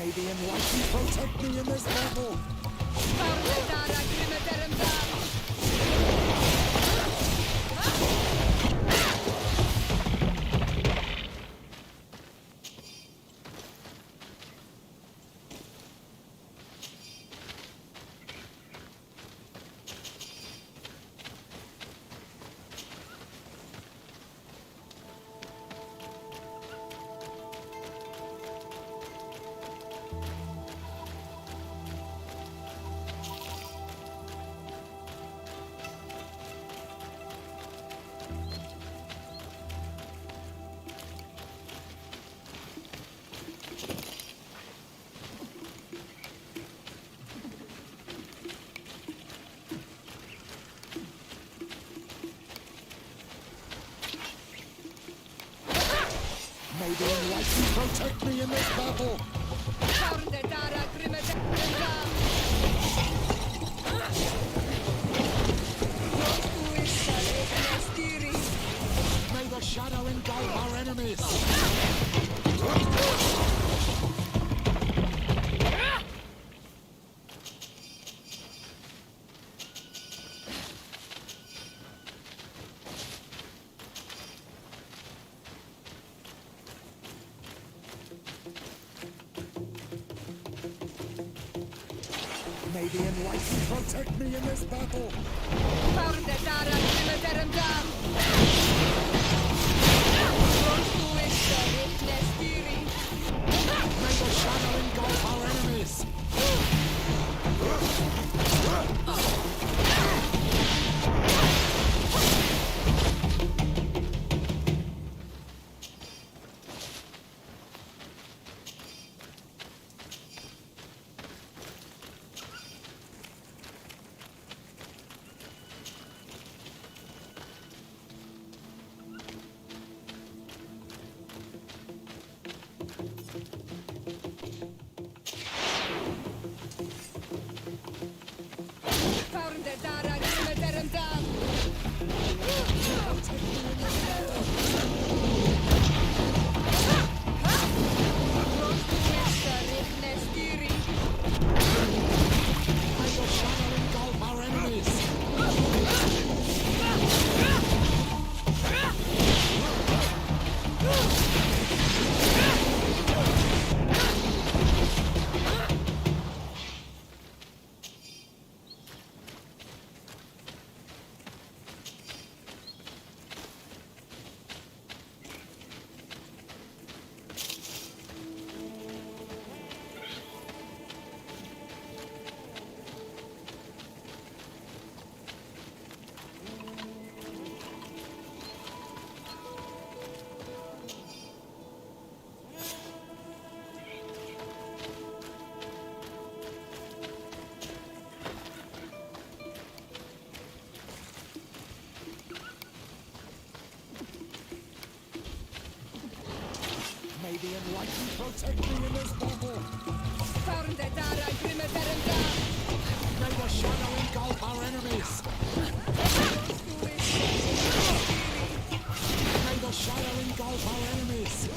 May the enlightened protect me in this battle. May the enlightened protect me in this battle. May the shadow engulf our enemies. May the enlightened protect me in this battle. May the shadow engulf our enemies. May the enlightened protect me in this battle. May the shadow engulf our enemies. May the shadow engulf our enemies.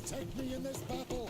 Protect me in this battle!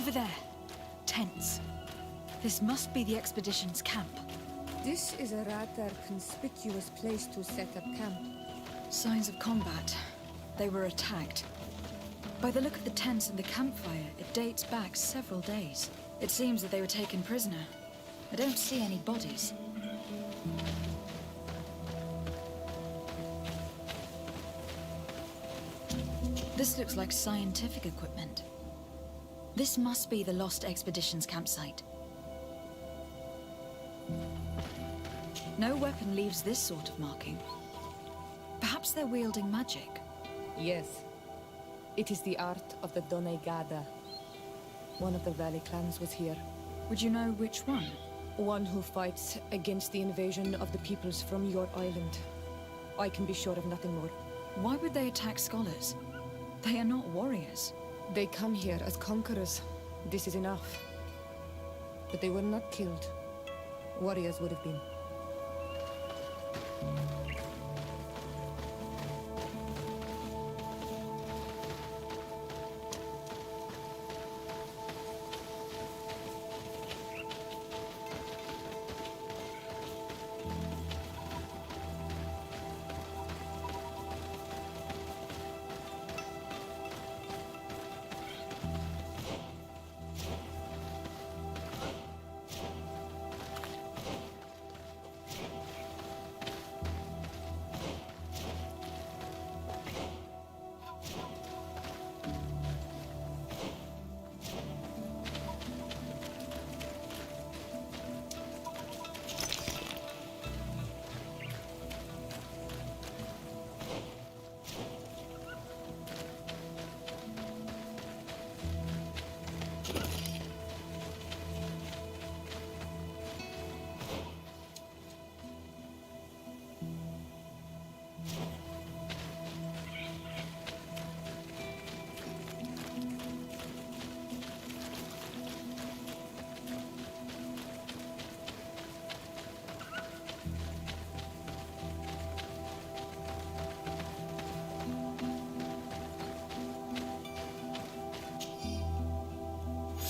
Over there. Tents. This must be the expedition's camp. This is a rather conspicuous place to set up camp. Signs of combat. They were attacked. By the look of the tents and the campfire, it dates back several days. It seems that they were taken prisoner. I don't see any bodies. This looks like scientific equipment. This must be the Lost Expedition's campsite. No weapon leaves this sort of marking. Perhaps they're wielding magic. Yes. It is the art of the Donegada. One of the Valley clans was here. Would you know which one? One who fights against the invasion of the peoples from your island. I can be sure of nothing more. Why would they attack scholars? They are not warriors. They come here as conquerors. This is enough. But they were not killed. Warriors would have been.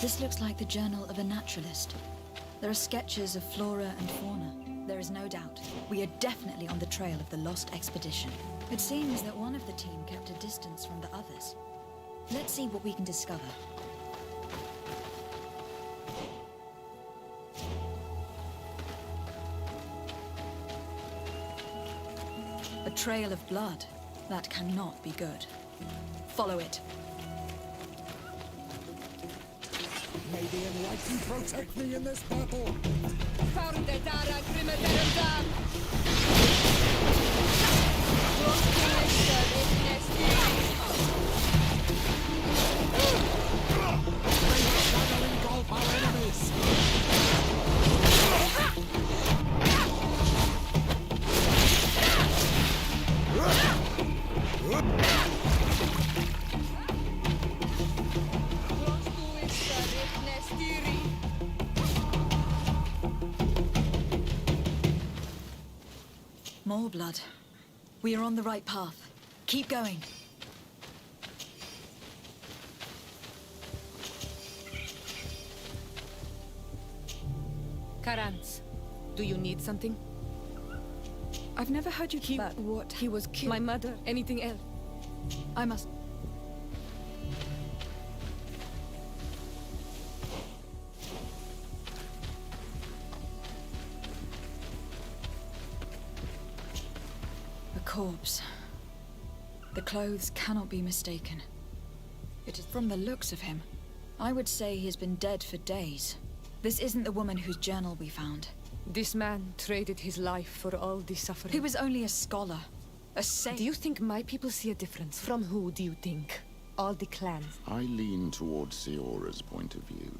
This looks like the journal of a naturalist. There are sketches of flora and fauna. There is no doubt. We are definitely on the trail of the Lost Expedition. It seems that one of the team kept a distance from the others. Let's see what we can discover. A trail of blood. That cannot be good. Follow it. May the Enlightened protect me in this battle! Engulf our enemies! More blood. We are on the right path. Keep going. Karans, do you need something? I've never heard you keep... What? He was killed. My mother. Anything else? I must... A corpse. The clothes cannot be mistaken. It is from the looks of him. I would say he has been dead for days. This isn't the woman whose journal we found. This man traded his life for all the suffering. He was only a scholar. A saint. Do you think my people see a difference? From who do you think? All the clans? I lean towards Siora's point of view.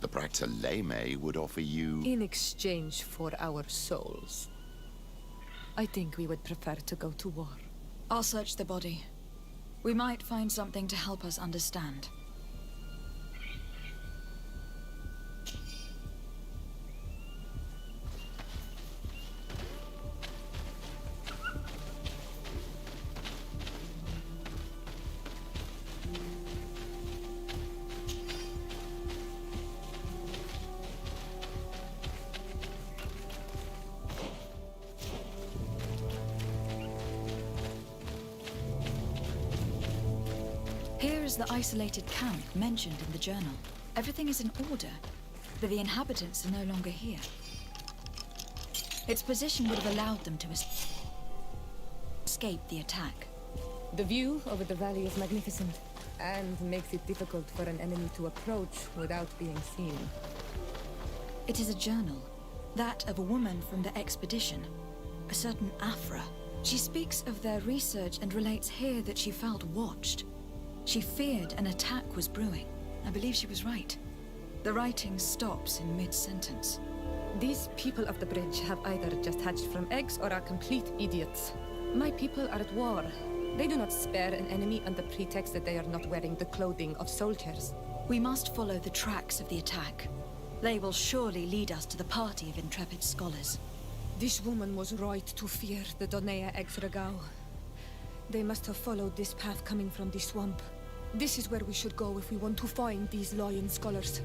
The Bractaleme would offer you... In exchange for our souls. I think we would prefer to go to war. I'll search the body. We might find something to help us understand. Here is the isolated camp mentioned in the journal. Everything is in order, but the inhabitants are no longer here. Its position would have allowed them to escape the attack. The view over the valley is magnificent, and makes it difficult for an enemy to approach without being seen. It is a journal, that of a woman from the expedition, a certain Afra. She speaks of their research and relates here that she felt watched. She feared an attack was brewing. I believe she was right. The writing stops in mid-sentence. These people of the bridge have either just hatched from eggs or are complete idiots. My people are at war. They do not spare an enemy on the pretext that they are not wearing the clothing of soldiers. We must follow the tracks of the attack. They will surely lead us to the party of intrepid scholars. This woman was right to fear the Donea Exregao. They must have followed this path coming from the swamp. This is where we should go if we want to find these lion scholars.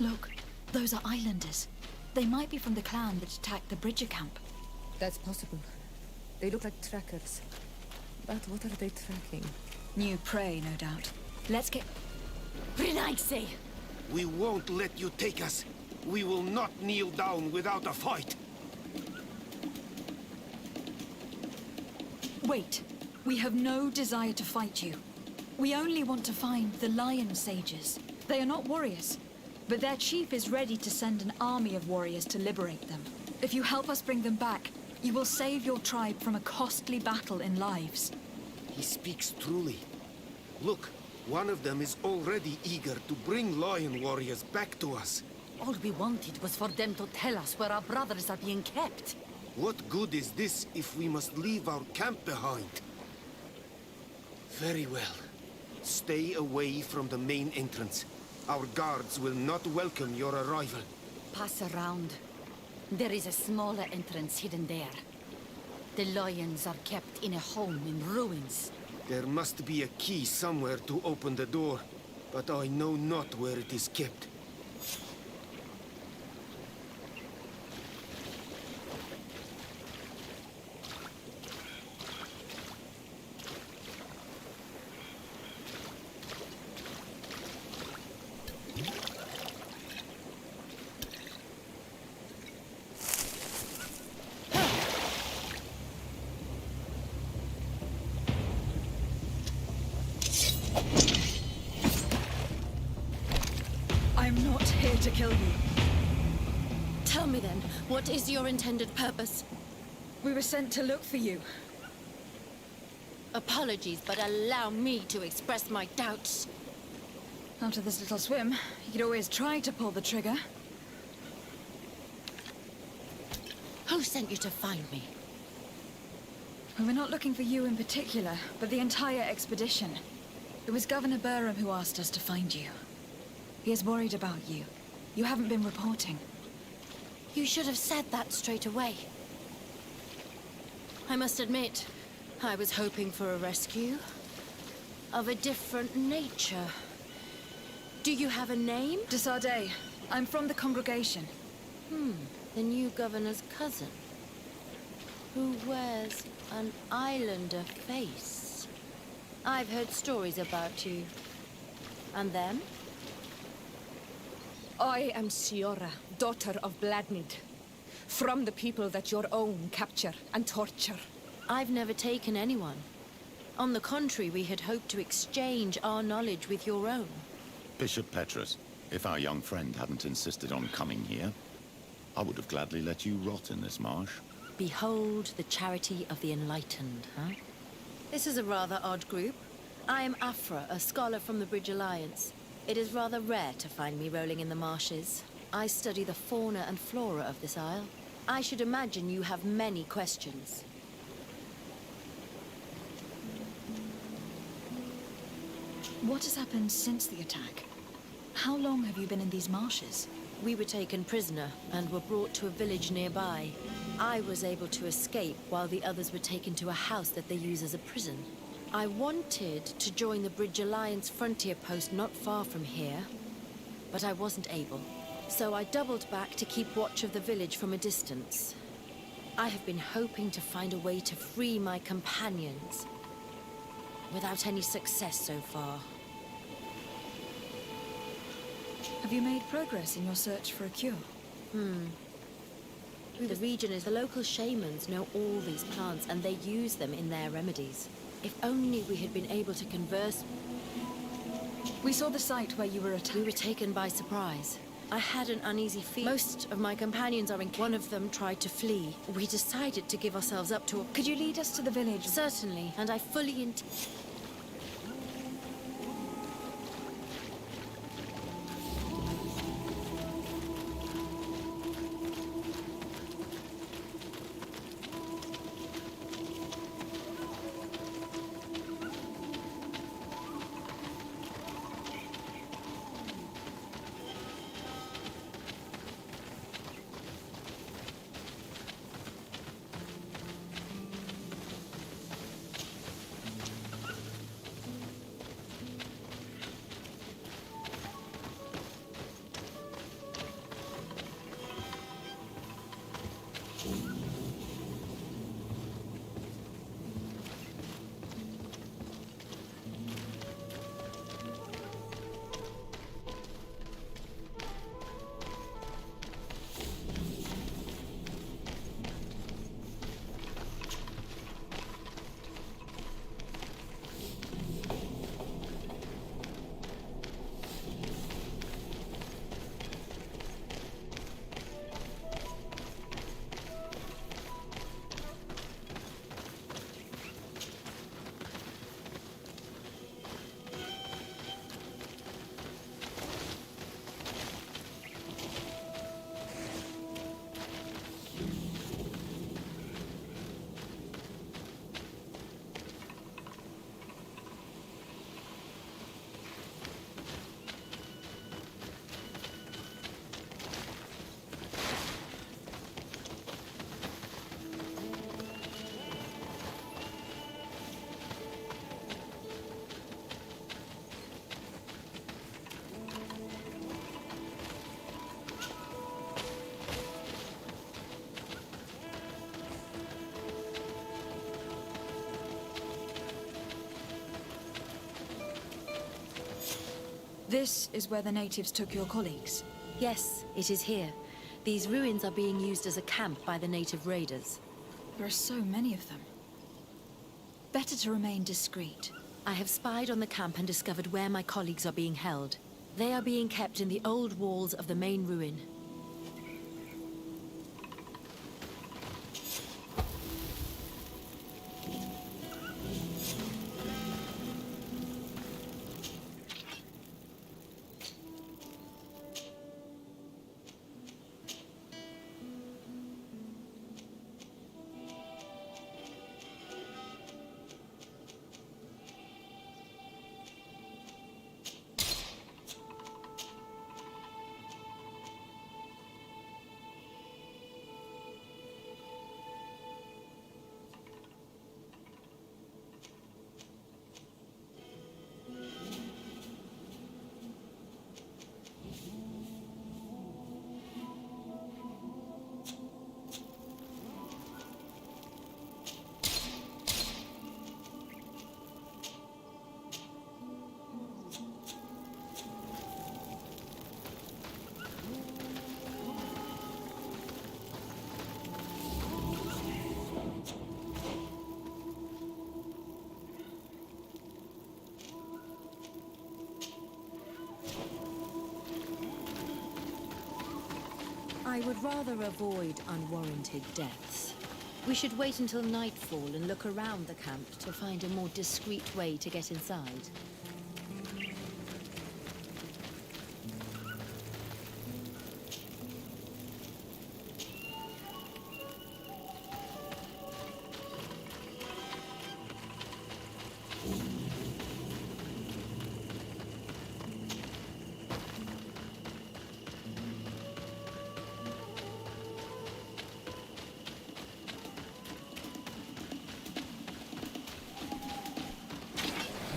Look, those are islanders. They might be from the clan that attacked the Bridger camp. That's possible. They look like trackers. But what are they tracking? New prey, no doubt. Let's get... Renaise! We won't let you take us. We will not kneel down without a fight. Wait. We have no desire to fight you. We only want to find the Lion Sages. They are not warriors, but their chief is ready to send an army of warriors to liberate them. If you help us bring them back, you will save your tribe from a costly battle in lives. He speaks truly. Look, one of them is already eager to bring lion warriors back to us. All we wanted was for them to tell us where our brothers are being kept. What good is this if we must leave our camp behind? Very well. Stay away from the main entrance. Our guards will not welcome your arrival. Pass around. There is a smaller entrance hidden there. The lions are kept in a home in ruins. There must be a key somewhere to open the door, but I know not where it is kept. I'm not here to kill you. Tell me then, what is your intended purpose? We were sent to look for you. Apologies, but allow me to express my doubts. After this little swim, you could always try to pull the trigger. Who sent you to find me? We were not looking for you in particular, but the entire expedition. It was Governor Burham who asked us to find you. He is worried about you. You haven't been reporting. You should have said that straight away. I must admit, I was hoping for a rescue. Of a different nature. Do you have a name? De Sardet. I'm from the congregation. The new governor's cousin. Who wears an islander face. I've heard stories about you. And them? I am Siora, daughter of Bladnid. From the people that your own capture and torture. I've never taken anyone. On the contrary, we had hoped to exchange our knowledge with your own. Bishop Petrus, if our young friend hadn't insisted on coming here, I would have gladly let you rot in this marsh. Behold the charity of the enlightened, huh? This is a rather odd group. I am Afra, a scholar from the Bridge Alliance. It is rather rare to find me rolling in the marshes. I study the fauna and flora of this isle. I should imagine you have many questions. What has happened since the attack? How long have you been in these marshes? We were taken prisoner and were brought to a village nearby. I was able to escape while the others were taken to a house that they use as a prison. I wanted to join the Bridge Alliance frontier post not far from here, but I wasn't able. So I doubled back to keep watch of the village from a distance. I have been hoping to find a way to free my companions, without any success so far. Have you made progress in your search for a cure? The region is the local shamans know all these plants and they use them in their remedies. If only we had been able to converse. We saw the site where you were attacked. We were taken by surprise. I had an uneasy feeling. Most of my companions are in. One of them tried to flee. We decided to give ourselves up to a... Could you lead us to the village? Certainly, and I fully intend... This is where the natives took your colleagues? Yes, it is here. These ruins are being used as a camp by the native raiders. There are so many of them. Better to remain discreet. I have spied on the camp and discovered where my colleagues are being held. They are being kept in the old walls of the main ruin. I would rather avoid unwarranted deaths. We should wait until nightfall and look around the camp to find a more discreet way to get inside.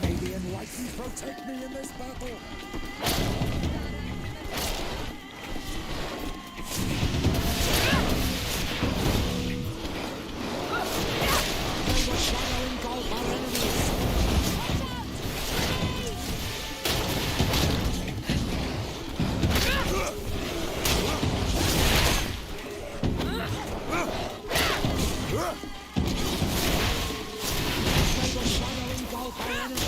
May the enlightened protect me in this battle! May the shadow engulf our enemies! May the shadow engulf our enemies!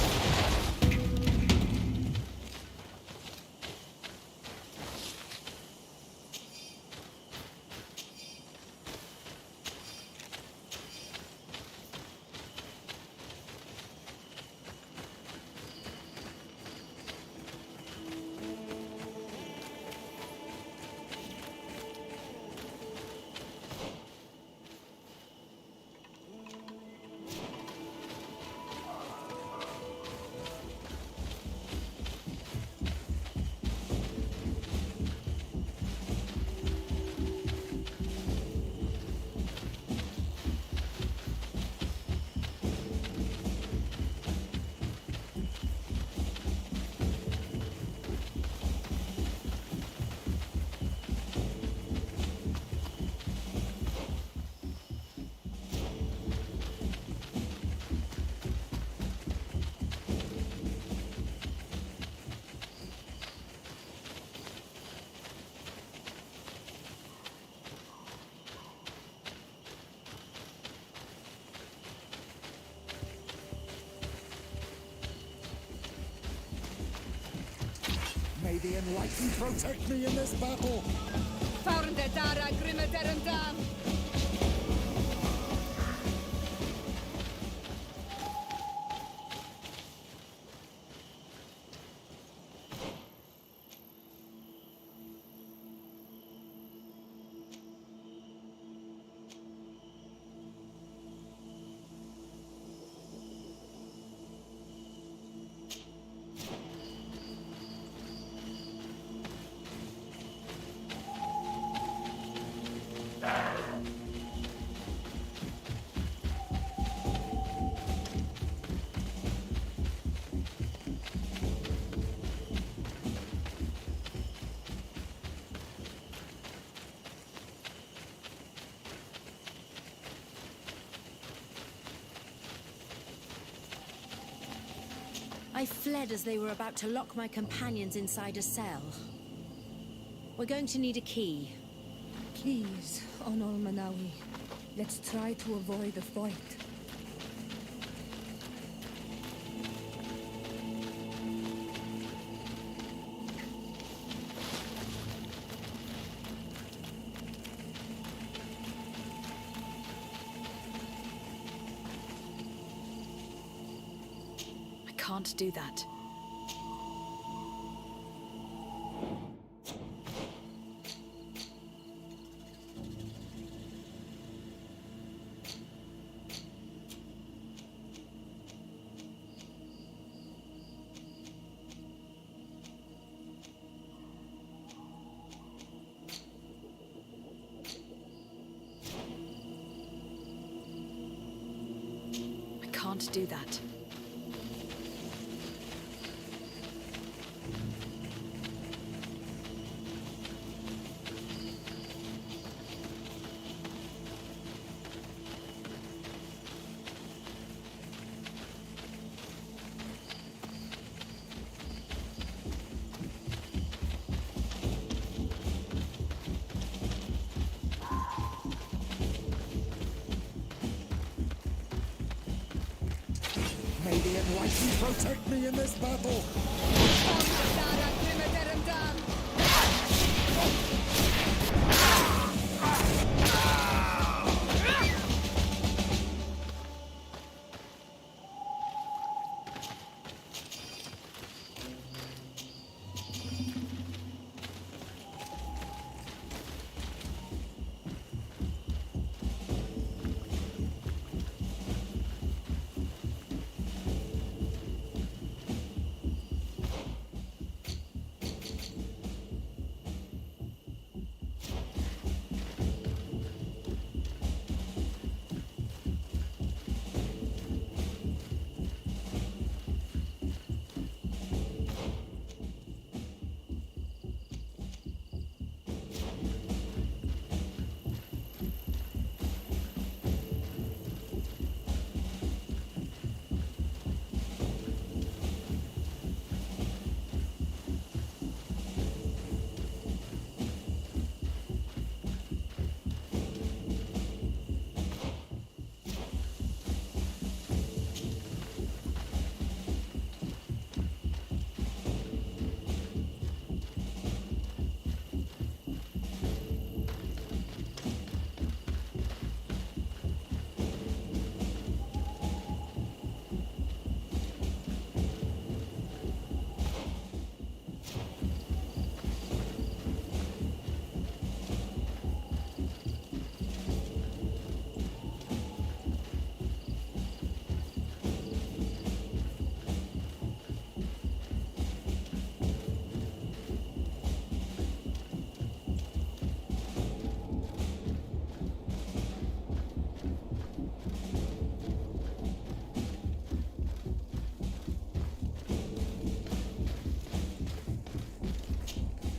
May the enlightened protect me in this battle! I fled as they were about to lock my companions inside a cell. We're going to need a key. Please, Onol Manawi, let's try to avoid a fight. I can't do that. I can't do that. May the enlightened protect me in this battle!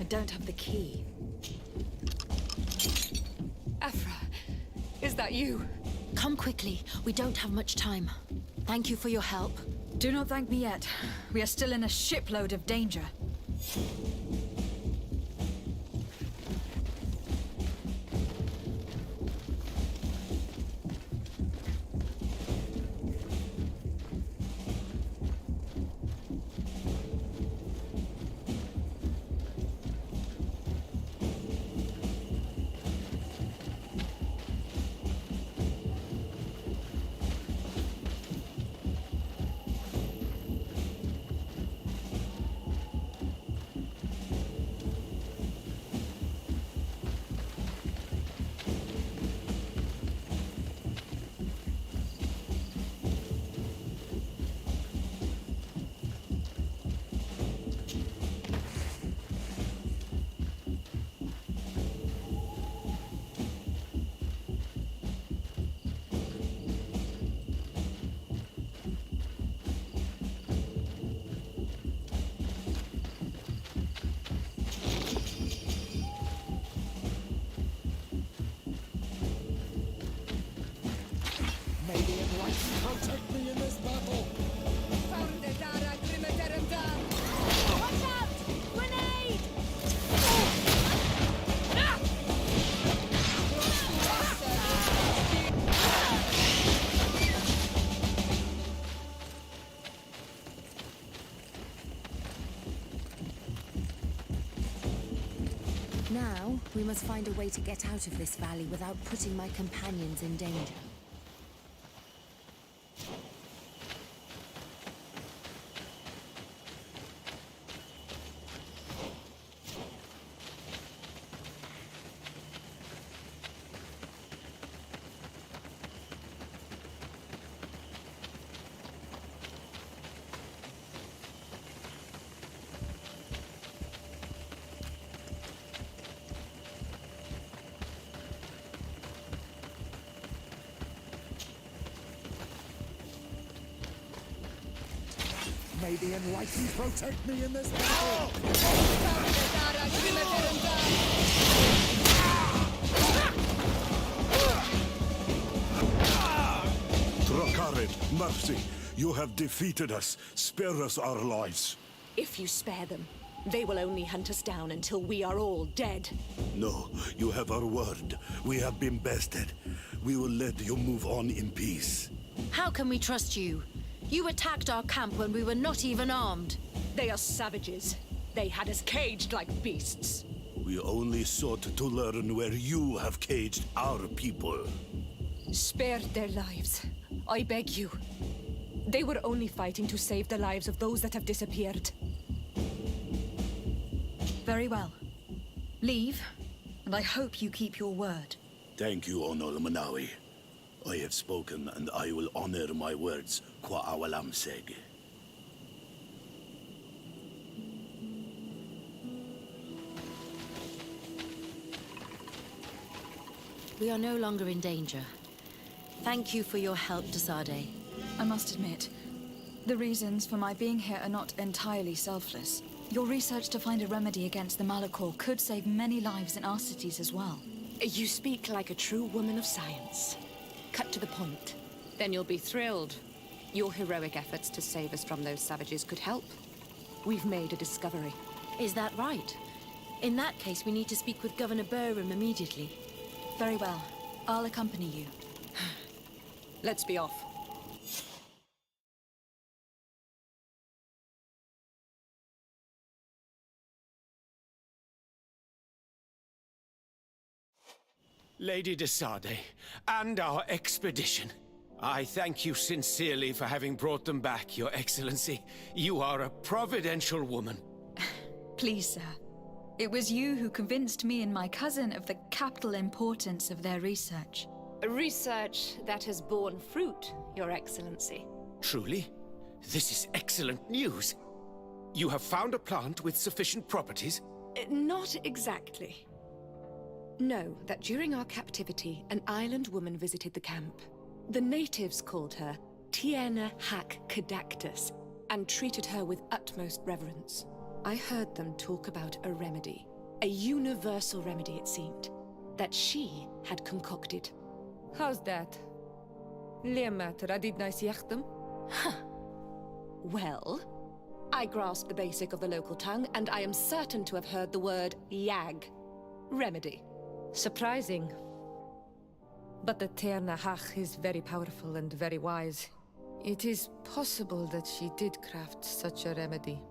I don't have the key. Afra, is that you? Come quickly. We don't have much time. Thank you for your help. Do not thank me yet. We are still in a shipload of danger. Protect me in this battle! Watch out! Grenade! Now, we must find a way to get out of this valley without putting my companions in danger. May the enlightened protect me in this battle! Trakarid, mercy. You have defeated us. Spare us our lives. If you spare them, they will only hunt us down until we are all dead. No, you have our word. We have been bested. We will let you move on in peace. How can we trust you? You attacked our camp when we were not even armed. They are savages. They had us caged like beasts. We only sought to learn where you have caged our people. Spare their lives. I beg you. They were only fighting to save the lives of those that have disappeared. Very well. Leave, and I hope you keep your word. Thank you, Onol Manawi. I have spoken, and I will honor my words, Kwa awalam seg. We are no longer in danger. Thank you for your help, Desade. I must admit, the reasons for my being here are not entirely selfless. Your research to find a remedy against the Malachor could save many lives in our cities as well. You speak like a true woman of science. Cut to the point. Then you'll be thrilled. Your heroic efforts to save us from those savages could help. We've made a discovery. Is that right? In that case, we need to speak with Governor Burham immediately. Very well. I'll accompany you. Let's be off. Lady Desade, and our expedition. I thank you sincerely for having brought them back, Your Excellency. You are a providential woman. Please, sir. It was you who convinced me and my cousin of the capital importance of their research. Research that has borne fruit, Your Excellency. Truly? This is excellent news. You have found a plant with sufficient properties? Not exactly. Know that during our captivity, an island woman visited the camp. The natives called her Tiena Hac Cadactus and treated her with utmost reverence. I heard them talk about a remedy. A universal remedy, it seemed, that she had concocted. How's that? Leamat radid nice yachtem? Well, I grasp the basic of the local tongue, and I am certain to have heard the word yag. Remedy. Surprising. But the Tearnahach is very powerful and very wise. It is possible that she did craft such a remedy.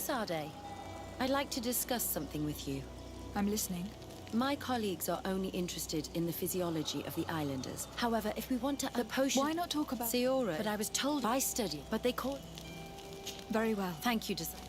Sade. I'd like to discuss something with you. I'm listening. My colleagues are only interested in the physiology of the islanders. However, if we want to... The potion... Why not talk about... Siora, but I was told I study, but they call... Very well. Thank you, Desire.